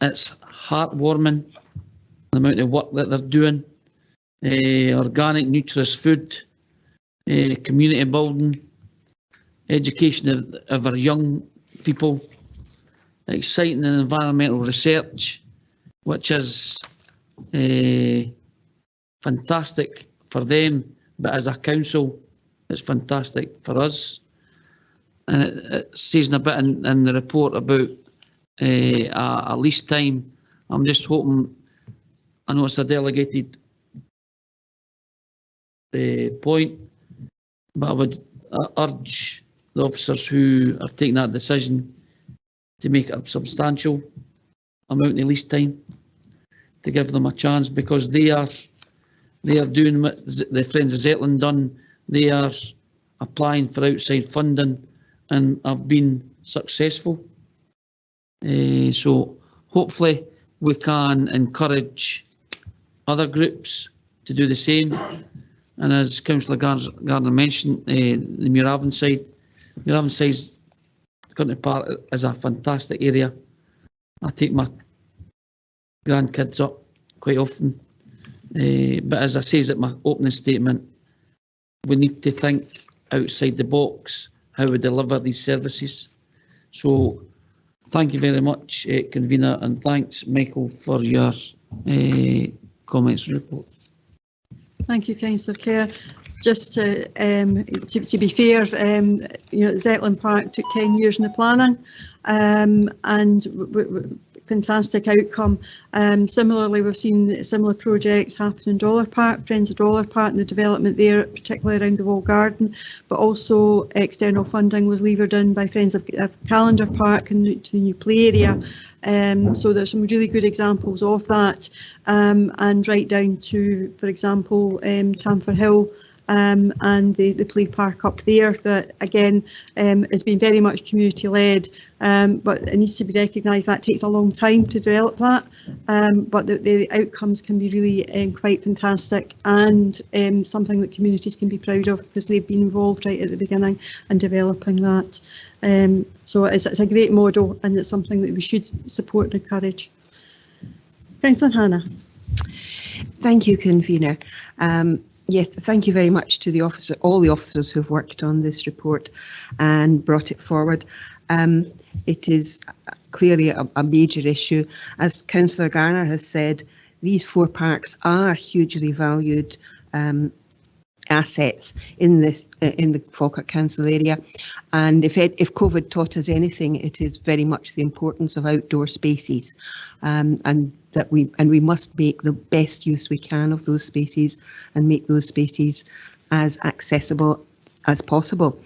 S5: it's heartwarming the amount of work that they're doing. Organic, nutritious food, community building, education of our young people, exciting and environmental research, which is fantastic for them, but as a council, it's fantastic for us. And it says a bit in the report about a lease time. I'm just hoping, I know it's a delegated point, but I would urge the officers who are taking that decision to make it a substantial amount of lease time, to give them a chance, because they are doing what the Friends of Zetland done. They are applying for outside funding and have been successful. So hopefully we can encourage other groups to do the same. And as Councillor Gardner mentioned, the Muirhaven side, Country Park is a fantastic area. I take my grandkids up quite often. But as I says at my opening statement, we need to think outside the box how we deliver these services. So thank you very much, Convener, and thanks, Michael, for your comments and report.
S1: Thank you, Councillor Kerr. Just to be fair, Zetland Park took 10 years in the planning, and fantastic outcome. Similarly, we've seen similar projects happen in Dollar Park, Friends of Dollar Park, and the development there, particularly around the Wall Garden, but also external funding was levered in by Friends of Calendar Park and to the new play area. So there's some really good examples of that, and right down to, for example, Tamford Hill, and the play park up there, that again has been very much community led, but it needs to be recognised that takes a long time to develop that, but the outcomes can be really quite fantastic, and something that communities can be proud of because they've been involved right at the beginning in developing that. So it's a great model, and it's something that we should support and encourage. Councillor Hannah.
S7: Thank you, Convener. Yes, thank you very much to all the officers who have worked on this report and brought it forward. It is clearly a major issue. As Councillor Garner has said, these 4 parks are hugely valued assets in the Falkirk Council area, and if COVID taught us anything, it is very much the importance of outdoor spaces, and we must make the best use we can of those spaces and make those spaces as accessible as possible.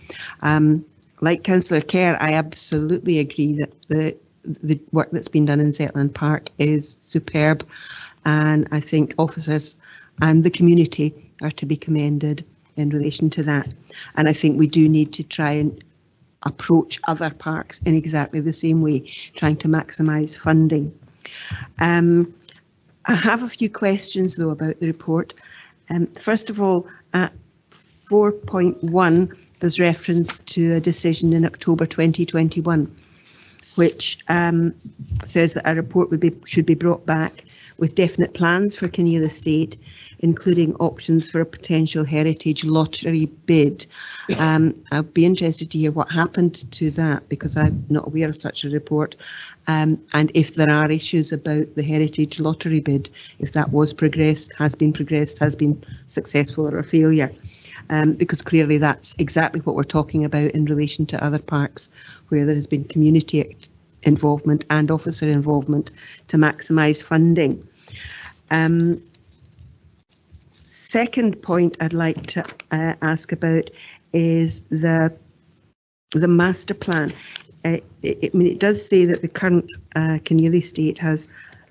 S7: Like Councillor Kerr, I absolutely agree that the work that's been done in Zetland Park is superb, and I think officers and the community are to be commended in relation to that. And I think we do need to try and approach other parks in exactly the same way, trying to maximise funding. I have a few questions though about the report. First of all, at 4.1, there's reference to a decision in October 2021, which says that a report should be brought back with definite plans for Kinneil Estate, including options for a potential heritage lottery bid. I'd be interested to hear what happened to that, because I'm not aware of such a report, and if there are issues about the heritage lottery bid, if that was progressed, has been successful or a failure. Because clearly that's exactly what we're talking about in relation to other parks where there has been community involvement and officer involvement to maximise funding. Second point I'd like to ask about is the master plan. It does say that the current Kinneil Estate has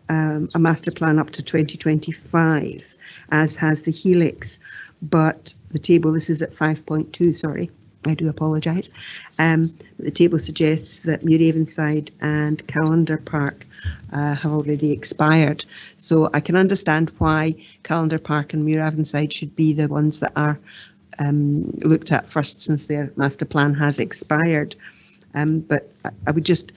S7: a master plan up to 2025, as has the Helix, but the table, this is at 5.2, sorry, I do apologise. The table suggests that Muiravenside and Callander Park have already expired. So I can understand why Callander Park and Muiravenside should be the ones that are looked at first, since their master plan has expired. But I would just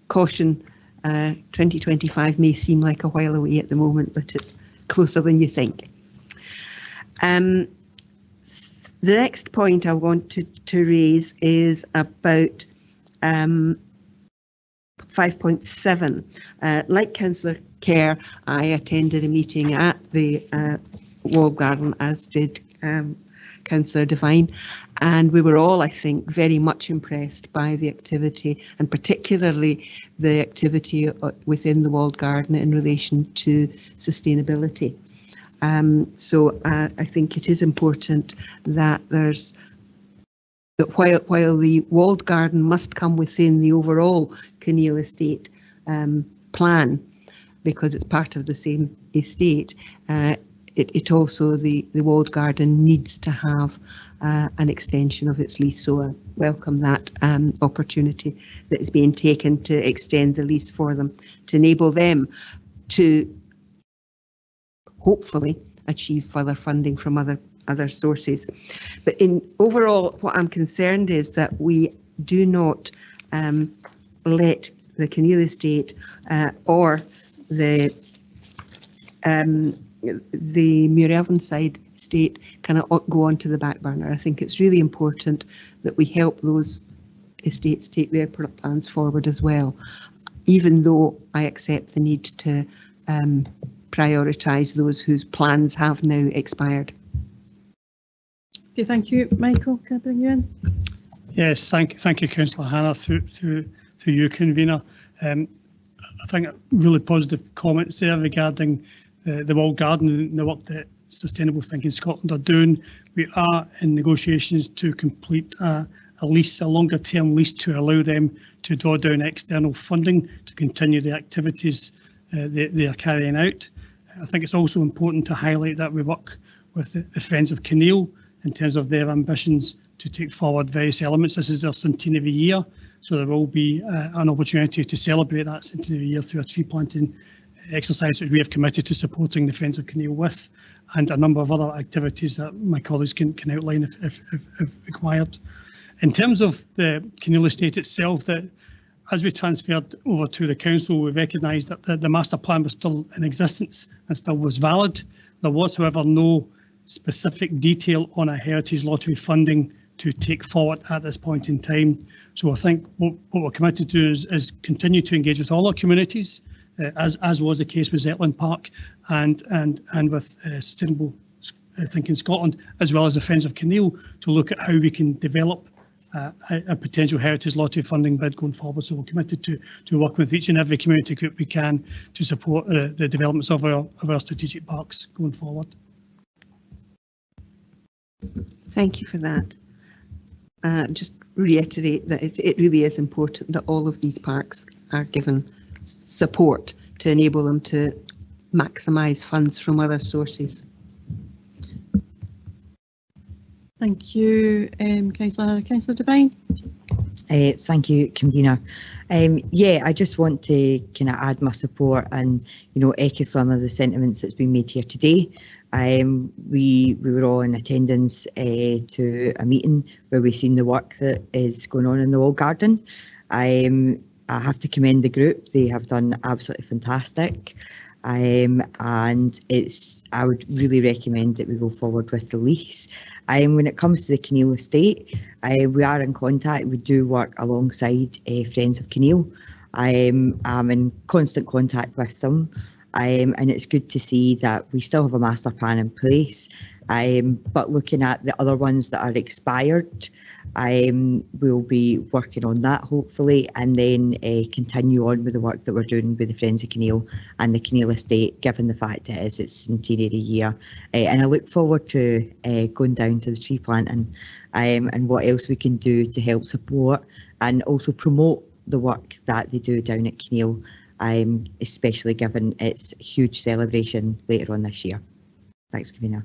S7: caution, 2025 may seem like a while away at the moment, but it's closer than you think. The next point I want to raise is about 5.7. Like Councillor Kerr, I attended a meeting at the Walled Garden, as did Councillor Devine, and we were all, I think, very much impressed by the activity, and particularly the activity within the Walled Garden in relation to sustainability. So I think it is important that while the Walled Garden must come within the overall Kinneil Estate plan, because it's part of the same estate, it also, the Walled Garden needs to have an extension of its lease. So I welcome that opportunity that is being taken to extend the lease for them, to enable them to hopefully achieve further funding from other sources. But in overall, what I'm concerned is that we do not let the Kinneil Estate or the Muiravenside estate kind of go onto the back burner. I think it's really important that we help those estates take their plans forward as well, even though I accept the need to prioritise those whose plans have now expired.
S1: Okay, thank you. Michael, can I bring you in?
S8: Yes, thank you, Councillor Hannah, through you, Convener. I think really positive comments there regarding the Walled Garden and the work that Sustainable Thinking Scotland are doing. We are in negotiations to complete a longer term lease to allow them to draw down external funding to continue the activities they are carrying out. I think it's also important to highlight that we work with the Friends of Kinneil in terms of their ambitions to take forward various elements. This is their centenary year, so there will be an opportunity to celebrate that centenary year through a tree planting exercise which we have committed to supporting the Friends of Kinneil with, and a number of other activities that my colleagues can outline if required. In terms of the Kinneil Estate itself, that as we transferred over to the council, we recognised that the master plan was still in existence and still was valid. There was, however, no specific detail on a heritage lottery funding to take forward at this point in time. So I think what we're committed to is continue to engage with all our communities, as was the case with Zetland Park and with Sustainable Thinking Scotland, as well as the Friends of Kinneil, to look at how we can develop a potential heritage lottery funding bid going forward. So we're committed to work with each and every community group we can to support the developments of our strategic parks going forward.
S7: Thank you for that. Just reiterate that it really is important that all of these parks are given support to enable them to maximise funds from other sources.
S1: Thank you, Councillor Devine.
S17: Thank you, convener. Yeah, I just want to kind of add my support and, you know, echo some of the sentiments that's been made here today. We were all in attendance to a meeting where we've seen the work that is going on in the wall garden. I have to commend the group. They have done absolutely fantastic. And I would really recommend that we go forward with the lease. When it comes to the Kinneil estate, we are in contact. We do work alongside Friends of Kinneil. I'm in constant contact with them, and it's good to see that we still have a master plan in place. But looking at the other ones that are expired, we'll be working on that hopefully, and then continue on with the work that we're doing with the Friends of Kinneil and the Kinneil estate, given the fact it is its centenary year. And I look forward to going down to the tree planting and what else we can do to help support and also promote the work that they do down at Kinneil, especially given its huge celebration later on this year. Thanks, Convener.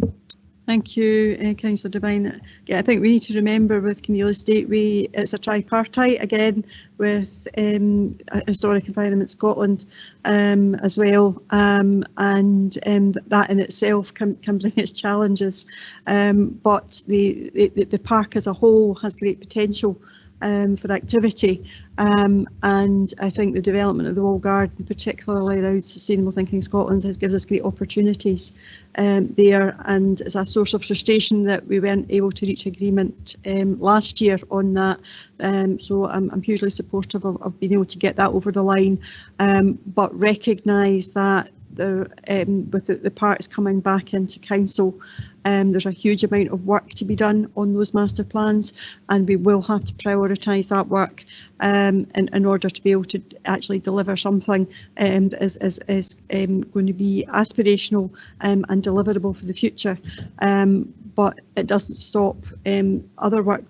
S1: Thank you, Councillor Devine. Yeah, I think we need to remember with Kinneil Estate, it's a tripartite again with Historic Environment Scotland as well, and that in itself can bring its challenges. But the park as a whole has great potential for activity, and I think the development of the wall garden, particularly around Sustainable Thinking Scotland, gives us great opportunities there, and it's a source of frustration that we weren't able to reach agreement last year on that. So I'm hugely supportive of being able to get that over the line, but recognise that with the parks coming back into council, there's a huge amount of work to be done on those master plans, and we will have to prioritise that work in order to be able to actually deliver something that is going to be aspirational and deliverable for the future. But it doesn't stop other work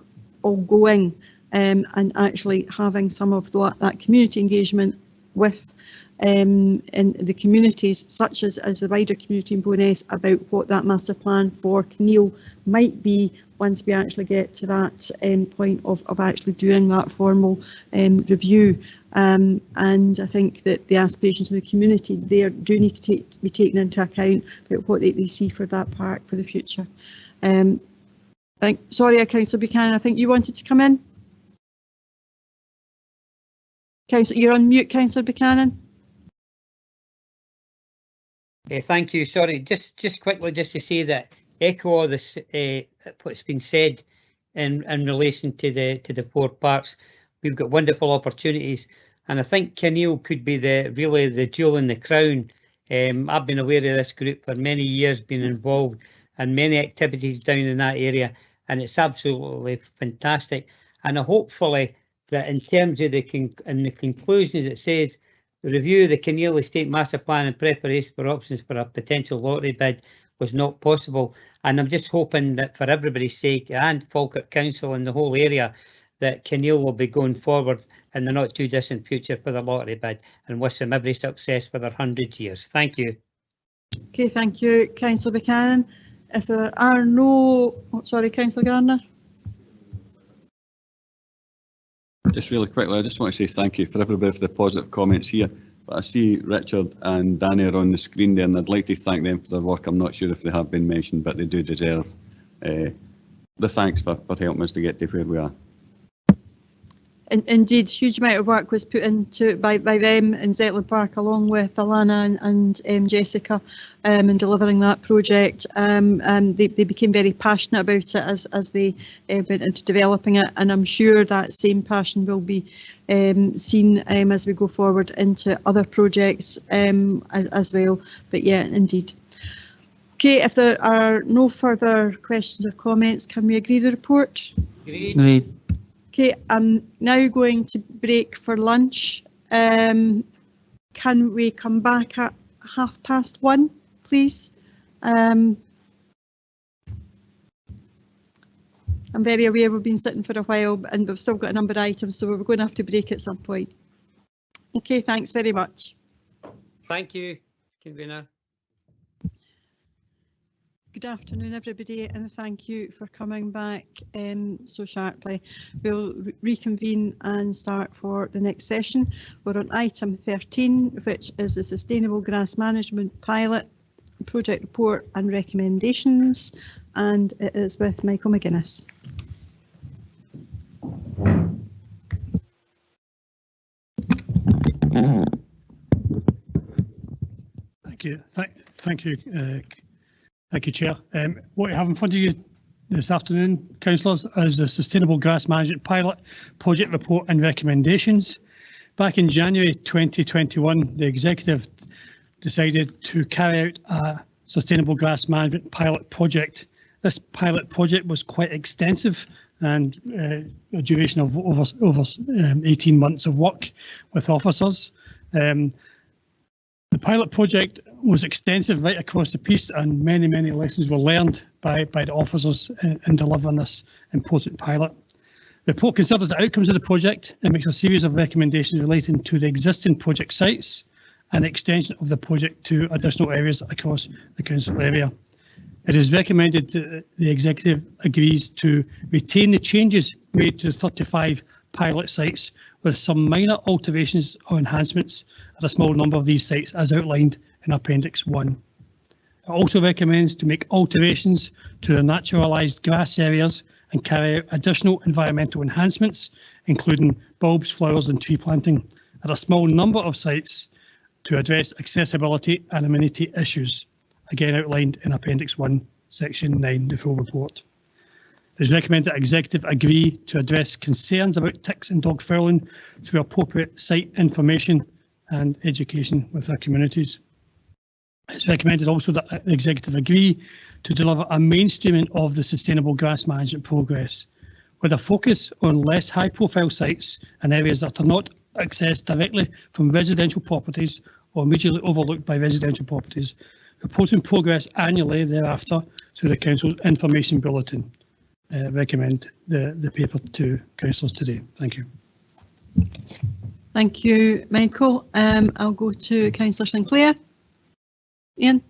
S1: ongoing, and actually having some of that community engagement with in the communities, such as the wider community in Bowness, about what that master plan for Kinneil might be once we actually get to that point of actually doing that formal review. And I think that the aspirations of the community there do need to be taken into account about what they see for that park for the future. Sorry, Councillor Buchanan, I think you wanted to come in. Councillor, you're on mute, Councillor Buchanan.
S19: Thank you. Sorry, just quickly, just to say that echo all this what's been said in relation to the four parks. We've got wonderful opportunities, and I think Kinneil could be really the jewel in the crown. I've been aware of this group for many years, been involved in many activities down in that area, and it's absolutely fantastic. And hopefully that in terms of the conclusion, it says the review of the Kinneil Estate Master Plan and preparation for options for a potential lottery bid was not possible. And I'm just hoping that for everybody's sake, and Falkirk Council and the whole area, that Kinneil will be going forward in the not too distant future for the lottery bid, and wish them every success for their 100 years. Thank you.
S1: Okay, thank you, Councillor Buchanan. If there are no, sorry, Councillor Gardner.
S3: Just really quickly, I just want to say thank you for everybody for the positive comments here. But I see Richard and Danny are on the screen there, and I'd like to thank them for their work. I'm not sure if they have been mentioned, but they do deserve the thanks for helping us to get to where we are.
S1: Indeed, huge amount of work was put into it by them in Zetland Park, along with Alana and Jessica, in delivering that project. They became very passionate about it as they went into developing it, and I'm sure that same passion will be seen as we go forward into other projects as well. But yeah, indeed. Okay, if there are no further questions or comments, can we agree the report?
S5: Agreed.
S1: Okay, I'm now going to break for lunch. Can we come back at 1:30, please? I'm very aware we've been sitting for a while and we've still got a number of items, so we're going to have to break at some point. Okay, thanks very much.
S19: Thank you, Convener.
S1: Good afternoon, everybody, and thank you for coming back so sharply. We'll reconvene and start for the next session. We're on item 13, which is the Sustainable Grass Management Pilot Project Report and Recommendations, and it is with Michael McGuinness.
S8: Thank you. Thank you, Chair. What you have in front of you this afternoon, councillors, is the Sustainable Grass Management Pilot Project Report and Recommendations. Back in January 2021, the Executive decided to carry out a Sustainable Grass Management Pilot Project. This pilot project was quite extensive and a duration of over 18 months of work with officers. The pilot project was extensive right across the piece, and many lessons were learned by the officers in delivering this important pilot. The report considers the outcomes of the project and makes a series of recommendations relating to the existing project sites and the extension of the project to additional areas across the council area. It is recommended that the Executive agrees to retain the changes made to 35 pilot sites with some minor alterations or enhancements at a small number of these sites as outlined in Appendix 1. It also recommends to make alterations to the naturalised grass areas and carry out additional environmental enhancements, including bulbs, flowers and tree planting at a small number of sites to address accessibility and amenity issues, again outlined in Appendix 1, Section 9, the full report. It is recommended that Executive agree to address concerns about ticks and dog fouling through appropriate site information and education with our communities. It's recommended also that the Executive agree to deliver a mainstreaming of the Sustainable Grass Management progress, with a focus on less high-profile sites and areas that are not accessed directly from residential properties or immediately overlooked by residential properties, reporting progress annually thereafter through the Council's information bulletin. Recommend the paper to councillors today. Thank you.
S1: Thank you, Michael. I'll go to Councillor Sinclair. Ian?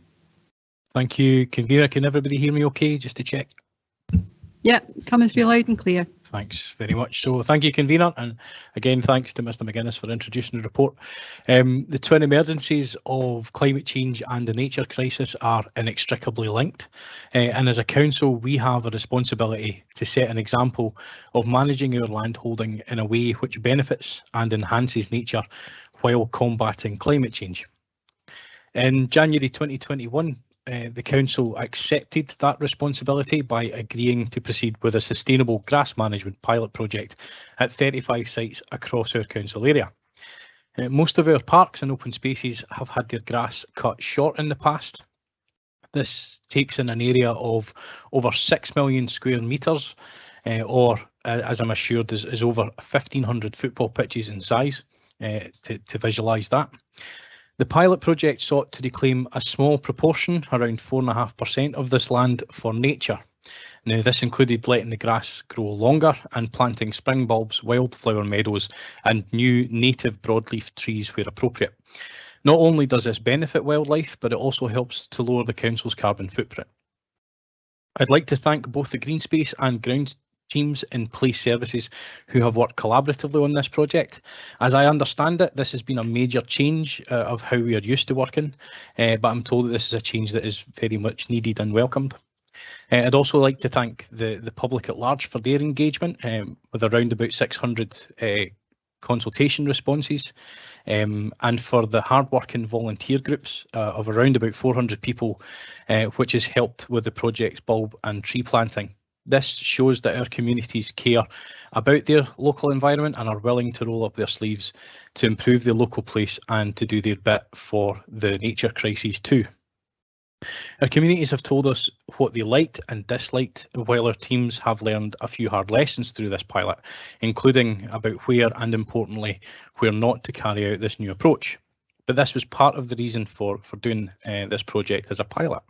S9: Thank you, Convener. Can everybody hear me okay, just to check?
S1: Yeah, coming through loud and clear.
S9: Thanks very much. So thank you, Convener, and again thanks to Mr McGuinness for introducing the report. The twin emergencies of climate change and the nature crisis are inextricably linked, and as a council we have a responsibility to set an example of managing our land holding in a way which benefits and enhances nature while combating climate change. In January 2021, the Council accepted that responsibility by agreeing to proceed with a sustainable grass management pilot project at 35 sites across our council area. Most of our parks and open spaces have had their grass cut short in the past. This takes in an area of over 6 million square metres, or as I'm assured is over 1,500 football pitches in size, to visualise that. The pilot project sought to reclaim a small proportion, around 4.5% of this land, for nature. Now, this included letting the grass grow longer and planting spring bulbs, wildflower meadows and new native broadleaf trees where appropriate. Not only does this benefit wildlife, but it also helps to lower the council's carbon footprint. I'd like to thank both the Green Space and Grounds teams in police services who have worked collaboratively on this project. As I understand it, this has been a major change of how we are used to working, but I'm told that this is a change that is very much needed and welcomed. I'd also like to thank the public at large for their engagement, with around about 600 consultation responses, and for the hard-working volunteer groups of around about 400 people, which has helped with the project's bulb and tree planting. This shows that our communities care about their local environment and are willing to roll up their sleeves to improve the local place and to do their bit for the nature crises too. Our communities have told us what they liked and disliked, while our teams have learned a few hard lessons through this pilot, including about where and importantly where not to carry out this new approach. But this was part of the reason for doing this project as a pilot.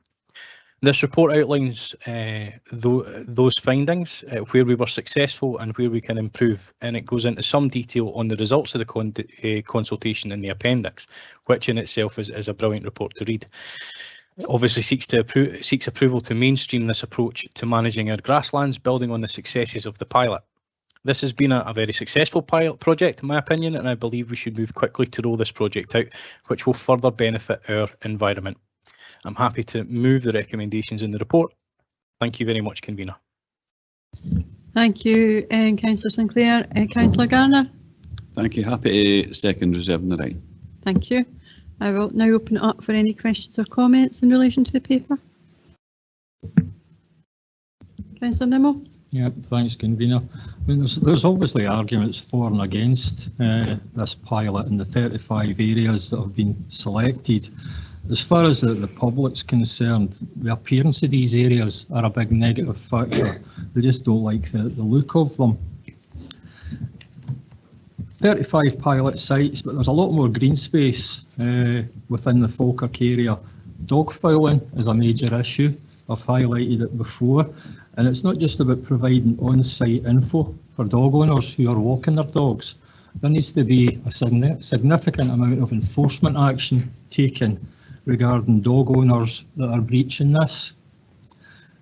S9: This report outlines those findings, where we were successful and where we can improve, and it goes into some detail on the results of the consultation in the appendix, which in itself is a brilliant report to read. obviously seeks approval to mainstream this approach to managing our grasslands, building on the successes of the pilot. This has been a very successful pilot project, in my opinion, and I believe we should move quickly to roll this project out, which will further benefit our environment. I'm happy to move the recommendations in the report. Thank you very much, Convener.
S1: Thank you, Councillor Sinclair. Councillor Garner.
S3: Thank you. Happy to second, reserving the right.
S1: Thank you. I will now open it up for any questions or comments in relation to the paper. Councillor Nimmo.
S6: Yeah, thanks, Convener. I mean, there's obviously arguments for and against this pilot in the 35 areas that have been selected. As far as the public's concerned, the appearance of these areas are a big negative factor. They just don't like the look of them. 35 pilot sites, but there's a lot more green space within the Falkirk area. Dog fouling is a major issue. I've highlighted it before, and it's not just about providing on-site info for dog owners who are walking their dogs. There needs to be a significant amount of enforcement action taken regarding dog owners that are breaching this,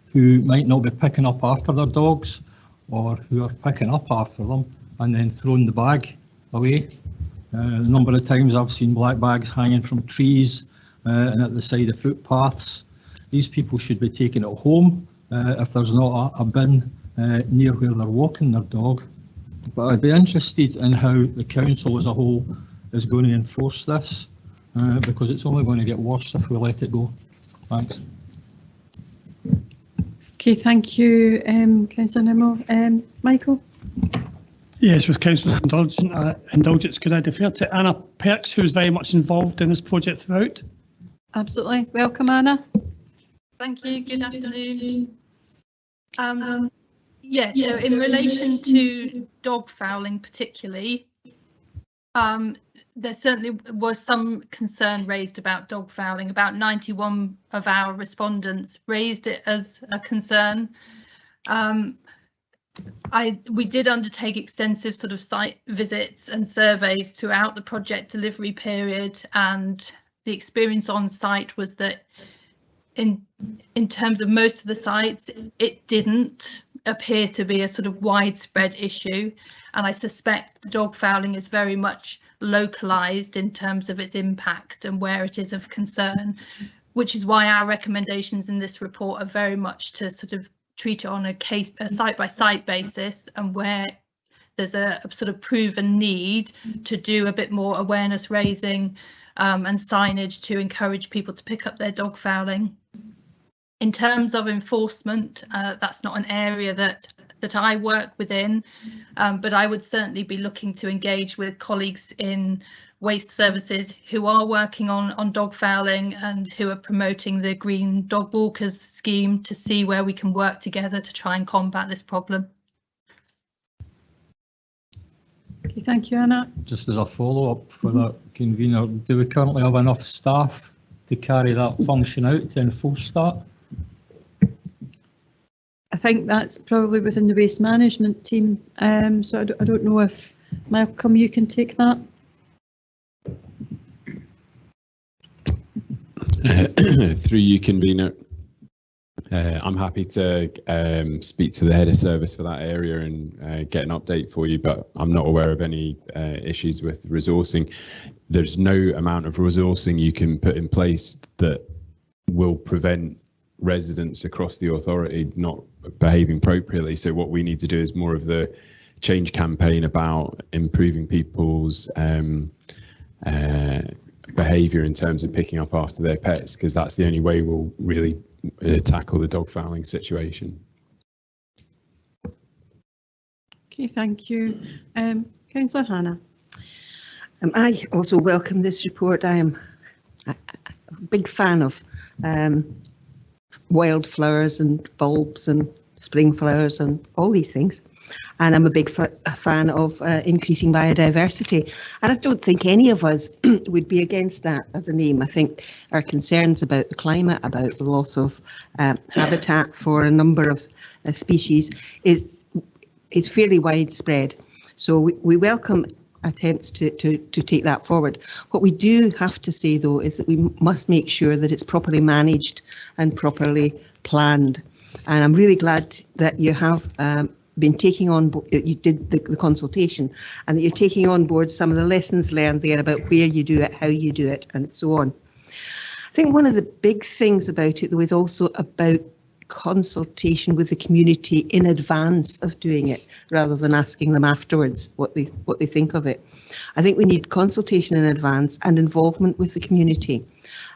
S6: who might not be picking up after their dogs, or who are picking up after them and then throwing the bag away. The number of times I've seen black bags hanging from trees and at the side of footpaths. These people should be taken at home if there's not a bin near where they're walking their dog. But I'd be interested in how the council as a whole is going to enforce this, because it's only going to get worse if we let it go. Thanks.
S1: Okay, thank you, Councillor Nimmo. Michael?
S8: Yes, with Councillor's indulgence, could I defer to Anna Perks, who is very much involved in this project throughout?
S1: Absolutely. Welcome, Anna.
S4: Thank you. Good afternoon. Yeah, so in relation to dog fouling particularly, there certainly was some concern raised about dog fouling. About 91 of our respondents raised it as a concern. We did undertake extensive sort of site visits and surveys throughout the project delivery period, and the experience on site was that in terms of most of the sites, it didn't appear to be a sort of widespread issue, and I suspect the dog fouling is very much localised in terms of its impact and where it is of concern, which is why our recommendations in this report are very much to sort of treat it on a site-by-site basis, and where there's a sort of proven need to do a bit more awareness raising and signage to encourage people to pick up their dog fouling. In terms of enforcement, that's not an area that I work within, but I would certainly be looking to engage with colleagues in waste services who are working on dog fouling and who are promoting the Green Dog Walkers scheme to see where we can work together to try and combat this problem.
S1: Okay, thank you, Anna.
S6: Just as a follow-up for that, Convener, do we currently have enough staff to carry that function out to enforce that?
S1: I think that's probably within the waste management team, so I don't know if Malcolm, you can take that.
S21: Through you, Convener, I'm happy to speak to the head of service for that area and get an update for you, but I'm not aware of any issues with resourcing. There's no amount of resourcing you can put in place that will prevent residents across the authority not behaving appropriately. So what we need to do is more of the change campaign about improving people's behaviour in terms of picking up after their pets, because that's the only way we'll really tackle the dog fouling situation.
S1: Okay, thank you. Councillor Hannah.
S7: I also welcome this report. I am a big fan of wildflowers and bulbs and spring flowers and all these things. And I'm a big fan of increasing biodiversity. And I don't think any of us would be against that as a name. I think our concerns about the climate, about the loss of habitat for a number of species is fairly widespread. So we welcome attempts to take that forward. What we do have to say, though, is that we must make sure that it's properly managed and properly planned. And I'm really glad that you have been taking on board, you did the consultation, and that you're taking on board some of the lessons learned there about where you do it, how you do it, and so on. I think one of the big things about it, though, is also about consultation with the community in advance of doing it, rather than asking them afterwards what they think of it. I think we need consultation in advance and involvement with the community,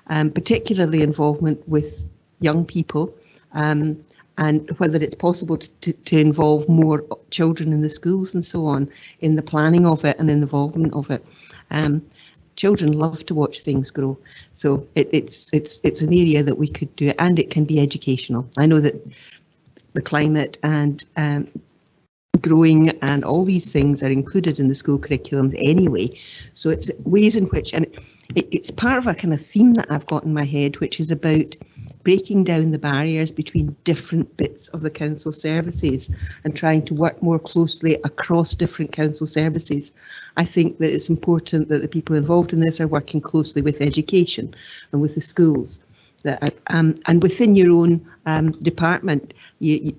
S7: particularly involvement with young people, and whether it's possible to involve more children in the schools and so on in the planning of it and in the involvement of it. Children love to watch things grow, so it's an area that we could do, and it can be educational. I know that the climate and growing and all these things are included in the school curriculums anyway, so it's ways in which, and it's part of a kind of theme that I've got in my head, which is about breaking down the barriers between different bits of the council services and trying to work more closely across different council services. I think that it's important that the people involved in this are working closely with education and with the schools. And within your own department, you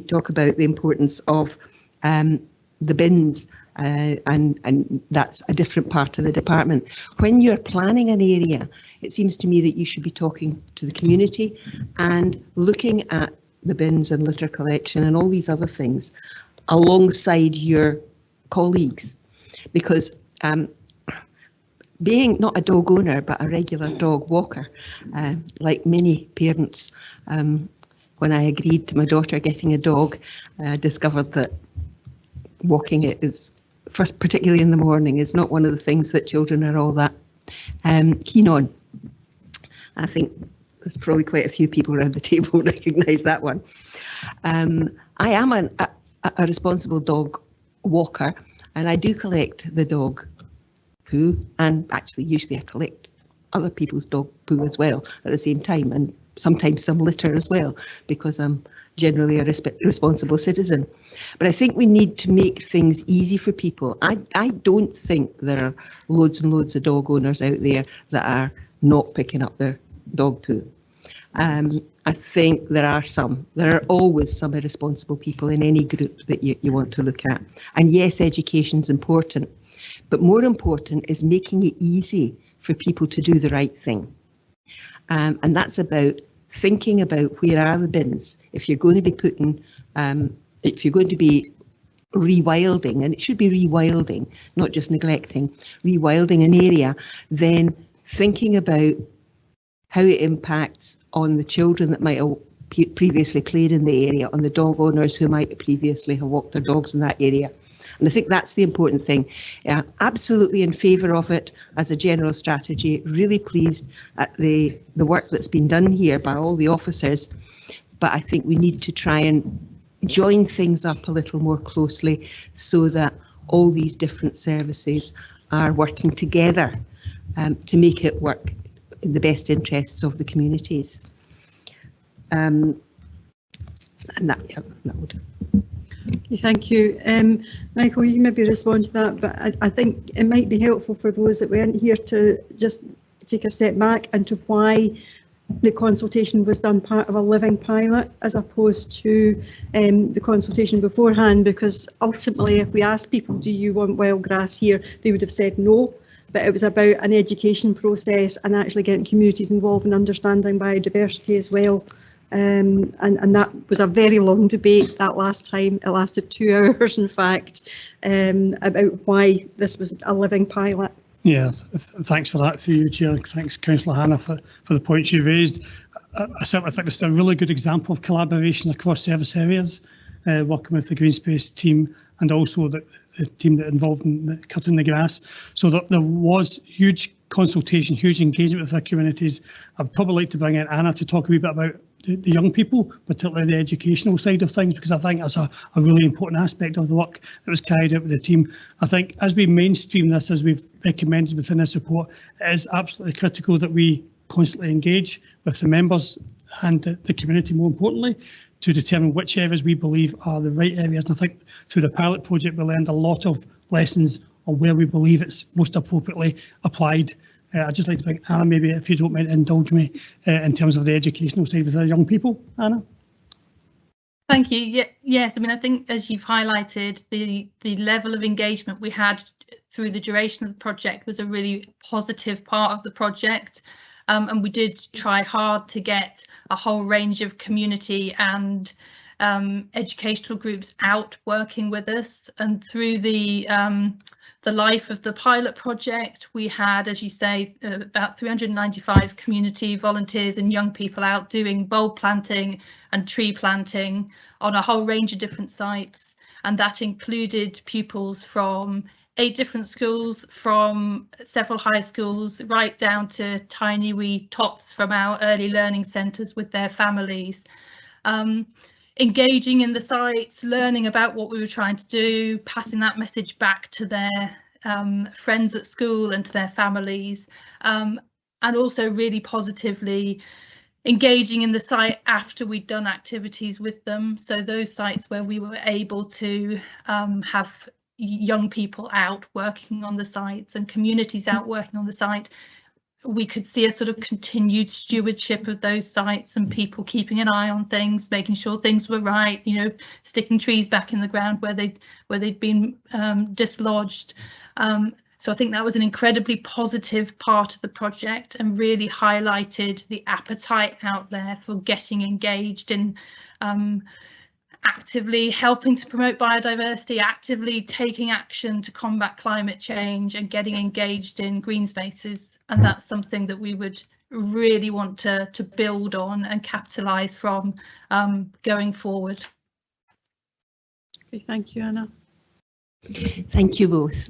S7: talk about the importance of the bins, and that's a different part of the department. When you're planning an area, it seems to me that you should be talking to the community and looking at the bins and litter collection and all these other things alongside your colleagues, because being not a dog owner but a regular dog walker, like many parents, when I agreed to my daughter getting a dog, I discovered that walking it is, first, particularly in the morning, is not one of the things that children are all that keen on. I think there's probably quite a few people around the table recognise that one. I am a responsible dog walker, and I do collect the dog poo, and actually usually I collect other people's dog poo as well at the same time, and sometimes some litter as well, because I'm generally a responsible citizen. But I think we need to make things easy for people. I don't think there are loads and loads of dog owners out there that are not picking up their dog poo. I think there are some. There are always some irresponsible people in any group that you want to look at. And yes, education is important, but more important is making it easy for people to do the right thing. And that's about thinking about where are the bins. If you're going to be putting, if you're going to be rewilding, and it should be rewilding, not just neglecting, rewilding an area, then thinking about how it impacts on the children that might have previously played in the area, on the dog owners who might previously have walked their dogs in that area. And I think that's the important thing. Absolutely in favour of it as a general strategy. Really pleased at the work that's been done here by all the officers. But I think we need to try and join things up a little more closely so that all these different services are working together to make it work in the best interests of the communities. And that would.
S1: Thank you. Michael, you can maybe respond to that, but I think it might be helpful for those that weren't here to just take a step back into why the consultation was done part of a living pilot as opposed to the consultation beforehand, because ultimately if we asked people, do you want wild grass here, they would have said no. But it was about an education process and actually getting communities involved in understanding biodiversity as well. And that was a very long debate that last time. It lasted 2 hours, in fact, about why this was a living pilot.
S8: Yes, thanks for that to you, Chair. Thanks, Councillor Hannah, for the points you raised. I certainly think this is a really good example of collaboration across service areas, working with the Green Space team and also the team that involved in cutting the grass. So there was huge consultation, huge engagement with our communities. I'd probably like to bring in Anna to talk a wee bit about the young people, particularly the educational side of things, because I think that's a really important aspect of the work that was carried out with the team. I think as we mainstream this, as we've recommended within this report, it is absolutely critical that we constantly engage with the members and the community, more importantly, to determine which areas we believe are the right areas. And I think through the pilot project we learned a lot of lessons or where we believe it's most appropriately applied. I'd just like to thank Anna, maybe if you don't mind, indulge me in terms of the educational side with our young people. Anna.
S4: Thank you. Yes, I mean, I think as you've highlighted, the level of engagement we had through the duration of the project was a really positive part of the project. And we did try hard to get a whole range of community and educational groups out working with us. And through the life of the pilot project, we had, as you say, about 395 community volunteers and young people out doing bulb planting and tree planting on a whole range of different sites. And that included pupils from 8 different schools, from several high schools, right down to tiny wee tots from our early learning centres with their families. Engaging in the sites, learning about what we were trying to do, passing that message back to their friends at school and to their families, and also really positively engaging in the site after we'd done activities with them. So those sites where we were able to have young people out working on the sites and communities out working on the site, we could see a sort of continued stewardship of those sites and people keeping an eye on things, making sure things were right, you know, sticking trees back in the ground where they'd been dislodged. So I think that was an incredibly positive part of the project and really highlighted the appetite out there for getting engaged in actively helping to promote biodiversity, actively taking action to combat climate change and getting engaged in green spaces. And that's something that we would really want to build on and capitalise from going forward.
S1: Okay, thank you, Anna.
S7: Thank you both.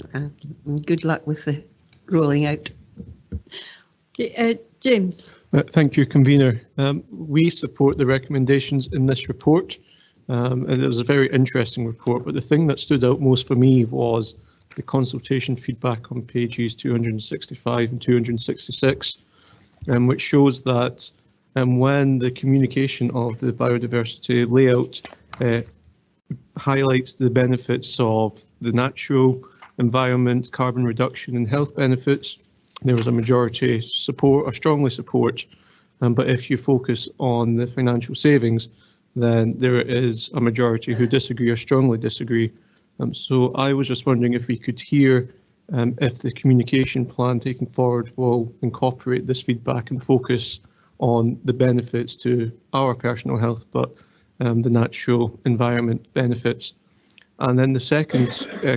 S7: Good luck with the rolling out.
S1: Okay, James.
S12: Thank you, Convener. We support the recommendations in this report. And it was a very interesting report, but the thing that stood out most for me was the consultation feedback on pages 265 and 266, which shows that when the communication of the biodiversity layout highlights the benefits of the natural environment, carbon reduction and health benefits, there was a majority support or strongly support. But if you focus on the financial savings, then there is a majority who disagree or strongly disagree. So I was just wondering if we could hear if the communication plan taken forward will incorporate this feedback and focus on the benefits to our personal health, but the natural environment benefits. And then the second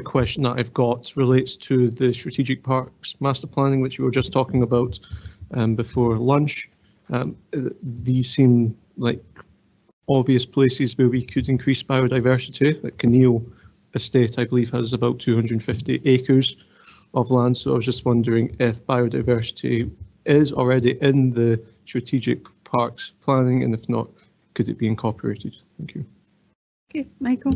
S12: question that I've got relates to the strategic parks master planning, which we were just talking about before lunch. These seem like obvious places where we could increase biodiversity. Like Kinneil Estate, I believe, has about 250 acres of land. So I was just wondering if biodiversity is already in the strategic parks planning, and if not, could it be incorporated? Thank you.
S1: Okay, Michael.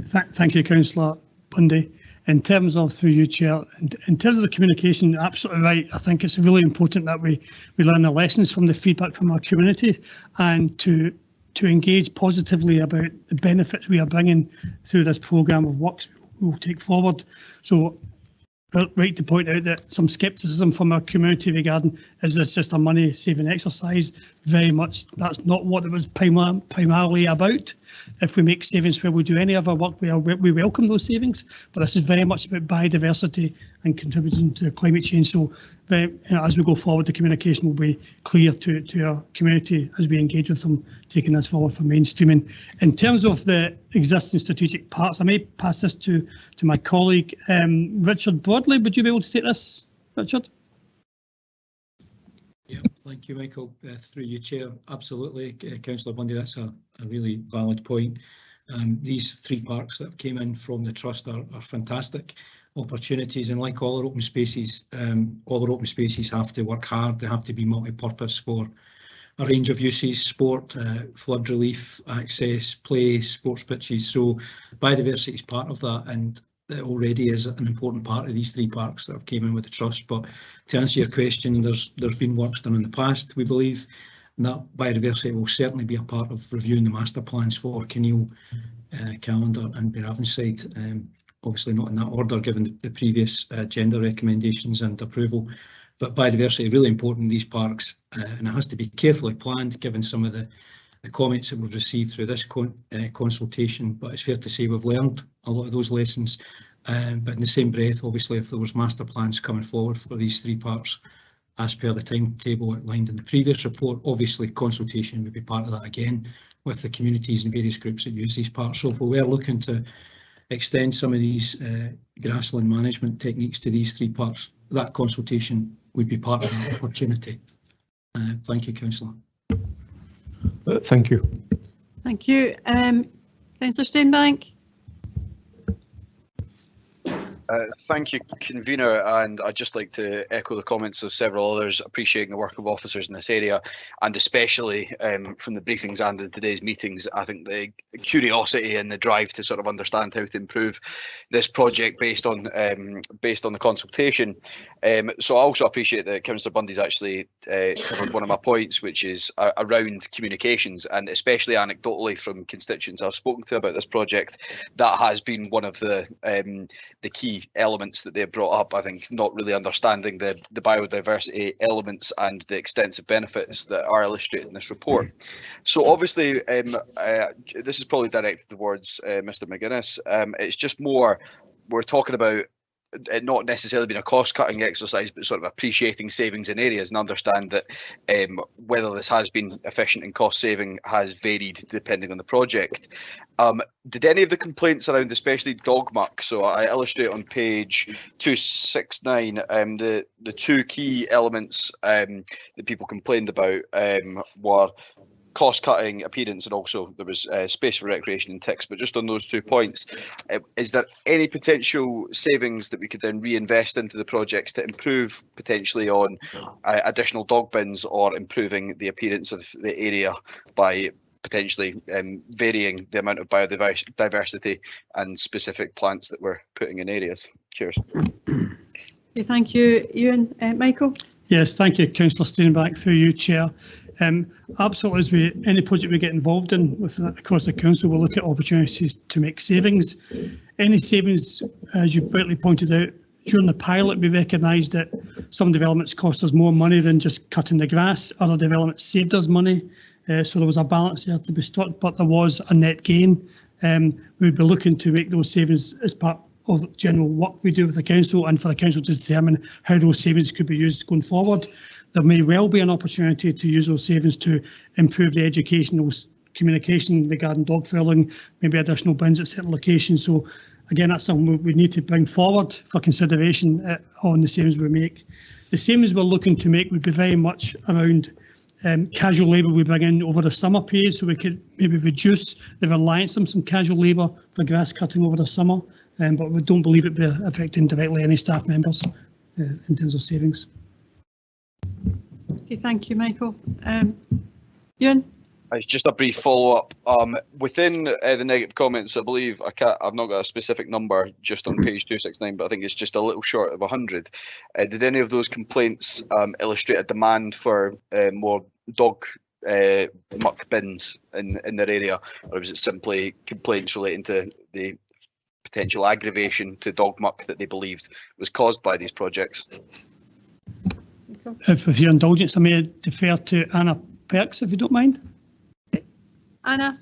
S8: Thank you, Councillor Bundy. In terms of, through you, Chair, in terms of the communication, absolutely right. I think it's really important that we learn the lessons from the feedback from our community and to engage positively about the benefits we are bringing through this programme of works we will take forward. So, right to point out that some scepticism from our community regarding, is this just a money saving exercise? Very much that's not what it was primarily about. If we make savings where we do any other work, we welcome those savings, but this is very much about biodiversity and contributing to climate change. So as we go forward, the communication will be clear to our community as we engage with them, taking this forward for mainstreaming. In terms of the existing strategic parts, I may pass this to my colleague, Richard Broadley. Would you be able to take this, Richard?
S6: Yeah, thank you, Michael. Through you, Chair. Absolutely, Councillor Bundy, that's a really valid point. These 3 parks that came in from the Trust are fantastic opportunities, and like all our open spaces have to work hard. They have to be multi-purpose for a range of uses: sport, flood relief, access, play, sports pitches. So biodiversity is part of that, and it already is an important part of these 3 parks that have came in with the Trust. But to answer your question, there's been works done in the past, we believe, and that biodiversity will certainly be a part of reviewing the master plans for Kinneil, Callander and Beravenside
S10: obviously not in that order given the previous agenda recommendations and approval. But biodiversity really important in these parks, and it has to be carefully planned given some of the comments that we've received through this consultation. But it's fair to say we've learned a lot of those lessons. But in the same breath, obviously, if there was master plans coming forward for these 3 parks, as per the timetable outlined in the previous report, obviously consultation would be part of that again with the communities and various groups that use these parks. So if we were looking to extend some of these grassland management techniques to these 3 parks, that consultation would be part of that opportunity. Thank you, Councillor.
S18: Thank you.
S1: Thank you. Councillor Steinbank.
S22: Thank you, Convener, and I'd just like to echo the comments of several others, appreciating the work of officers in this area, and especially from the briefings and in today's meetings. I think the curiosity and the drive to sort of understand how to improve this project based on the consultation. So I also appreciate that Councillor Bundy's actually covered one of my points, which is around communications, and especially anecdotally from constituents I've spoken to about this project, that has been one of the key elements that they've brought up. I think not really understanding the biodiversity elements and the extensive benefits that are illustrated in this report. So obviously this is probably directed towards Mr. McGuinness. It's just more, we're talking about it not necessarily being a cost-cutting exercise, but sort of appreciating savings in areas and understand that whether this has been efficient and cost-saving has varied depending on the project. Did any of the complaints around especially dog muck, so I illustrate on page 269, the 2 key elements that people complained about were cost-cutting, appearance, and also there was space for recreation and ticks. But just on those 2 points, is there any potential savings that we could then reinvest into the projects to improve potentially on additional dog bins or improving the appearance of the area by potentially varying the amount of biodiversity and specific plants that we're putting in areas? Cheers.
S1: Okay, thank you, Ewan. Michael?
S8: Yes, thank you, Councillor Steinbach, through you, Chair. Absolutely, as any project we get involved in across the council, we'll look at opportunities to make savings. Any savings, as you rightly pointed out, during the pilot we recognised that some developments cost us more money than just cutting the grass. Other developments saved us money, so there was a balance there to be struck, but there was a net gain. We'd be looking to make those savings as part of general work we do with the council, and for the council to determine how those savings could be used going forward. There may well be an opportunity to use those savings to improve the educational communication regarding dog fouling, maybe additional bins at certain locations. So again, that's something we need to bring forward for consideration on the savings we make. The savings we're looking to make would be very much around casual labour we bring in over the summer period, so we could maybe reduce the reliance on some casual labour for grass cutting over the summer, but we don't believe it would be affecting directly any staff members in terms of savings.
S1: Okay, thank you, Michael. Ewan?
S22: Just a brief follow-up. Within the negative comments, I believe I've not got a specific number just on page 269, but I think it's just a little short of 100. Did any of those complaints illustrate a demand for more dog muck bins in their area, or was it simply complaints relating to the potential aggravation to dog muck that they believed was caused by these projects?
S8: With your indulgence, I may defer to Anna Perks, if you don't mind.
S1: Anna?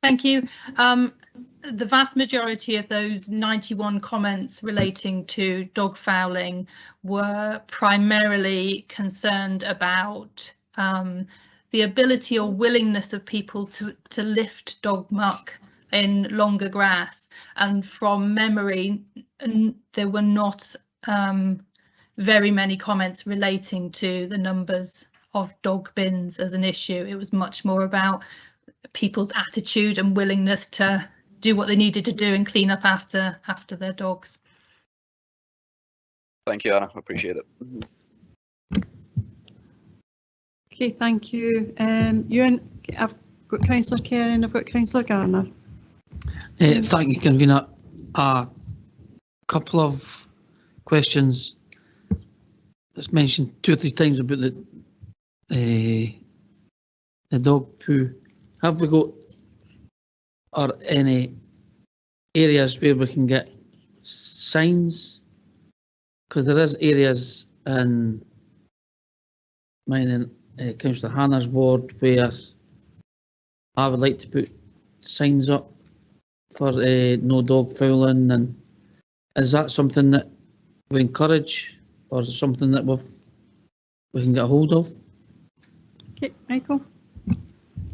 S4: Thank you. The vast majority of those 91 comments relating to dog fouling were primarily concerned about the ability or willingness of people to lift dog muck in longer grass. And from memory, there were not very many comments relating to the numbers of dog bins as an issue. It was much more about people's attitude and willingness to do what they needed to do and clean up after their dogs.
S22: Thank you, Anna. I appreciate it.
S1: Okay, thank you. Ewan, I've got Councillor Kerr and I've got Councillor Garner.
S5: Thank you, Convener. A couple of questions. It's mentioned 2 or 3 times about the dog poo. Have we got any areas where we can get signs? Because there is areas in mine and Councillor Hannah's ward where I would like to put signs up for no dog fouling, and is that something that we encourage, or something that we can get a hold of?
S1: Okay, Michael.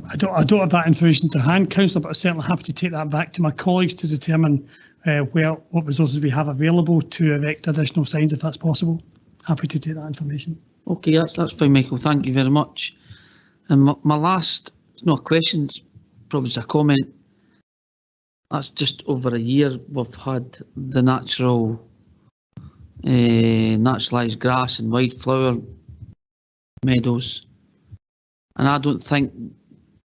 S8: I don't have that information to hand, Councillor, but I'm certainly happy to take that back to my colleagues to determine what resources we have available to erect additional signs if that's possible. Happy to take that information.
S5: Okay, that's fine, Michael. Thank you very much. And my last, it's not a question, it's probably just a comment. That's just over a year we've had the naturalised grass and wildflower meadows, and I don't think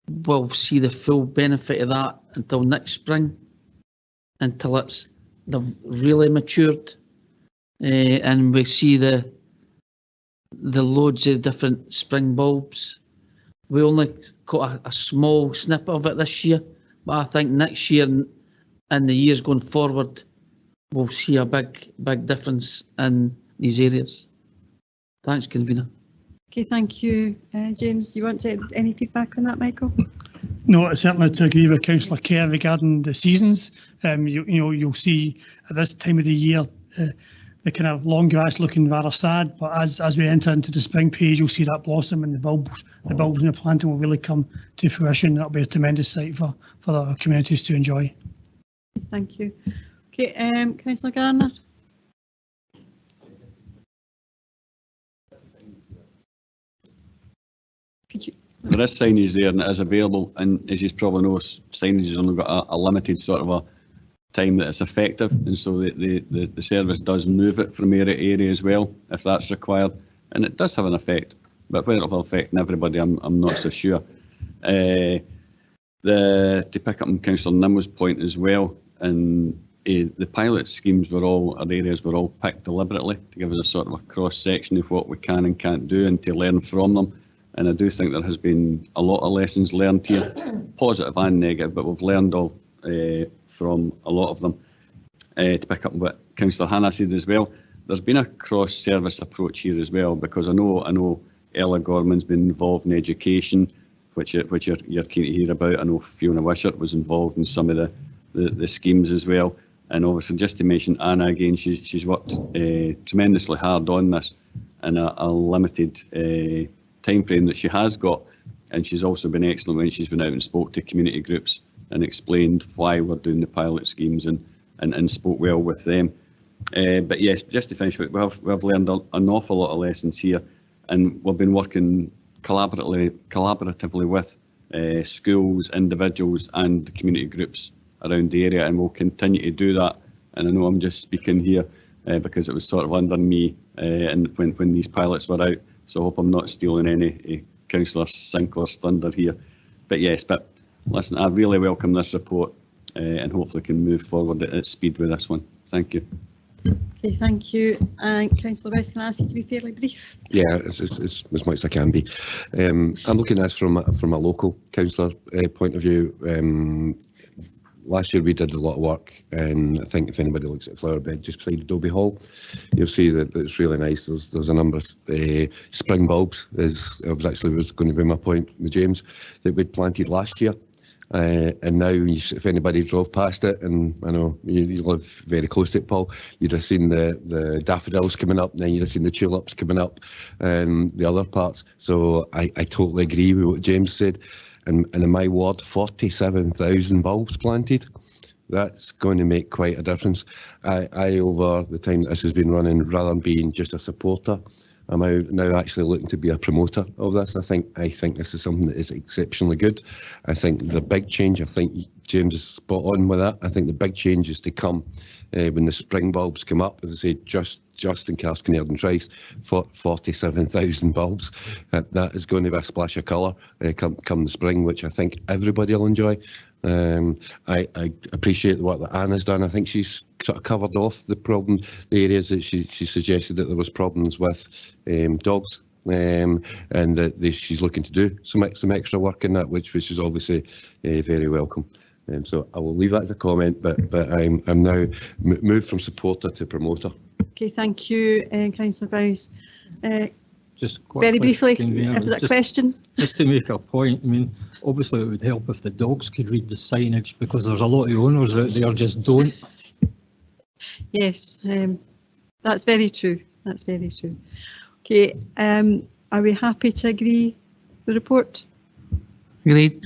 S5: we'll see the full benefit of that until next spring, until they've really matured, and we see the loads of different spring bulbs. We only got a small snippet of it this year, but I think next year and the years going forward, we'll see a big difference in these areas. Thanks, Convener.
S1: Okay, thank you. James, you want any feedback on that, Michael?
S8: No, certainly to agree with Councillor Kerr regarding the seasons. You'll see at this time of the year the kind of long grass looking rather sad, but as we enter into the spring period, you'll see that blossom, and the bulbs in the planting will really come to fruition. That'll be a tremendous sight for our communities to enjoy.
S1: Thank you. Okay, Councillor Garner.
S3: There is signage there and it is available, and as you probably know, signage has only got a limited sort of a time that it's effective, and so the service does move it from area to area as well if that's required, and it does have an effect, but whether it will affect everybody, I'm not so sure. To pick up on Councillor Nimmo's point as well, and the pilot schemes areas were all picked deliberately to give us a sort of a cross section of what we can and can't do, and to learn from them. And I do think there has been a lot of lessons learned here, positive and negative, but we've learned all from a lot of them. To pick up what Councillor Hannah said as well, there's been a cross-service approach here as well, because I know Ella Gorman's been involved in education, which you're keen to hear about. I know Fiona Wishart was involved in some of the schemes as well. And obviously, just to mention Anna again, she's worked tremendously hard on this in a limited time frame that she has got, and she's also been excellent when she's been out and spoke to community groups and explained why we're doing the pilot schemes and spoke well with them. But yes, just to finish, we've learned an awful lot of lessons here, and we've been working collaboratively with schools, individuals and community groups around the area, and we'll continue to do that. And I know I'm just speaking here because it was sort of under me and when these pilots were out, so I hope I'm not stealing any Councillor Sinclair's thunder here. But yes, listen, I really welcome this report and hopefully can move forward at speed with this one. Thank you.
S1: Okay, thank you. Councillor West, can I ask you to be fairly brief?
S16: Yeah, it's as much as I can be. I'm looking at this from a local councillor point of view. Last year we did a lot of work, and I think if anybody looks at Flower Bed just beside Adobe Hall, you'll see that it's really nice. There's a number of spring bulbs, was going to be my point with James, that we'd planted last year. And now if anybody drove past it, and I know you live very close to it, Paul, you'd have seen the daffodils coming up, and then you'd have seen the tulips coming up, and the other parts. So I totally agree with what James said. And in my ward, 47,000 bulbs planted. That's going to make quite a difference. I over the time this has been running, rather than being just a supporter, I'm now actually looking to be a promoter of this. I think this is something that is exceptionally good. I think the big change, I think James is spot on with that. I think the big change is to come when the spring bulbs come up, as I say, just in Carskinard and Trice, 47,000 bulbs. That is going to be a splash of colour come the spring, which I think everybody will enjoy. I appreciate the work that Anna's done. I think she's sort of covered off the areas that she suggested that there was problems with dogs, and that she's looking to do some extra work in that, which is obviously very welcome. So I will leave that as a comment, but I'm now moved from supporter to promoter.
S1: Okay, thank you, Councillor Bowes.
S6: Just
S1: very briefly,
S6: Convener,
S1: if there's a question.
S6: Just to make a point, I mean, obviously it would help if the dogs could read the signage, because there's a lot of owners out there just don't.
S1: Yes, that's very true. That's very true. Okay, are we happy to agree the report?
S2: Agreed.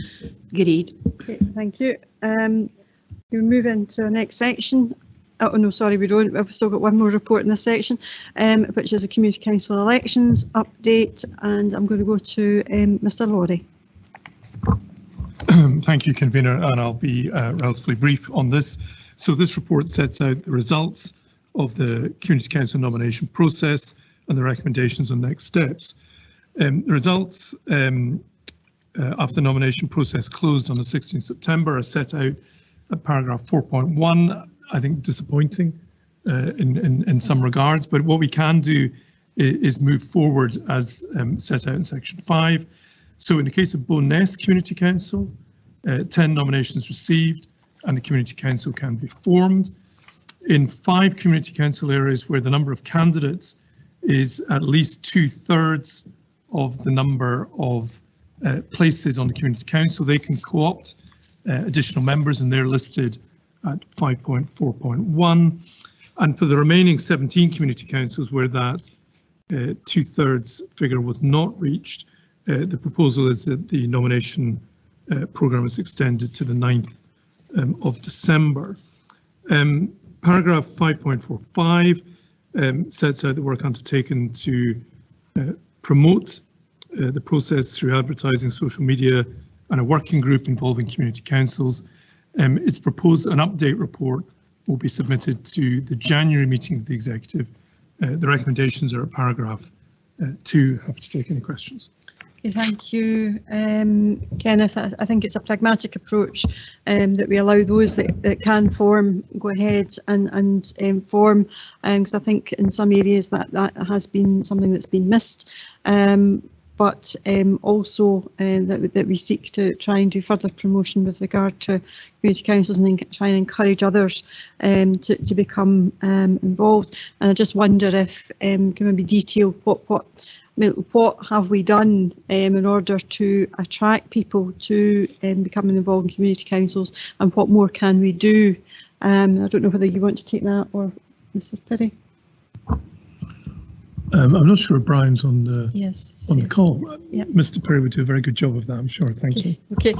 S7: Agreed.
S1: Okay, thank you. We'll move into our next section. Oh no, sorry, we don't. We've still got one more report in this section, which is a community council elections update, and I'm going to go to Mr. Lawrie.
S18: Thank you, Convener, and I'll be relatively brief on this. So this report sets out the results of the community council nomination process and the recommendations on next steps. The results after the nomination process closed on the 16th September are set out at paragraph 4.1. I think disappointing in some regards, but what we can do is move forward as set out in section 5. So in the case of Bowness Community Council, 10 nominations received and the community council can be formed. In 5 community council areas where the number of candidates is at least 2/3 of the number of places on the community council, they can co-opt additional members, and they're listed at 5.4.1, and for the remaining 17 community councils where that 2/3 figure was not reached, the proposal is that the nomination programme is extended to the 9th of December. Paragraph 5.45 sets out the work undertaken to promote the process through advertising, social media, and a working group involving community councils. It's proposed an update report will be submitted to the January meeting of the Executive. The recommendations are at paragraph 2. Happy to take any questions.
S1: Okay, thank you, Kenneth. I think it's a pragmatic approach that we allow those that can form go ahead and form, because I think in some areas that has been something that's been missed. But also that we seek to try and do further promotion with regard to community councils and try and encourage others to become involved. And I just wonder if can maybe detail what have we done in order to attract people to becoming involved in community councils, and what more can we do? I don't know whether you want to take that, or Mr. Perry.
S18: I'm not sure Brian's on the call.
S1: Yeah.
S18: Mr. Perry would do a very good job of that, I'm sure. Thank you.
S1: Okay.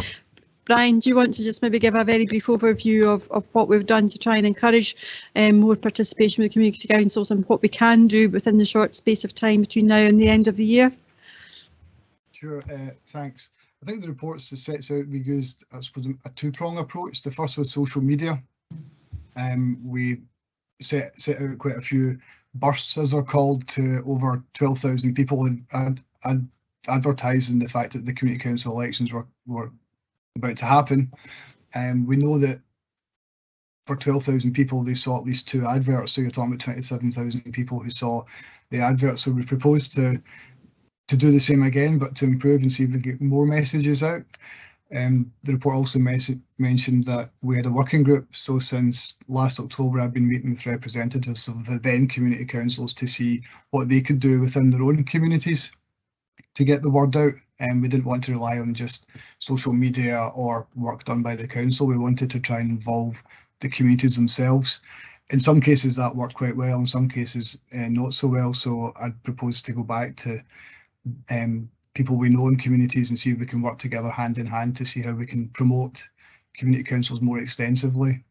S1: Brian, do you want to just maybe give a very brief overview of what we've done to try and encourage more participation with community councils, and what we can do within the short space of time between now and the end of the year?
S11: Sure, thanks. I think the report sets out we used, I suppose, a two-prong approach. The first was social media. We set out quite a few bursts, as they're called, to over 12,000 people and advertising the fact that the community council elections were about to happen. We know that for 12,000 people, they saw at least 2 adverts, so you're talking about 27,000 people who saw the adverts. So we proposed to do the same again, but to improve and see if we can get more messages out. The report also mentioned that we had a working group. So since last October, I've been meeting with representatives of the then community councils to see what they could do within their own communities to get the word out. And we didn't want to rely on just social media or work done by the council. We wanted to try and involve the communities themselves. In some cases that worked quite well, in some cases not so well. So I'd propose to go back to people we know in communities and see if we can work together hand in hand to see how we can promote community councils more extensively.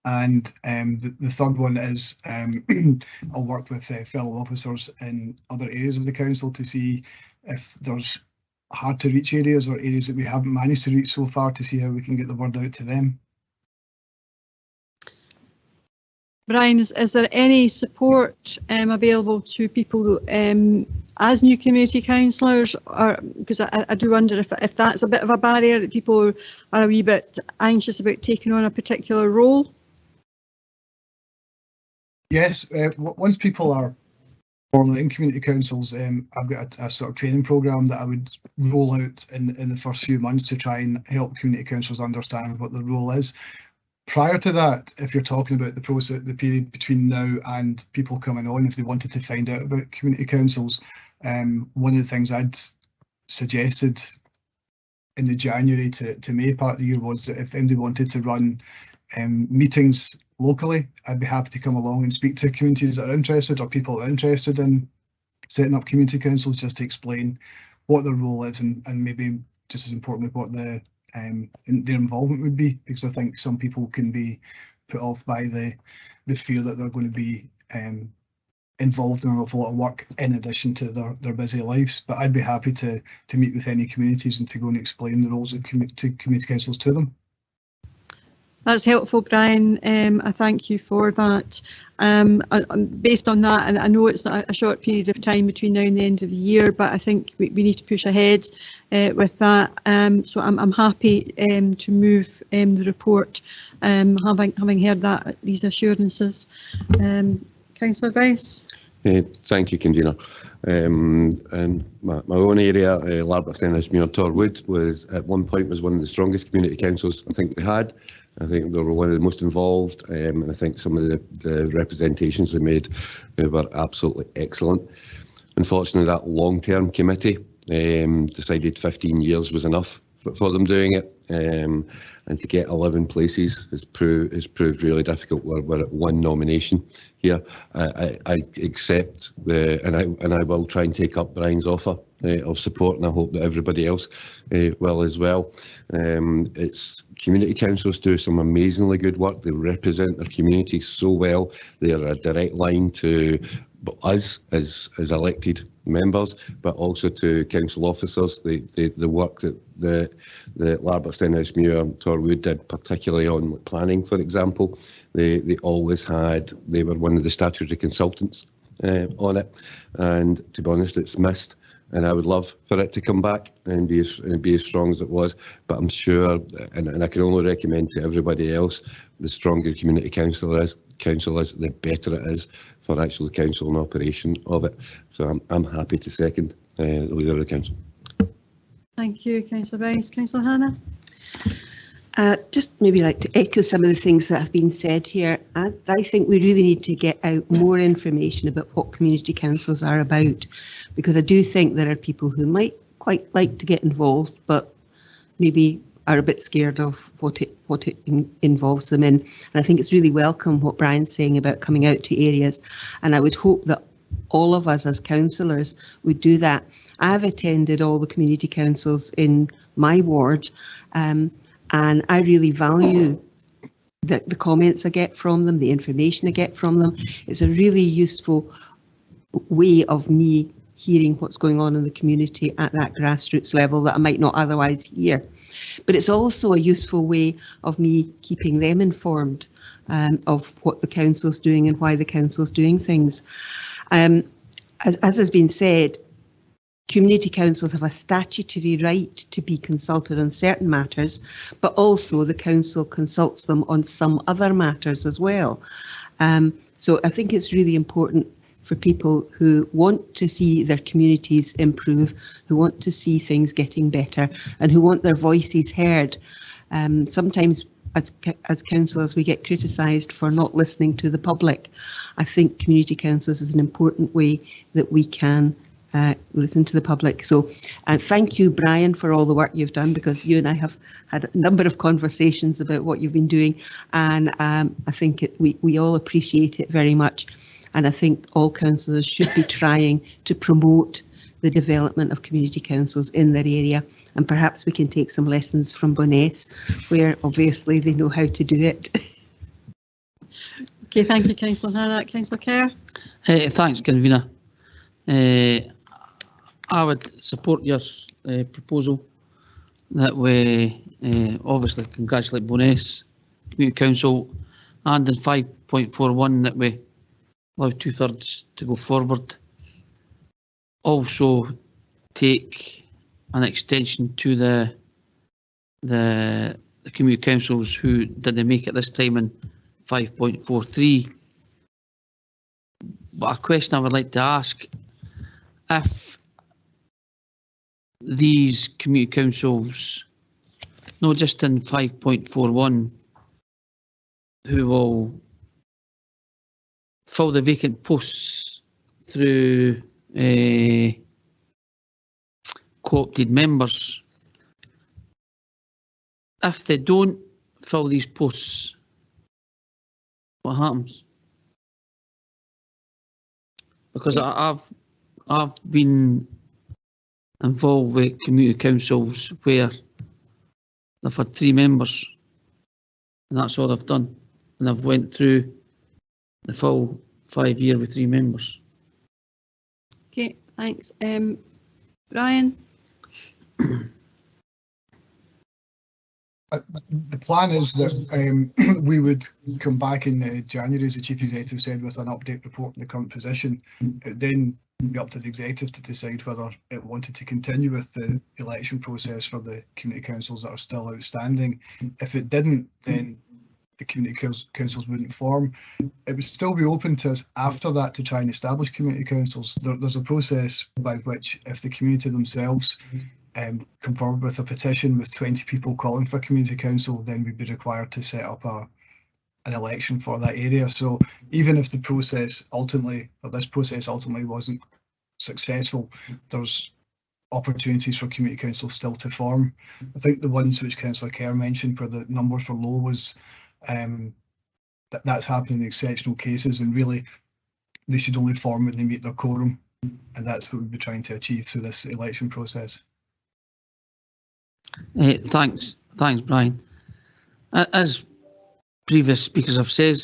S11: And the third one is I'll work with fellow officers in other areas of the council to see if there's hard to reach areas or areas that we haven't managed to reach so far, to see how we can get the word out to them.
S1: Brian, is there any support available to people as new community councillors? Because I do wonder if that's a bit of a barrier, that people are a wee bit anxious about taking on a particular role.
S11: Yes, once people are formally in community councils, I've got a sort of training programme that I would roll out in the first few months to try and help community councils understand what the role is. Prior to that, if you're talking about the process, the period between now and people coming on, if they wanted to find out about community councils, one of the things I'd suggested in the January to May part of the year was that if anybody wanted to run meetings locally, I'd be happy to come along and speak to communities that are interested or people that are interested in setting up community councils, just to explain what their role is and maybe just as importantly what their involvement would be, because I think some people can be put off by the fear that they're going to be involved in an awful lot of work in addition to their busy lives. But I'd be happy to meet with any communities and to go and explain the roles of community councils to them.
S1: That's helpful, Brian. I thank you for that. Based on that, and I know it's not a short period of time between now and the end of the year, but I think we need to push ahead with that. So I'm happy to move the report, having heard these assurances. Councillor Bess.
S16: Thank you, Convener. And my own area, Larbert Stenhousemuir Torwood, was at one point one of the strongest community councils I think we had. I think they were one of the most involved, and I think some of the representations they made were absolutely excellent. Unfortunately, that long-term committee decided 15 years was enough for them doing it, and to get 11 places has proved really difficult. We're at one nomination here. I accept and I will try and take up Brian's offer of support, and I hope that everybody else will as well. It's community councils do some amazingly good work. They represent their community so well. They are a direct line to us as elected members, but also to council officers. The work that the Larbert Stenhousemuir Torwood did, particularly on planning, for example, they were one of the statutory consultants on it, and to be honest, it's missed. And I would love for it to come back and be as strong as it was. But I'm sure, and I can only recommend to everybody else, the stronger community council is, the better it is for actual council and operation of it. So I'm happy to second the leader of the council.
S1: Thank you, Councillor Rice. Councillor Hannah.
S7: Just maybe like to echo some of the things that have been said here. I think we really need to get out more information about what community councils are about, because I do think there are people who might quite like to get involved, but maybe are a bit scared of what it involves them in. And I think it's really welcome what Brian's saying about coming out to areas, and I would hope that all of us as councillors would do that. I've attended all the community councils in my ward, and I really value the comments I get from them, the information I get from them. It's a really useful way of me hearing what's going on in the community at that grassroots level that I might not otherwise hear. But it's also a useful way of me keeping them informed of what the council's doing and why the council's doing things. As has been said, community councils have a statutory right to be consulted on certain matters, but also the council consults them on some other matters as well. So I think it's really important for people who want to see their communities improve, who want to see things getting better, and who want their voices heard. Sometimes as councillors we get criticised for not listening to the public. I think community councils is an important way that we can listen to the public. So thank you, Brian, for all the work you've done, because you and I have had a number of conversations about what you've been doing, and I think we all appreciate it very much. And I think all councillors should be trying to promote the development of community councils in their area, and perhaps we can take some lessons from Bowness, where obviously they know how to do it.
S1: Okay, thank you, Councillor Hannah. Councillor Kerr.
S5: Thanks, Convener. I would support your proposal that we obviously congratulate Bowness Community Council, and in 5.41 that we allow 2/3 to go forward. Also take an extension to the community councils who didn't make it this time in 5.43. But a question I would like to ask, if these community councils, not just in 5.41, who will fill the vacant posts through co-opted members, if they don't fill these posts, what happens? Because I've been involved with community councils where they've had 3 members and that's all they've done, and I've went through the full 5 year with 3 members.
S1: Okay, thanks. Brian?
S11: The plan is that we would come back in January, as the Chief Executive said, with an update report on the current position. It would then be up to the Executive to decide whether it wanted to continue with the election process for the community councils that are still outstanding. If it didn't, then the community councils wouldn't form. It would still be open to us after that to try and establish community councils. There's a process by which, if the community themselves come forward with a petition with 20 people calling for community council, then we'd be required to set up an election for that area. So even if the process ultimately, or this process ultimately wasn't successful, there's opportunities for community council still to form. I think the ones which Councillor Kerr mentioned where the numbers were low was that's happening in exceptional cases, and really they should only form when they meet their quorum, and that's what we'll be trying to achieve through this election process.
S5: Thanks, Brian. As previous speakers have said,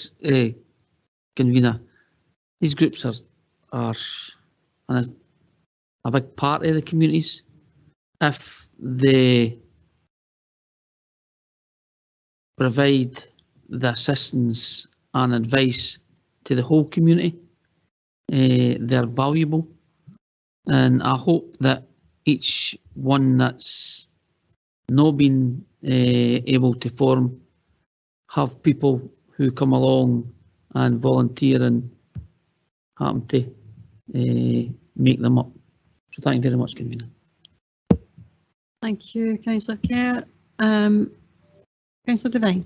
S5: convener, these groups are a big part of the communities. If they provide the assistance and advice to the whole community, they're valuable, and I hope that each one that's not been able to form have people who come along and volunteer and happen to make them up. So thank you very much, convener.
S1: Thank you, Councillor Kerr. Councillor Devine.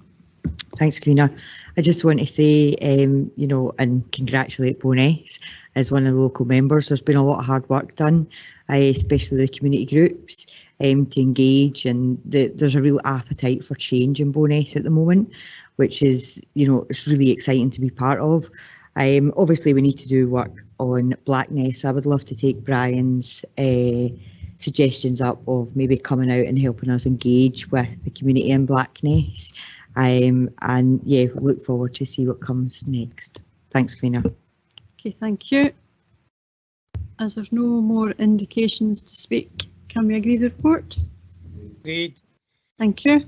S17: Thanks, Convener. I just want to say, you know, and congratulate Bowness as one of the local members. There's been a lot of hard work done, especially the community groups, to engage, and there's a real appetite for change in Bowness at the moment, which is, you know, it's really exciting to be part of. Obviously, we need to do work on Blackness. I would love to take Brian's suggestions up of maybe coming out and helping us engage with the community in Blackness. And yeah, look forward to see what comes next. Thanks, Convener.
S1: Okay, thank you. As there's no more indications to speak, can we agree the report?
S19: Agreed.
S1: Thank you.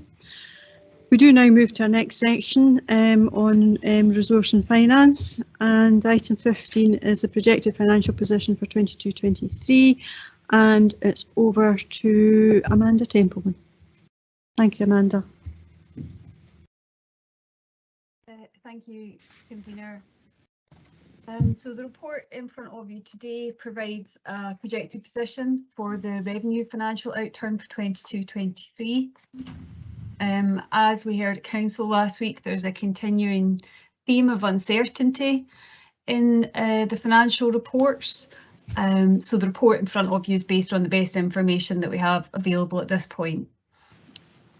S1: We do now move to our next section on resource and finance, and item 15 is the projected financial position for 22-23, and it's over to Amanda Templeman. Thank you, Amanda.
S13: Thank you, Convener. So the report in front of you today provides a projected position for the revenue financial outturn for 22-23. As we heard at Council last week, there's a continuing theme of uncertainty in the financial reports. So the report in front of you is based on the best information that we have available at this point.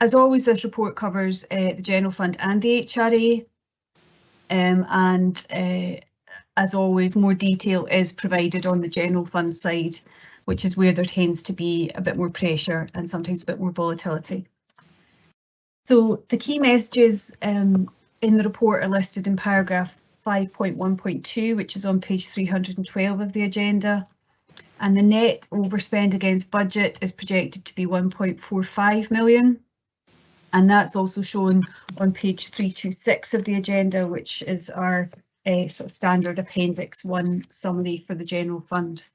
S13: As always, this report covers the General Fund and the HRA. As always, more detail is provided on the General Fund side, which is where there tends to be a bit more pressure and sometimes a bit more volatility. So the key messages in the report are listed in paragraph 5.1.2, which is on page 312 of the agenda. And the net overspend against budget is projected to be 1.45 million. And that's also shown on page 326 of the agenda, which is our sort of standard Appendix 1 summary for the General Fund.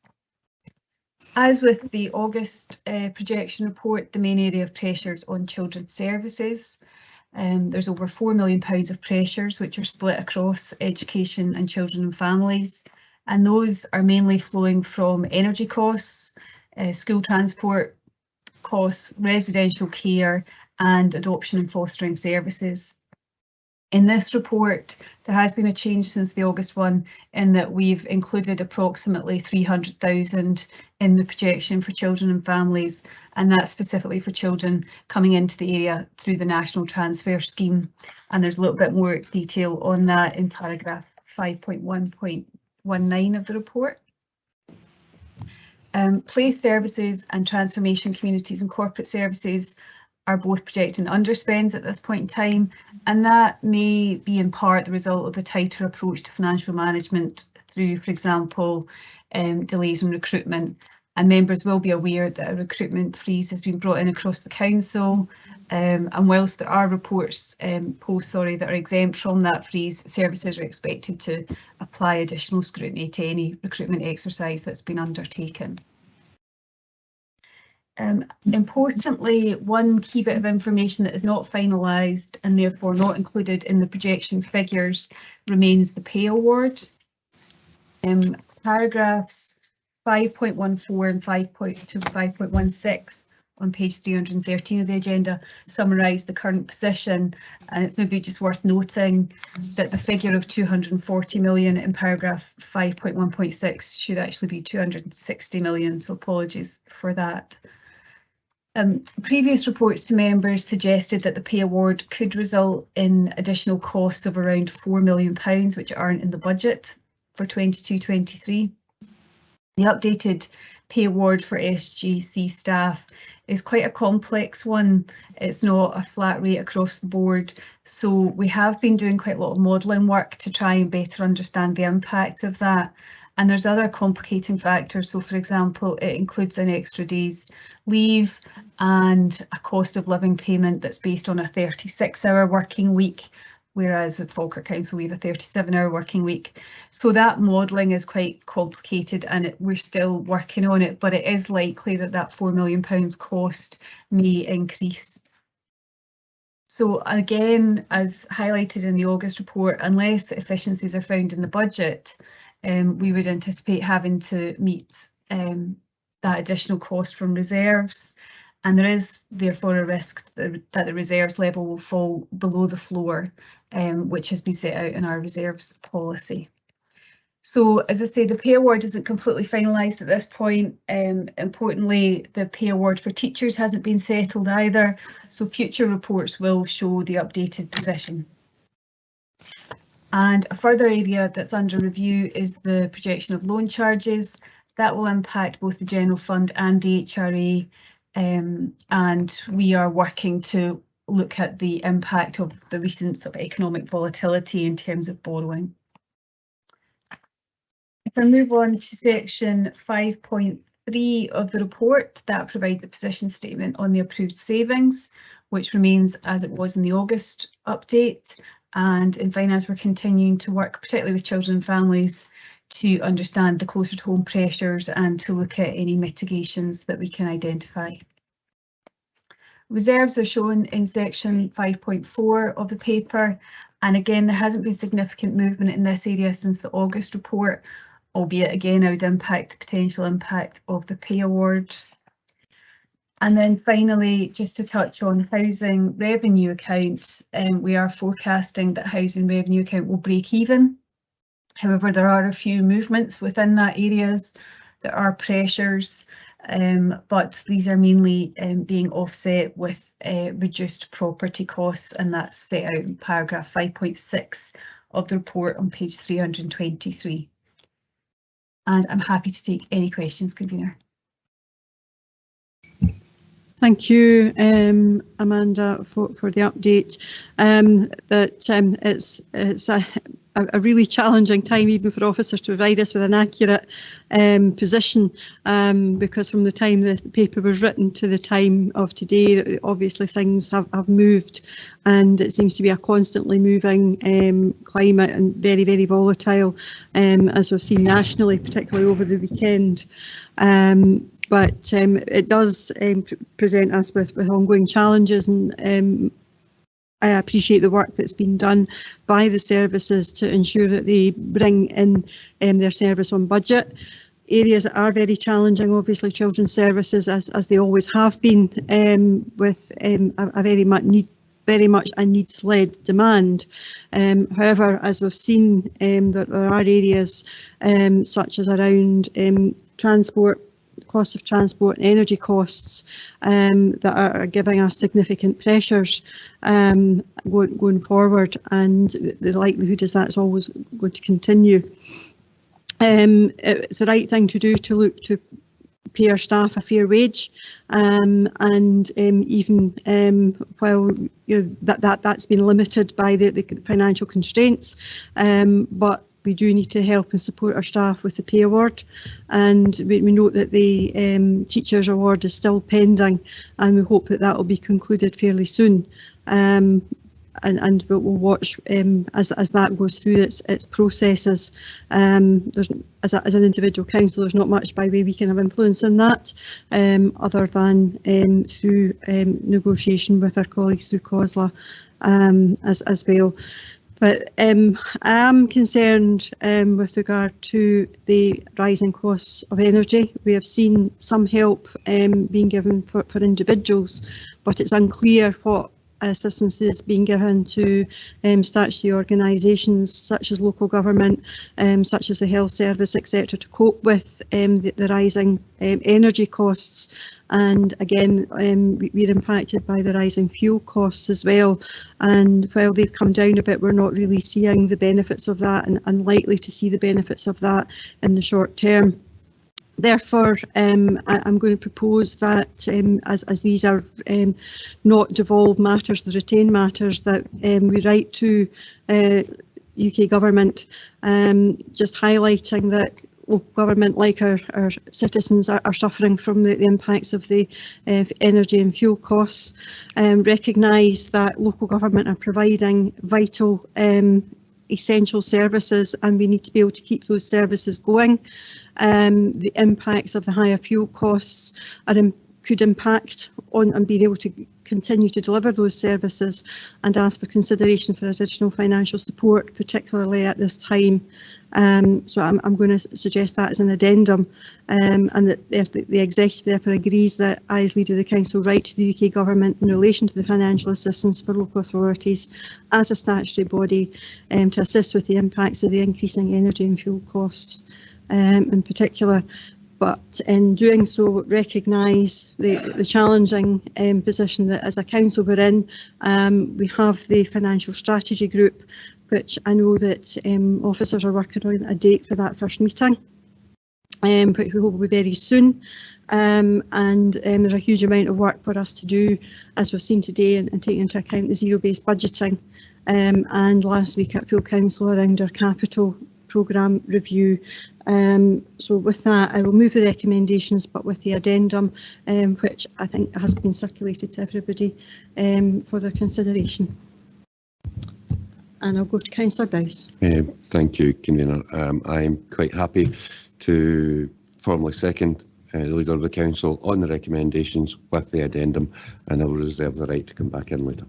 S13: As with the August projection report, the main area of pressures on children's services. There's over £4 million of pressures, which are split across education and children and families. and those are mainly flowing from energy costs, school transport costs, residential care, and adoption and fostering services. In this report, there has been a change since the August one in that we've included approximately 300,000 in the projection for children and families, and that's specifically for children coming into the area through the National Transfer Scheme. And there's a little bit more detail on that in paragraph 5.1.19 of the report. Place services and transformation communities and corporate services are both projecting underspends at this point in time, and that may be in part the result of the tighter approach to financial management through, for example, delays in recruitment. And members will be aware that a recruitment freeze has been brought in across the council, and whilst there are reports posts that are exempt from that freeze, services are expected to apply additional scrutiny to any recruitment exercise that's been undertaken. Importantly, one key bit of information that is not finalised and therefore not included in the projection figures remains the pay award. Paragraphs 5.14 and 5.16 on page 313 of the agenda summarise the current position, and it's maybe just worth noting that the figure of 240 million in paragraph 5.1.6 should actually be 260 million, so apologies for that. Previous reports to members suggested that the pay award could result in additional costs of around £4 million, which aren't in the budget for 22-23. The updated pay award for SGC staff is quite a complex one. It's not a flat rate across the board, so we have been doing quite a lot of modelling work to try and better understand the impact of that. And there's other complicating factors. So, for example, it includes an extra day's leave and a cost of living payment that's based on a 36-hour working week, whereas at Falkirk Council we have a 37-hour working week. So that modelling is quite complicated, and we're still working on it, but it is likely that that £4 million cost may increase. So again, as highlighted in the August report, unless efficiencies are found in the budget, we would anticipate having to meet that additional cost from reserves, and there is therefore a risk that the reserves level will fall below the floor, which has been set out in our reserves policy. So, as I say, the pay award isn't completely finalised at this point. Importantly, the pay award for teachers hasn't been settled either, so future reports will show the updated position. And a further area that's under review is the projection of loan charges. That will impact both the General Fund and the HRA, and we are working to look at the impact of the recent sort of economic volatility in terms of borrowing. If I move on to section 5.3 of the report, that provides a position statement on the approved savings, which remains as it was in the August update. And in finance, we're continuing to work, particularly with children and families, to understand the closer to home pressures and to look at any mitigations that we can identify. Reserves are shown in section 5.4 of the paper, and again there hasn't been significant movement in this area since the August report, albeit again I would impact the potential impact of the pay award. And then finally, just to touch on housing revenue account, we are forecasting that housing revenue account will break even. However, there are a few movements within that areas. There are pressures, but these are mainly being offset with reduced property costs, and that's set out in paragraph 5.6 of the report on page 323. And I'm happy to take any questions, Convener.
S1: Thank you, Amanda, for the update. It's a really challenging time even for officers to provide us with an accurate position, because from the time the paper was written to the time of today, obviously things have moved, and it seems to be a constantly moving climate and very, very volatile, as we've seen nationally, particularly over the weekend. But it does present us with ongoing challenges, and I appreciate the work that's been done by the services to ensure that they bring in their service on budget. Areas that are very challenging, obviously children's services, as they always have been, with a very much a needs-led demand. However, as we've seen, that there are areas such as around transport, cost of transport and energy costs that are giving us significant pressures going forward, and the likelihood is that's always going to continue. It's the right thing to do to look to pay our staff a fair wage, and even while that's been limited by the financial constraints, but we do need to help and support our staff with the pay award, and we note that the teachers award is still pending, and we hope that that will be concluded fairly soon. And we'll watch as that goes through its processes. As an individual council, there's not much by way we can have influence in that, other than through negotiation with our colleagues through COSLA as well. But I am concerned with regard to the rising costs of energy. We have seen some help being given for individuals, but it's unclear what assistance is being given to statutory organisations such as local government, such as the health service, etc., to cope with the rising energy costs. And again, we're impacted by the rising fuel costs as well. And while they've come down a bit, we're not really seeing the benefits of that, and unlikely to see the benefits of that in the short term. Therefore, I'm going to propose that as these are not devolved matters, the retained matters, that we write to UK Government, just highlighting that government, like our citizens, are suffering from the impacts of the energy and fuel costs, recognise that local government are providing vital essential services, and we need to be able to keep those services going. The impacts of the higher fuel costs could impact on and being able to continue to deliver those services, and ask for consideration for additional financial support, particularly at this time. So I'm going to suggest that as an addendum, and that the executive therefore agrees that I, as leader of the council, write to the UK Government in relation to the financial assistance for local authorities as a statutory body to assist with the impacts of the increasing energy and fuel costs in particular. But in doing so, recognise the challenging position that as a council we're in. We have the financial strategy group, which I know that officers are working on a date for that first meeting, which we hope will be very soon. And there's a huge amount of work for us to do, as we've seen today, and taking into account the zero-based budgeting. And last week at full council around our capital programme review. So with that, I will move the recommendations, but with the addendum, which I think has been circulated to everybody for their consideration. And I'll go to Councillor Bowes.
S16: Thank you, Convener. I'm quite happy to formally second the Leader of the Council on the recommendations with the addendum, and I will reserve the right to come back in later.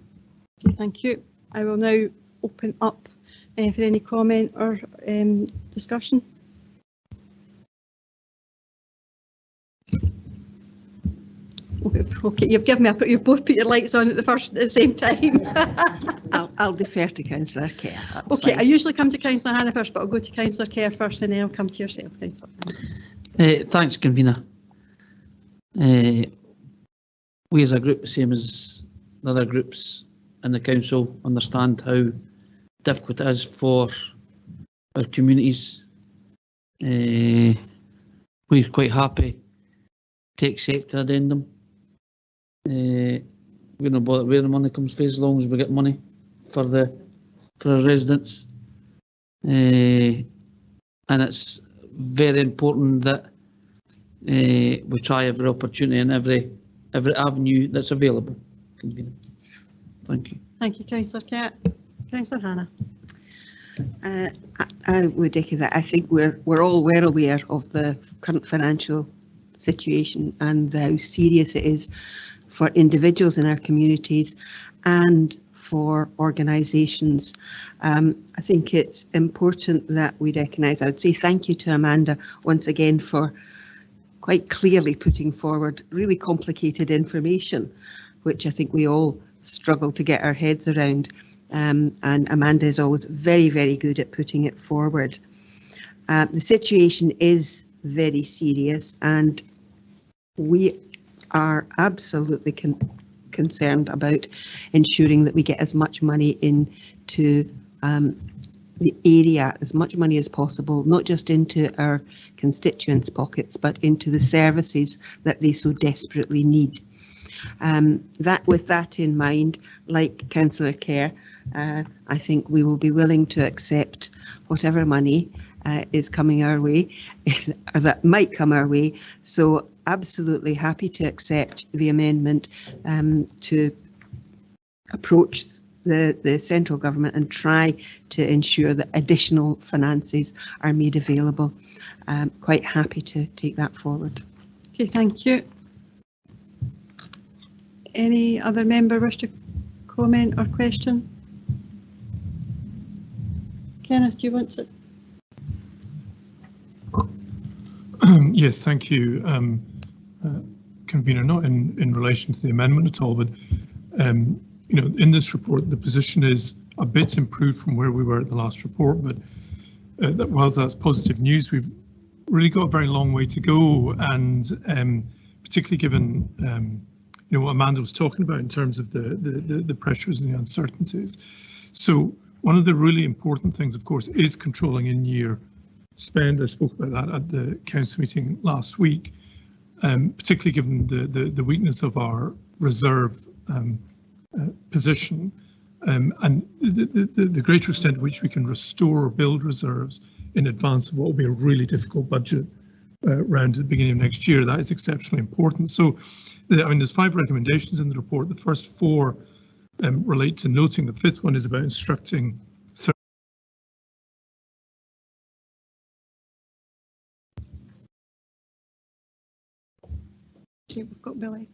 S1: Okay, thank you. I will now open up for any comment or discussion. Okay, you've given me you've both put your lights on at the same time.
S7: I'll defer to Councillor Kerr.
S1: Okay, fine. I usually come to Councillor Hannah first, but I'll go to Councillor Kerr first, and then I'll come to yourself, Councillor.
S5: Thanks, Convener. We as a group, same as the other groups in the council, understand how difficult it is for our communities. We're quite happy to accept the addendum. We're not bothered where the money comes from, as long as we get money for our residents. And it's very important that we try every opportunity and every avenue that's available. Thank you.
S1: Thank you, Councillor Kerr. Councillor Hannah.
S7: I would echo that. I think we're all well aware of the current financial situation and how serious it is for individuals in our communities and for organisations. I think it's important that we recognise. I would say thank you to Amanda once again for quite clearly putting forward really complicated information, which I think we all struggle to get our heads around. And Amanda is always very, very good at putting it forward. The situation is very serious, and we are absolutely concerned about ensuring that we get as much money into the area, as much money as possible, not just into our constituents' pockets, but into the services that they so desperately need. With that in mind, like Councillor Kerr, I think we will be willing to accept whatever money is coming our way, or that might come our way. So absolutely happy to accept the amendment to approach the central government and try to ensure that additional finances are made available. Quite happy to take that forward.
S1: Okay, thank you. Any other member wish to comment or question? Kenneth, do you want to?
S18: Yes, thank you, Convener. Not in relation to the amendment at all, but you know, in this report, the position is a bit improved from where we were at the last report. But whilst that's positive news, we've really got a very long way to go, and particularly given you know what Amanda was talking about in terms of the pressures and the uncertainties. So one of the really important things, of course, is controlling in-year spend. I spoke about that at the council meeting last week, particularly given the weakness of our reserve position, and the greater extent to which we can restore or build reserves in advance of what will be a really difficult budget round at the beginning of next year. That is exceptionally important. So, I mean, there's 5 recommendations in the report. The first 4 relate to noting. The 5th one is about instructing.
S1: We've got Billy.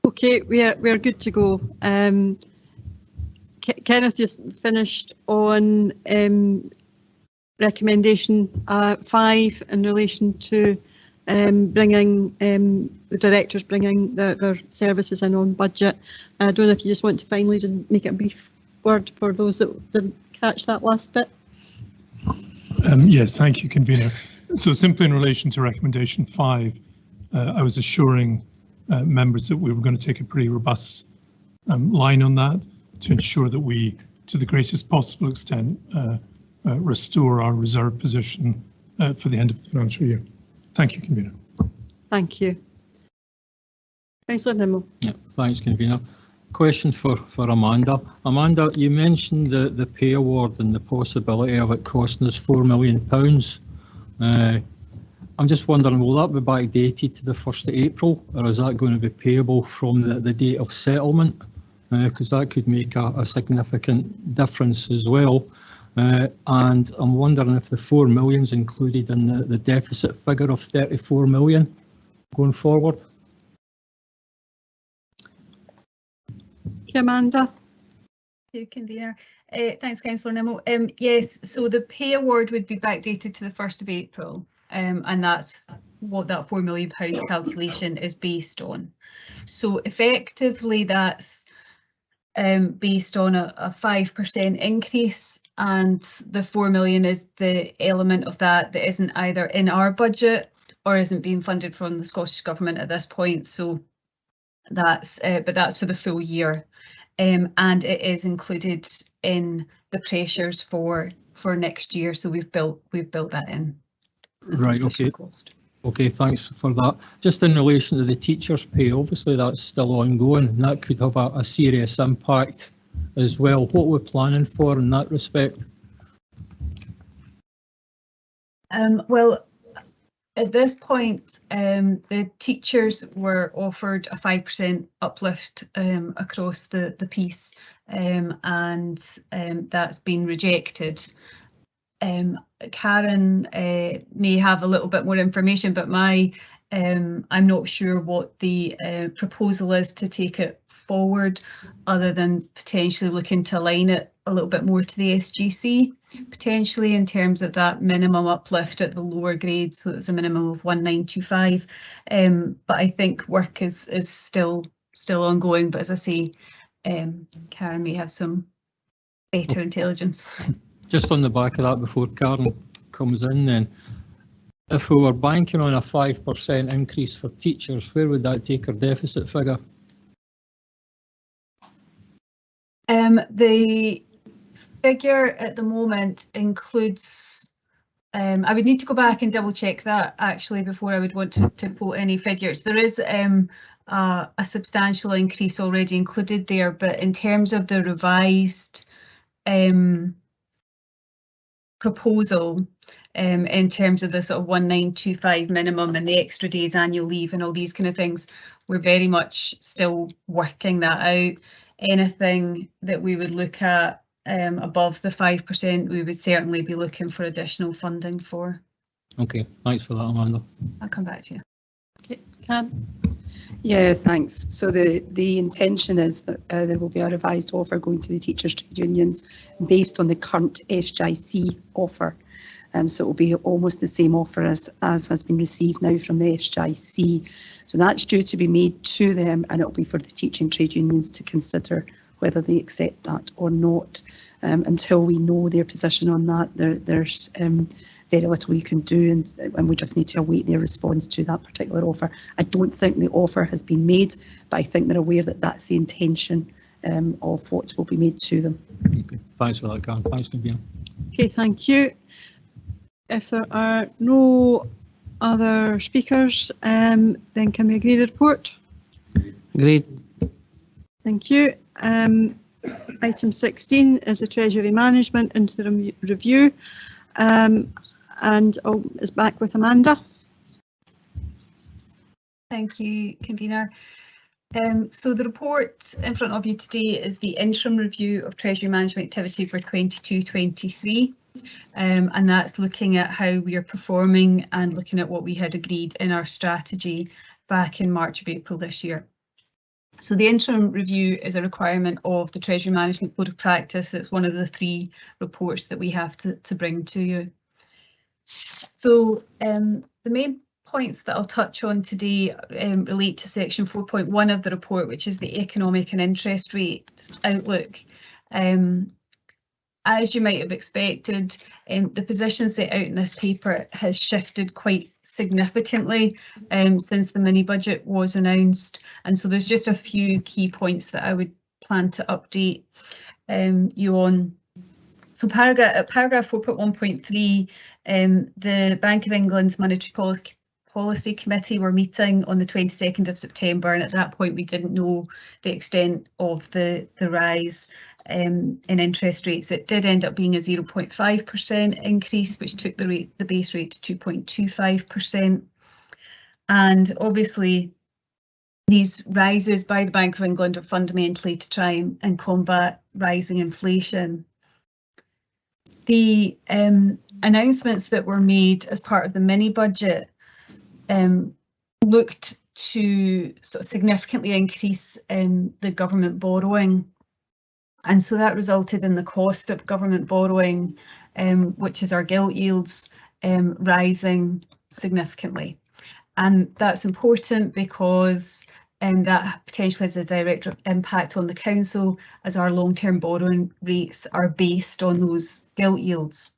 S1: Okay, we are good to go. Kenneth just finished on recommendation 5 in relation to bringing the directors bringing their services in on budget. I don't know if you just want to finally just make it a brief word for those that didn't catch that last bit.
S18: Yes, thank you, Convener. So simply in relation to recommendation 5, I was assuring members that we were going to take a pretty robust line on that to ensure that we, to the greatest possible extent, restore our reserve position for the end of the financial year. Thank you, Convener.
S1: Thank you. Councillor Nimmo.
S6: Yeah, thanks, Convener. Question for Amanda. Amanda, you mentioned the pay award and the possibility of it costing us £4 million. I'm just wondering, will that be backdated to the 1st of April, or is that going to be payable from the date of settlement? Because that could make a significant difference as well. And I'm wondering if the £4 million is included in the deficit figure of £34 million going forward.
S1: Amanda.
S13: You Convener. Thanks, Councillor Nimmo. Yes, so the pay award would be backdated to the 1st of April, and that's what that £4 million calculation is based on. So effectively, that's based on a 5% increase, and the £4 million is the element of that isn't either in our budget or isn't being funded from the Scottish Government at this point. So that's but that's for the full year, and it is included in the pressures for next year. So we've built that in.
S6: Right. Okay. Cost. Okay. Thanks for that. Just in relation to the teachers' pay, obviously that's still ongoing, and that could have a serious impact as well. What we're planning for in that respect?
S13: Well, At this point, the teachers were offered a 5% uplift across the piece, and that's been rejected. Karen may have a little bit more information, but I'm not sure what the proposal is to take it forward, other than potentially looking to align it a little bit more to the SGC, potentially in terms of that minimum uplift at the lower grade, so it's a minimum of 1925. But I think work is still ongoing. But as I say, Karen may have some better intelligence.
S6: Just on the back of that, before Karen comes in then, if we were banking on a 5% increase for teachers, where would that take our deficit figure?
S13: The figure at the moment includes, I would need to go back and double check that actually before I would want to quote any figures. There is a substantial increase already included there, but in terms of the revised proposal, in terms of the sort of 1925 minimum and the extra days annual leave and all these kind of things, we're very much still working that out. Anything that we would look at above the 5%, we would certainly be looking for additional funding for.
S6: Okay, thanks for that, Amanda.
S13: I'll come back to you.
S1: Okay, Karen?
S14: Yeah, thanks. So the intention is that there will be a revised offer going to the teachers' trade unions based on the current SGIC offer. So it will be almost the same offer as has been received now from the SGIC. So that's due to be made to them, and it will be for the teaching trade unions to consider whether they accept that or not. Until we know their position on that, there's very little you can do, and we just need to await their response to that particular offer. I don't think the offer has been made, but I think they're aware that that's the intention of what will be made to them.
S6: Okay, thanks for that, Karen. Thanks, Convener.
S1: Okay, thank you. If there are no other speakers, then can we agree the report?
S2: Agreed. Thank
S1: you. Item 16 is the Treasury Management Interim Review, and is back with Amanda.
S13: Thank you, Convener. So the report in front of you today is the interim review of Treasury Management activity for 22-23, and that's looking at how we are performing and looking at what we had agreed in our strategy back in March of April this year. So the interim review is a requirement of the Treasury Management Code of Practice. It's one of the 3 reports that we have to bring to you. So the main points that I'll touch on today relate to section 4.1 of the report, which is the economic and interest rate outlook. As you might have expected, the position set out in this paper has shifted quite significantly since the mini budget was announced, and so there's just a few key points that I would plan to update you on. So paragraph 4.1.3, the Bank of England's Monetary Policy Committee were meeting on the 22nd of September, and at that point we didn't know the extent of the rise in interest rates. It did end up being a 0.5% increase, which took the base rate to 2.25%. And obviously these rises by the Bank of England are fundamentally to try and combat rising inflation. The announcements that were made as part of the mini budget looked to sort of significantly increase the government borrowing, and so that resulted in the cost of government borrowing, which is our gilt yields, rising significantly. And that's important because that potentially has a direct impact on the council, as our long-term borrowing rates are based on those gilt yields.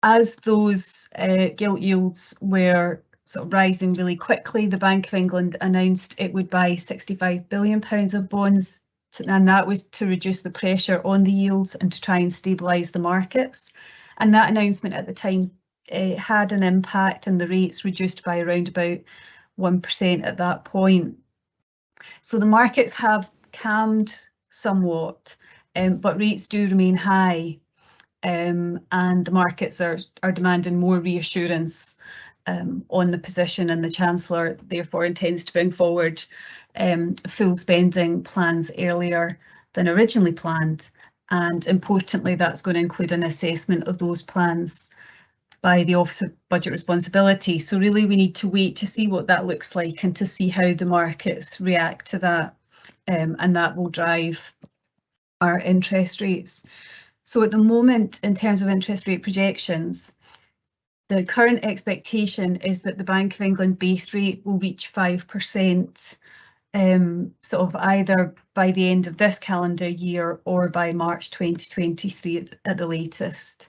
S13: As those gilt yields were sort of rising really quickly, the Bank of England announced it would buy £65 billion of bonds, and that was to reduce the pressure on the yields and to try and stabilise the markets. And that announcement at the time had an impact, and the rates reduced by around about 1% at that point. So the markets have calmed somewhat, but rates do remain high, and the markets are demanding more reassurance on the position, and the Chancellor therefore intends to bring forward full spending plans earlier than originally planned. And importantly, that's going to include an assessment of those plans by the Office of Budget Responsibility. So really we need to wait to see what that looks like and to see how the markets react to that, and that will drive our interest rates. So at the moment, in terms of interest rate projections, the current expectation is that the Bank of England base rate will reach 5%, sort of either by the end of this calendar year or by March 2023 at the latest.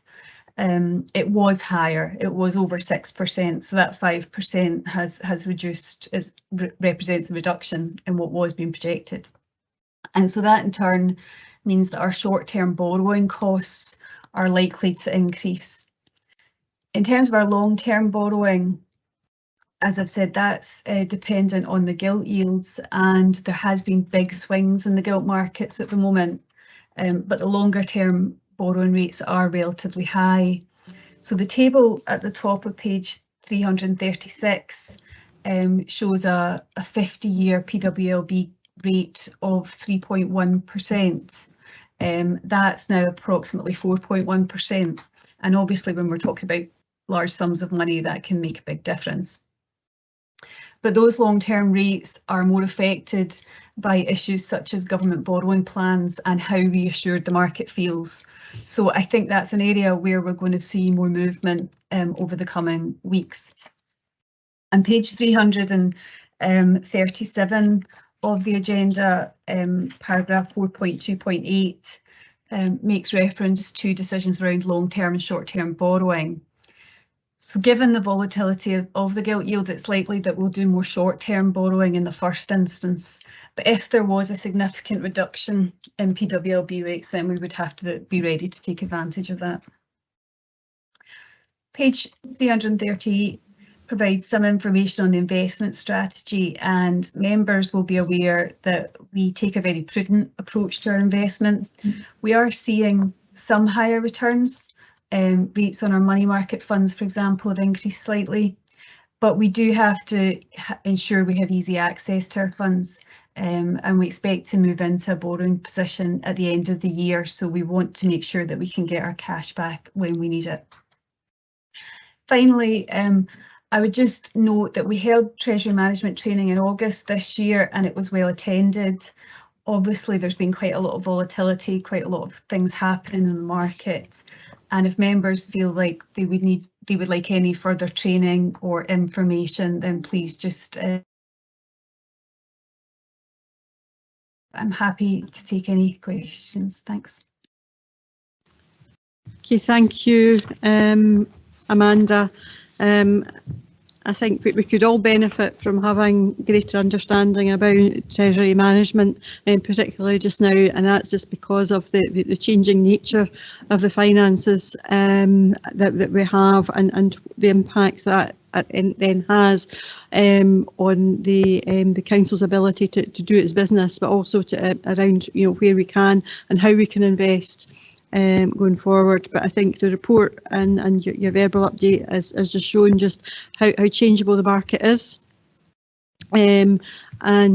S13: It was higher, it was over 6%, so that 5% has reduced, represents a reduction in what was being projected. And so that in turn means that our short-term borrowing costs are likely to increase. In terms of our long-term borrowing, as I've said, that's dependent on the gilt yields, and there has been big swings in the gilt markets at the moment, but the longer-term borrowing rates are relatively high. So the table at the top of page 336 shows a 50-year PWLB rate of 3.1%. That's now approximately 4.1%. And obviously when we're talking about large sums of money, that can make a big difference. But those long-term rates are more affected by issues such as government borrowing plans and how reassured the market feels. So I think that's an area where we're going to see more movement over the coming weeks. And page 337 of the agenda, paragraph 4.2.8, makes reference to decisions around long-term and short-term borrowing. So given the volatility of the gilt yield, it's likely that we'll do more short-term borrowing in the first instance. But if there was a significant reduction in PWLB rates, then we would have to be ready to take advantage of that. Page 338 provides some information on the investment strategy, and members will be aware that we take a very prudent approach to our investments. We are seeing some higher returns. Rates on our money market funds, for example, have increased slightly, but we do have to ensure we have easy access to our funds, and we expect to move into a borrowing position at the end of the year, so we want to make sure that we can get our cash back when we need it. Finally, I would just note that we held Treasury Management training in August this year, and it was well attended. Obviously, there's been quite a lot of volatility, quite a lot of things happening in the market. And if members feel like they would like any further training or information, then please just, I'm happy to take any questions. Thanks.
S1: Okay, thank you, Amanda. I think we could all benefit from having greater understanding about Treasury management, particularly just now, and that's just because of the changing nature of the finances that we have, and the impacts that it then has on the council's ability to do its business, but also to around where we can and how we can invest going forward. But I think the report and your verbal update has just shown just how changeable the market is, and how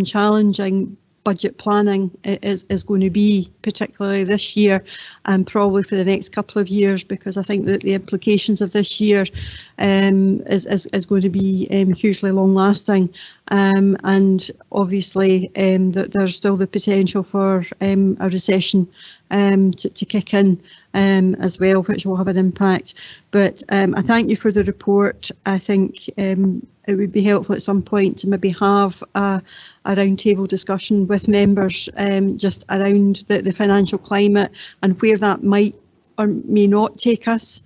S1: challenging budget planning is going to be, particularly this year and probably for the next couple of years, because I think that the implications of this year is going to be hugely long lasting, and obviously that there's still the potential for a recession to kick in as well, which will have an impact. But I thank you for the report. I think it would be helpful at some point to maybe have a roundtable discussion with members just around the financial climate and where that might or may not take us,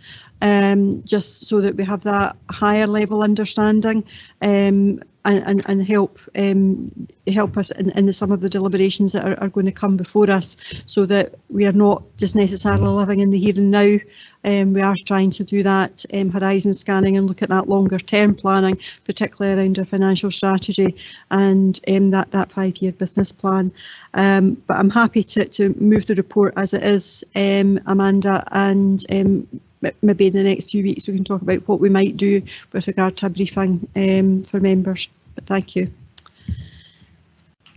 S1: just so that we have that higher level understanding, and help us in some of the deliberations that are going to come before us, so that we are not just necessarily living in the here and now. We are trying to do that horizon scanning and look at that longer term planning, particularly around our financial strategy and that 5-year business plan. But I'm happy to move the report as it is, Amanda, and maybe in the next few weeks we can talk about what we might do with regard to a briefing for members. But thank you.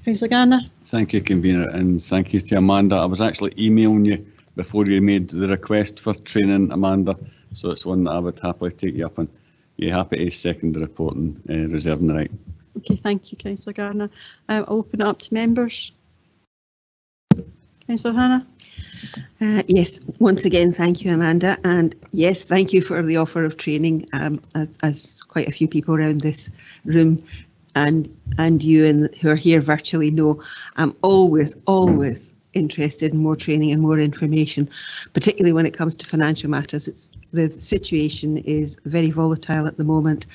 S1: Councillor Garner.
S3: Thank you, Convener, and thank you to Amanda. I was actually emailing you before you made the request for training, Amanda, so it's one that I would happily take you up on. You're happy to second the report and reserving the right.
S1: Okay, thank you, Councillor Garner. I'll open it up to members. Councillor Hannah.
S7: Yes, once again, thank you, Amanda. And yes, thank you for the offer of training, as quite a few people around this room and you and who are here virtually know. I'm always interested in more training and more information, particularly when it comes to financial matters. The situation is very volatile at the moment,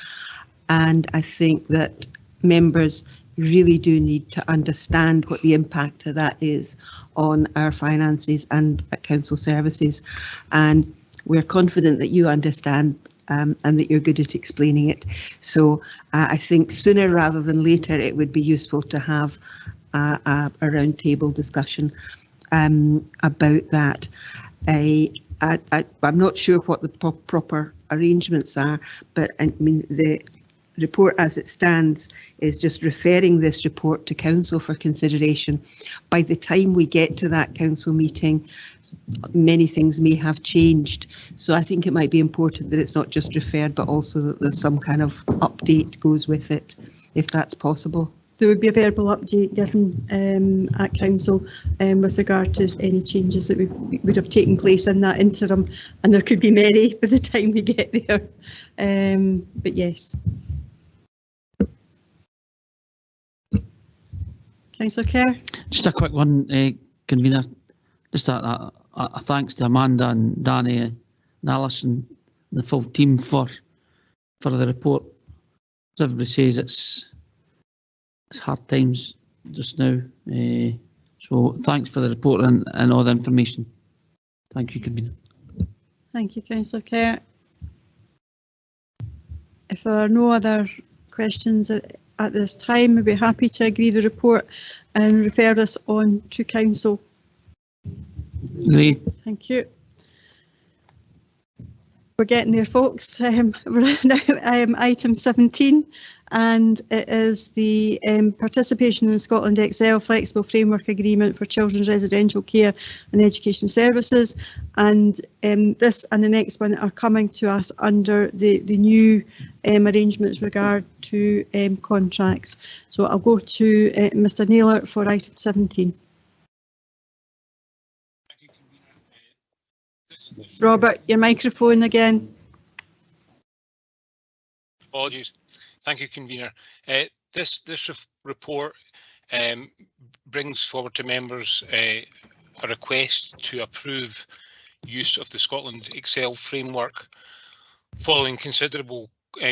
S7: and I think that members really do need to understand what the impact of that is on our finances and at council services. And we're confident that you understand and that you're good at explaining it. So I think sooner rather than later it would be useful to have a roundtable discussion about that. I'm not sure what the proper arrangements are, but I mean the report as it stands is just referring this report to council for consideration. By the time we get to that council meeting, many things may have changed. So I think it might be important that it's not just referred, but also that there's some kind of update goes with it, if that's possible.
S1: There would be a verbal update given at council with regard to any changes that would have taken place in that interim, and there could be many by the time we get there. But yes. Councillor Kerr.
S5: Just a quick one, Convener. Just a thanks to Amanda and Danny and Alison and the full team for the report. As everybody says, it's hard times just now. So thanks for the report and all the information. Thank you, Convener.
S1: Thank you, Councillor Kerr. If there are no other questions at this time, we'd be happy to agree the report and refer this on to council.
S5: Agree.
S1: Thank you. We're getting there, folks. We're now item 17, and it is the participation in Scotland Excel Flexible Framework Agreement for Children's Residential Care and Education Services. And this and the next one are coming to us under the new arrangements regard to contracts. So I'll go to Mr. Naylor for item 17. Robert, your microphone again.
S15: Apologies. Thank you, Convener. This report brings forward to members a request to approve use of the Scotland Excel framework following considerable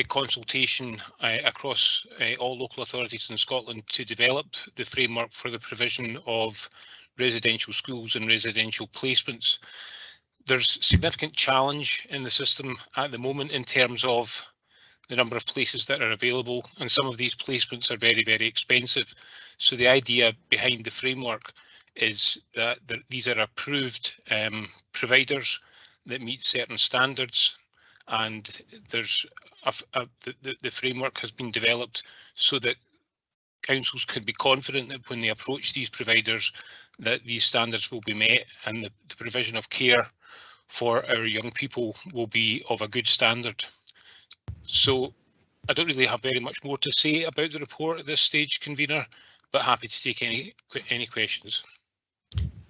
S15: consultation across all local authorities in Scotland to develop the framework for the provision of residential schools and residential placements. There's significant challenge in the system at the moment in terms of the number of places that are available, and some of these placements are very, very expensive. So the idea behind the framework is that these are approved providers that meet certain standards, and there's the framework has been developed so that councils can be confident that when they approach these providers that these standards will be met and the provision of care for our young people will be of a good standard. So I don't really have very much more to say about the report at this stage, Convener, but happy to take any questions.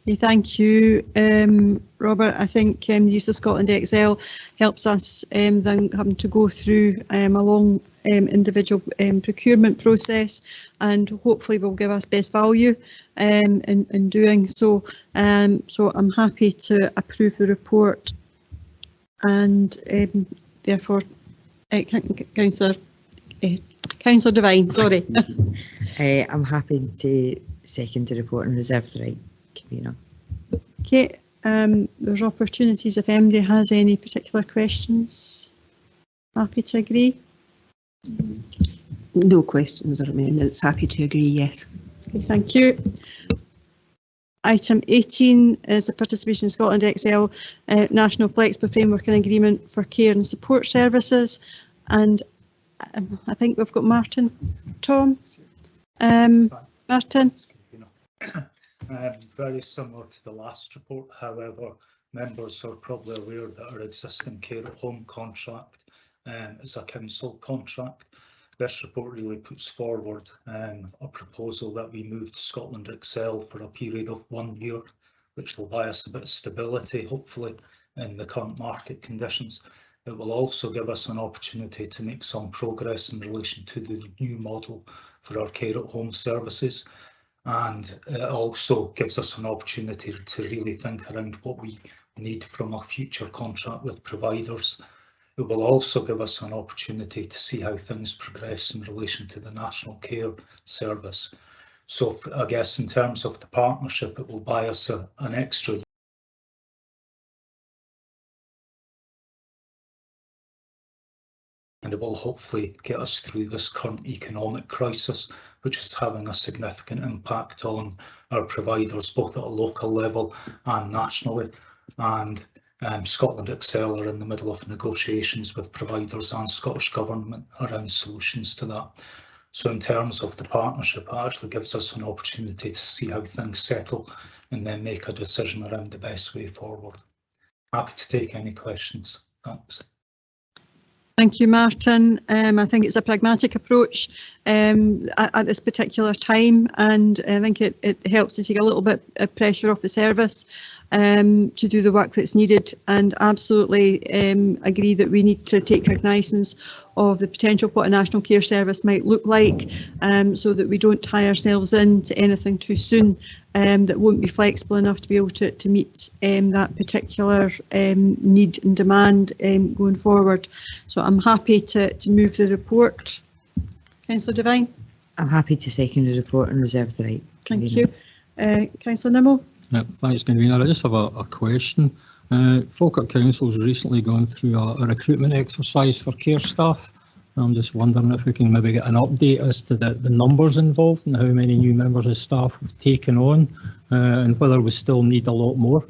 S1: Okay, thank you, Robert. I think the use of Scotland Excel helps us then having to go through a long individual procurement process, and hopefully will give us best value in doing so. So I'm happy to approve the report, and therefore, Councillor Devine, sorry.
S17: I'm happy to second the report and reserve the right, Convener.
S1: Okay, there's opportunities if anybody has any particular questions. Happy to agree.
S7: No questions or amendments. Happy to agree, yes.
S1: Okay, thank you. Item 18 is a participation in Scotland Excel National Flexible Framework and Agreement for Care and Support Services. And I think we've got Martin. Tom? Martin?
S9: Very similar to the last report, however, members are probably aware that our existing care at home contract is a council contract. This report really puts forward a proposal that we move to Scotland Excel for a period of 1 year, which will buy us a bit of stability, hopefully, in the current market conditions. It will also give us an opportunity to make some progress in relation to the new model for our care at home services. And it also gives us an opportunity to really think around what we need from a future contract with providers. It will also give us an opportunity to see how things progress in relation to the National Care Service. So I guess in terms of the partnership, it will buy us an extra and it will hopefully get us through this current economic crisis, which is having a significant impact on our providers, both at a local level and nationally. And Scotland Excel are in the middle of negotiations with providers and Scottish Government around solutions to that. So in terms of the partnership, it actually gives us an opportunity to see how things settle and then make a decision around the best way forward. Happy to take any questions. Thanks.
S1: Thank you, Martin. I think it's a pragmatic approach at this particular time, and I think it helps to take a little bit of pressure off the service to do the work that's needed, and absolutely agree that we need to take cognizance of the potential of what a national care service might look like, so that we don't tie ourselves into anything too soon that won't be flexible enough to be able to meet that particular need and demand going forward. So I'm happy to move the report. Councillor Devine?
S17: I'm happy to second the report and reserve the right.
S1: Thank you. Councillor Nimmo?
S6: Thanks, Convener. I just have a question. Falkirk Council's recently gone through a recruitment exercise for care staff. I'm just wondering if we can maybe get an update as to the numbers involved and how many new members of staff we've taken on, and whether we still need a lot more.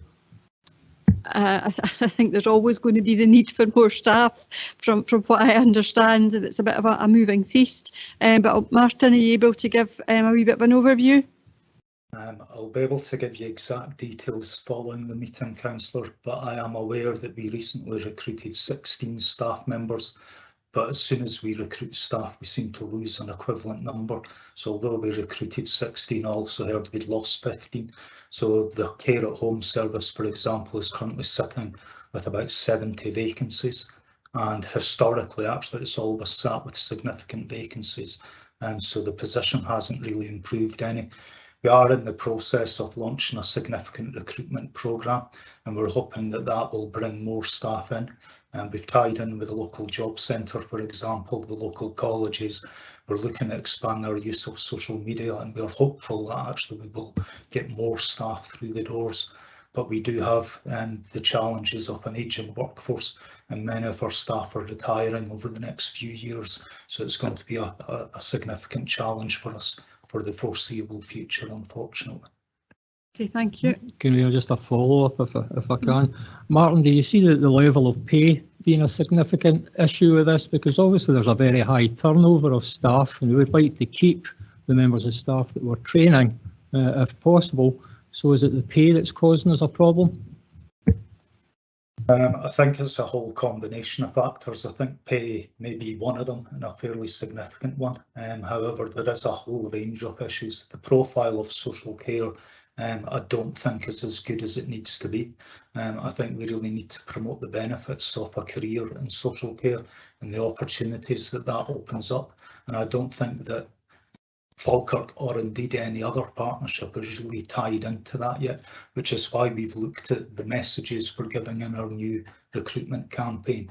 S1: I think there's always going to be the need for more staff from what I understand, and it's a bit of a moving feast. But Martin, are you able to give a wee bit of an overview?
S9: I'll be able to give you exact details following the meeting, Councillor, but I am aware that we recently recruited 16 staff members. But as soon as we recruit staff, we seem to lose an equivalent number. So although we recruited 16, I also heard we'd lost 15. So the care at home service, for example, is currently sitting with about 70 vacancies. And historically, actually, it's always sat with significant vacancies. And so the position hasn't really improved any. We are in the process of launching a significant recruitment programme, and we're hoping that that will bring more staff in. And we've tied in with the local job centre, for example, the local colleges. We're looking at expanding our use of social media, and we're hopeful that actually we will get more staff through the doors. But we do have the challenges of an ageing workforce, and many of our staff are retiring over the next few years. So it's going to be a significant challenge for us for the foreseeable future, unfortunately.
S1: Okay, thank you.
S6: Can we just a follow-up if I can? Martin, do you see the level of pay being a significant issue with this? Because obviously there's a very high turnover of staff, and we would like to keep the members of staff that we're training if possible. So is it the pay that's causing us a problem?
S9: I think it's a whole combination of factors. I think pay may be one of them, and a fairly significant one. However, there is a whole range of issues. The profile of social care, I don't think is as good as it needs to be. I think we really need to promote the benefits of a career in social care and the opportunities that opens up. And I don't think that Falkirk or indeed any other partnership is really tied into that yet, which is why we've looked at the messages we're giving in our new recruitment campaign.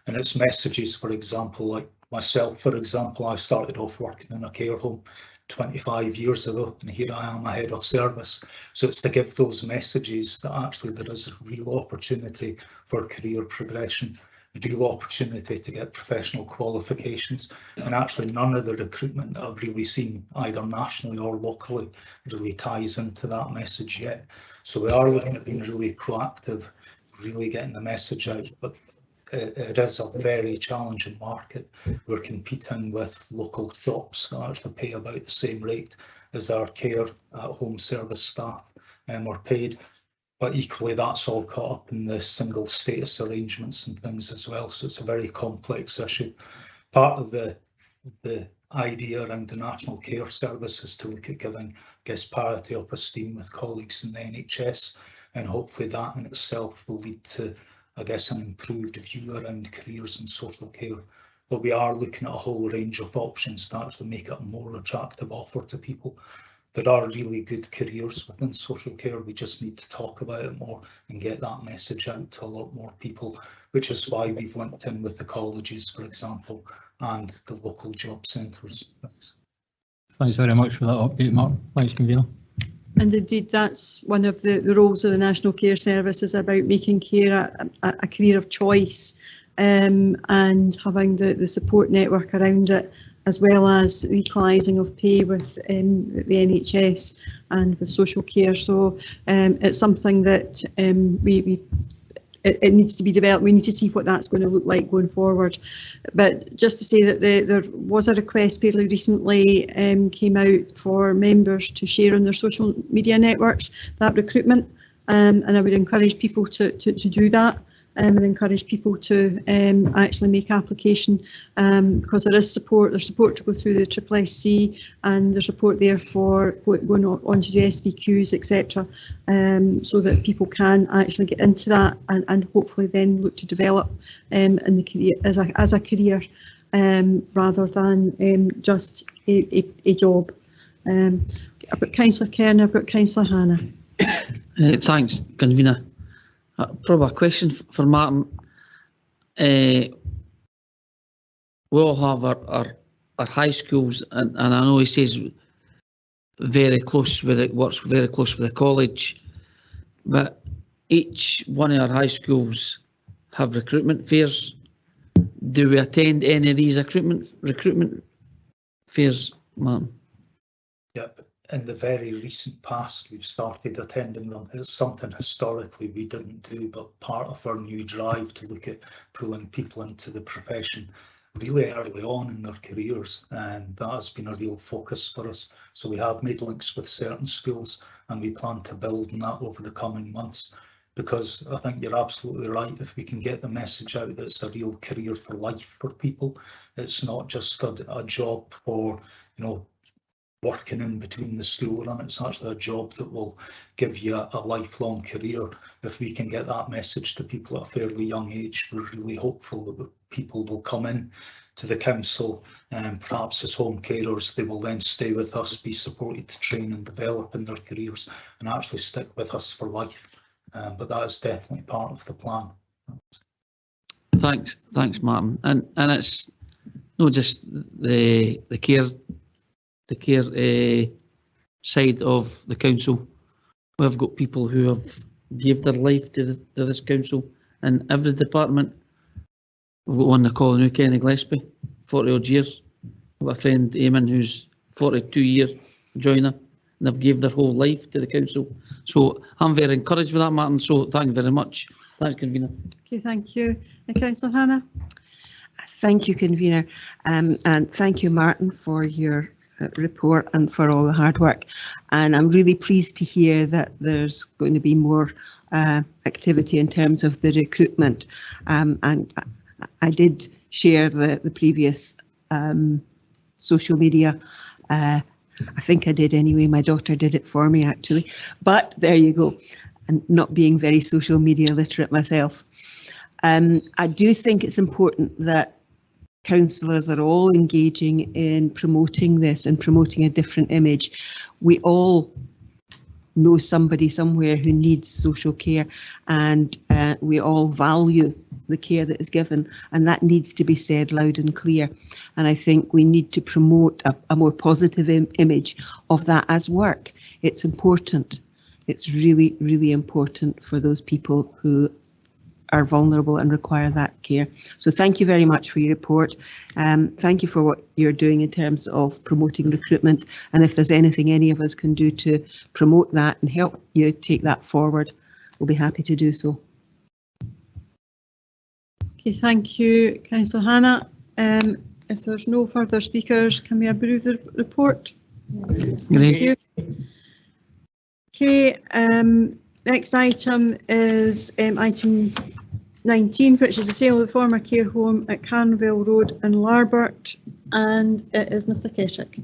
S9: And it's messages, for example, like myself, for example, I started off working in a care home 25 years ago, and here I am a head of service. So it's to give those messages that actually there is a real opportunity for career progression. real opportunity to get professional qualifications, and actually none of the recruitment that I've really seen either nationally or locally really ties into that message yet. So we are looking at being really proactive, really getting the message out, but it is a very challenging market. We're competing with local shops that actually pay about the same rate as our care at home service staff are paid. But equally, that's all caught up in the single status arrangements and things as well. So it's a very complex issue. Part of the idea around the National Care Service is to look at giving, I guess, parity of esteem with colleagues in the NHS, and hopefully that in itself will lead to, I guess, an improved view around careers in social care. But we are looking at a whole range of options to actually make it a more attractive offer to people. There are really good careers within social care. We just need to talk about it more and get that message out to a lot more people, which is why we've linked in with the colleges, for example, and the local job centres.
S6: Thanks very much for that update, Martin. Thanks, Convener.
S1: And indeed, that's one of the roles of the National Care Service, is about making care a career of choice, and having the support network around it, as well as equalising of pay with the NHS and with social care. So it's something that it needs to be developed. We need to see what that's going to look like going forward. But just to say that there was a request fairly recently came out for members to share on their social media networks that recruitment, and I would encourage people to do that. And encourage people to actually make application, because there is support. There's support to go through the SSC, and there's support there for going on to do SVQs, etc. So that people can actually get into that and hopefully then look to develop in the career as a career, rather than just a job. I've got Councillor Kerr, I've got Councillor Hannah.
S5: Thanks, Convener. Probably a question for Martin. We all have our high schools, and I know he says very close with it, works very close with the college, but each one of our high schools have recruitment fairs. Do we attend any of these recruitment fairs, Martin?
S9: Yep. In the very recent past, we've started attending them. It's something historically we didn't do, but part of our new drive to look at pulling people into the profession really early on in their careers, and that has been a real focus for us. So we have made links with certain schools, and we plan to build on that over the coming months, because I think you're absolutely right. If we can get the message out that it's a real career for life for people, it's not just a job for, working in between the school, and it's actually a job that will give you a lifelong career. If we can get that message to people at a fairly young age, we're really hopeful that people will come in to the council, and perhaps as home carers, they will then stay with us, be supported to train and develop in their careers, and actually stick with us for life. But that is definitely part of the plan.
S5: Thanks, Martin. And it's not just the care side of the council. We've got people who have gave their life to this council in every department. We've got one calling who Kenny Gillespie, 40 odd years. We've got a friend, Eamon, who's 42 years joiner, and they've gave their whole life to the council. So I'm very encouraged with that, Martin. So thank you very much. Thanks, Convener.
S1: Okay, thank you. Councillor Hannah.
S7: Thank you, Convener, and thank you, Martin, for your report and for all the hard work. And I'm really pleased to hear that there's going to be more activity in terms of the recruitment. And I did share the previous social media. I think I did anyway. My daughter did it for me, actually. But there you go. And not being very social media literate myself. I do think it's important that councillors are all engaging in promoting this and promoting a different image. We all know somebody somewhere who needs social care, and we all value the care that is given, and that needs to be said loud and clear. And I think we need to promote a more positive image of that as work. It's important. It's really, really important for those people who are vulnerable and require that care. So thank you very much for your report. Thank you for what you're doing in terms of promoting recruitment, and if there's anything any of us can do to promote that and help you take that forward, we'll be happy to do so.
S1: Okay, thank you, Councillor Hannah. If there's no further speakers, can we approve the report? Thank you. Okay, next item is item 19, which is the sale of the former care home at Carnville Road in Larbert, and it is Mr. Keswick.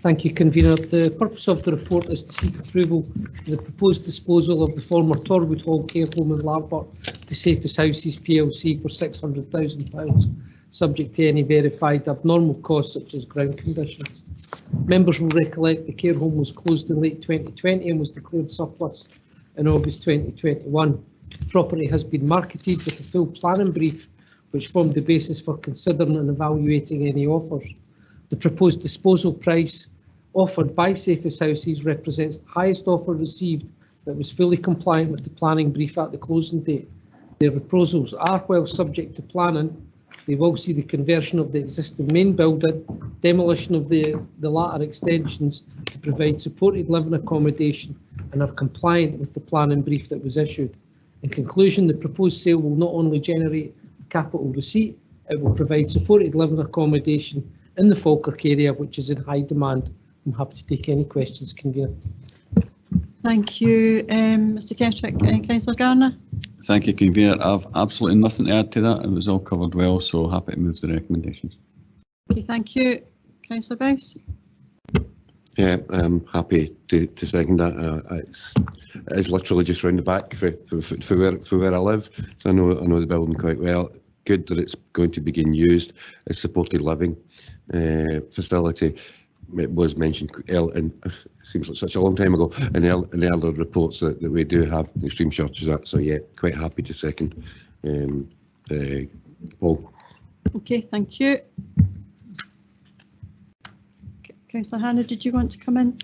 S2: Thank you, Convener. The purpose of the report is to seek approval for the proposed disposal of the former Torwood Hall care home in Larbert to Safest Houses plc for £600,000, subject to any verified abnormal costs such as ground conditions. Members will recollect the care home was closed in late 2020 and was declared surplus in August 2021. The property has been marketed with a full planning brief, which formed the basis for considering and evaluating any offers. The proposed disposal price offered by Safest Houses represents the highest offer received that was fully compliant with the planning brief at the closing date. Their proposals are, while subject to planning, they will see the conversion of the existing main building, demolition of the latter extensions to provide supported living accommodation, and are compliant with the planning brief that was issued. In conclusion, the proposed sale will not only generate a capital receipt, it will provide supported living accommodation in the Falkirk area, which is in high demand. I'm happy to take any questions, Convener.
S1: Thank you, Mr. Keswick. Councillor Garner.
S3: Thank you, Convener. I've absolutely nothing to add to that. It was all covered well, so happy to move the recommendations.
S1: Okay, thank you. Councillor Bouse.
S16: Yeah, I'm happy to second that. It is literally just round the back for where I live, so I know the building quite well. Good that it's going to begin used as supported living facility. It was mentioned, and it seems like such a long time ago, in the earlier reports that we do have extreme shortages of that. So yeah, quite happy to second Paul.
S1: Okay, thank you. Councillor Hannah, did you want to come in?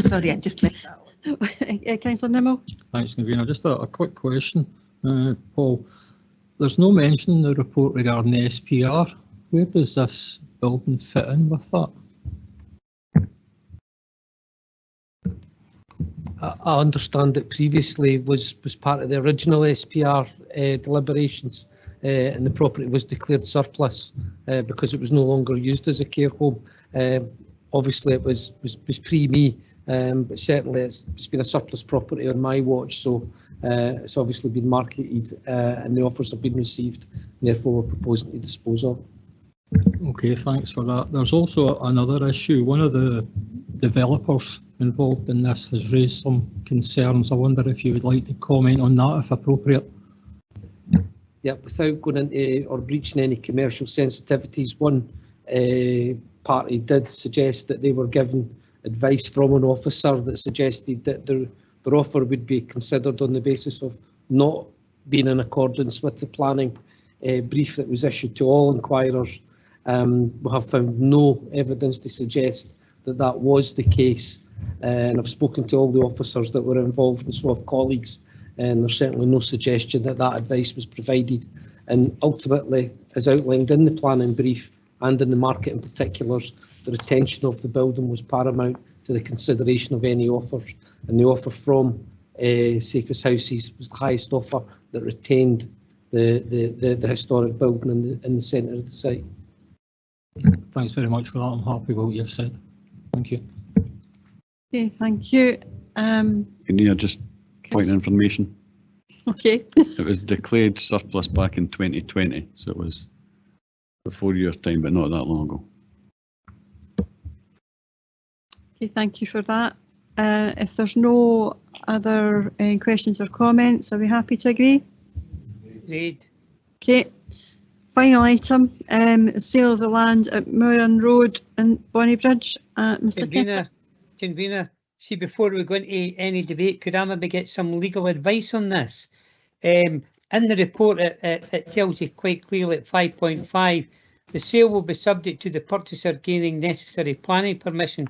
S7: Sorry, I just left that.
S1: Councillor Nimmo.
S6: Thanks, Convener. Just a quick question, Paul. There's no mention in the report regarding the SPR. Where does this building fit in with that?
S2: I understand that previously was part of the original SPR deliberations, and the property was declared surplus because it was no longer used as a care home. Obviously, it was pre-me, but certainly it's been a surplus property on my watch. So it's obviously been marketed, and the offers have been received. And therefore, we're proposing to dispose of.
S6: Okay, thanks for that. There's also another issue. One of the developers involved in this has raised some concerns. I wonder if you would like to comment on that, if appropriate.
S2: Yeah, without going into or breaching any commercial sensitivities, one party did suggest that they were given advice from an officer that suggested that their offer would be considered on the basis of not being in accordance with the planning brief that was issued to all inquirers. We have found no evidence to suggest that that was the case, and I've spoken to all the officers that were involved and so have colleagues, and there's certainly no suggestion that that advice was provided. And ultimately, as outlined in the planning brief and in the market particulars, the retention of the building was paramount to the consideration of any offers, and the offer from Safest Houses was the highest offer that retained the historic building in the centre of the site.
S6: Thanks very much for that. I'm happy with what you've said. Thank you.
S1: Okay, thank you.
S3: Convener, just point of information.
S1: Okay.
S3: It was declared surplus back in 2020, so it was before your time, but not that long ago.
S1: Okay, thank you for that. If there's no other questions or comments, are we happy to agree?
S19: Agreed.
S1: Okay. Final item, sale of the land at Moran Road and Bonnybridge. Mr.
S19: Convener, see, before we go into any debate, could I maybe get some legal advice on this? In the report, it tells you quite clearly at 5.5, the sale will be subject to the purchaser gaining necessary planning permission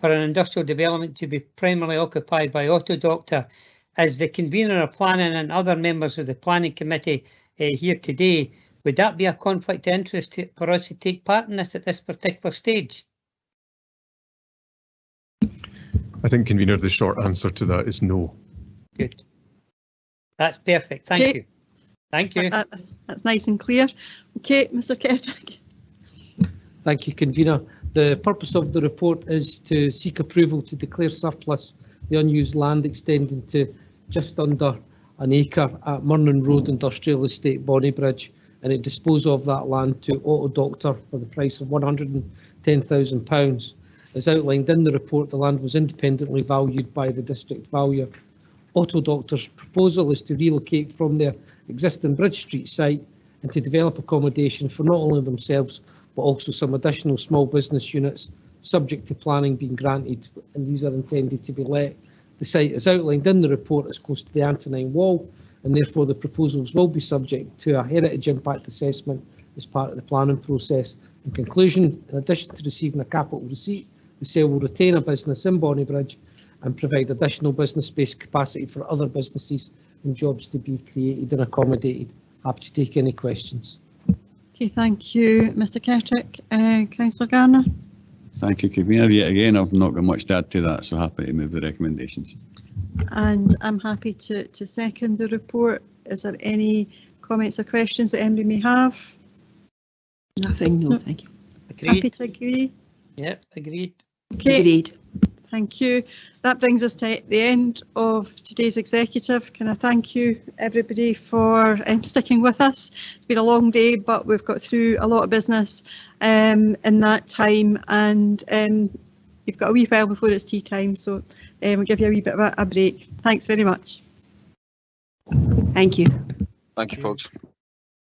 S19: for an industrial development to be primarily occupied by Auto Doctor as the convener of planning and other members of the planning committee here today, would that be a conflict of interest for us to take part in this at this particular stage?
S18: I think, Convener, the short answer to that is no.
S19: Good. That's perfect. Thank you. Thank you.
S1: That's nice and clear. Okay, Mr. Keswick.
S2: Thank you, Convener. The purpose of the report is to seek approval to declare surplus the unused land extending to just under an acre at Murnan Road Industrial Estate, Bonnybridge, and it dispose of that land to Auto Doctor for the price of £110,000. As outlined in the report, the land was independently valued by the district valuer. Auto Doctor's proposal is to relocate from their existing Bridge Street site and to develop accommodation for not only themselves but also some additional small business units, subject to planning being granted, and these are intended to be let. The site, as outlined in the report, is close to the Antonine Wall, and therefore the proposals will be subject to a heritage impact assessment as part of the planning process. In conclusion, in addition to receiving a capital receipt, the sale will retain a business in Bonnybridge and provide additional business space capacity for other businesses and jobs to be created and accommodated. Happy to take any questions.
S1: Okay, thank you, Mr. Keswick. Councillor Garner.
S3: Thank you, Convener. Yet again, I've not got much to add to that, so happy to move the recommendations.
S1: And I'm happy to second the report. Is there any comments or questions that anybody may have?
S7: Nothing, no, thank you.
S19: Agreed.
S1: Happy to agree?
S19: Yep, agreed.
S1: Okay.
S7: Agreed.
S1: Thank you. That brings us to the end of today's executive. Can I thank you, everybody, for sticking with us. It's been a long day, but we've got through a lot of business in that time, and you've got a wee while before it's tea time, so we'll give you a wee bit of a break. Thanks very much.
S7: Thank you.
S22: Thank you, folks.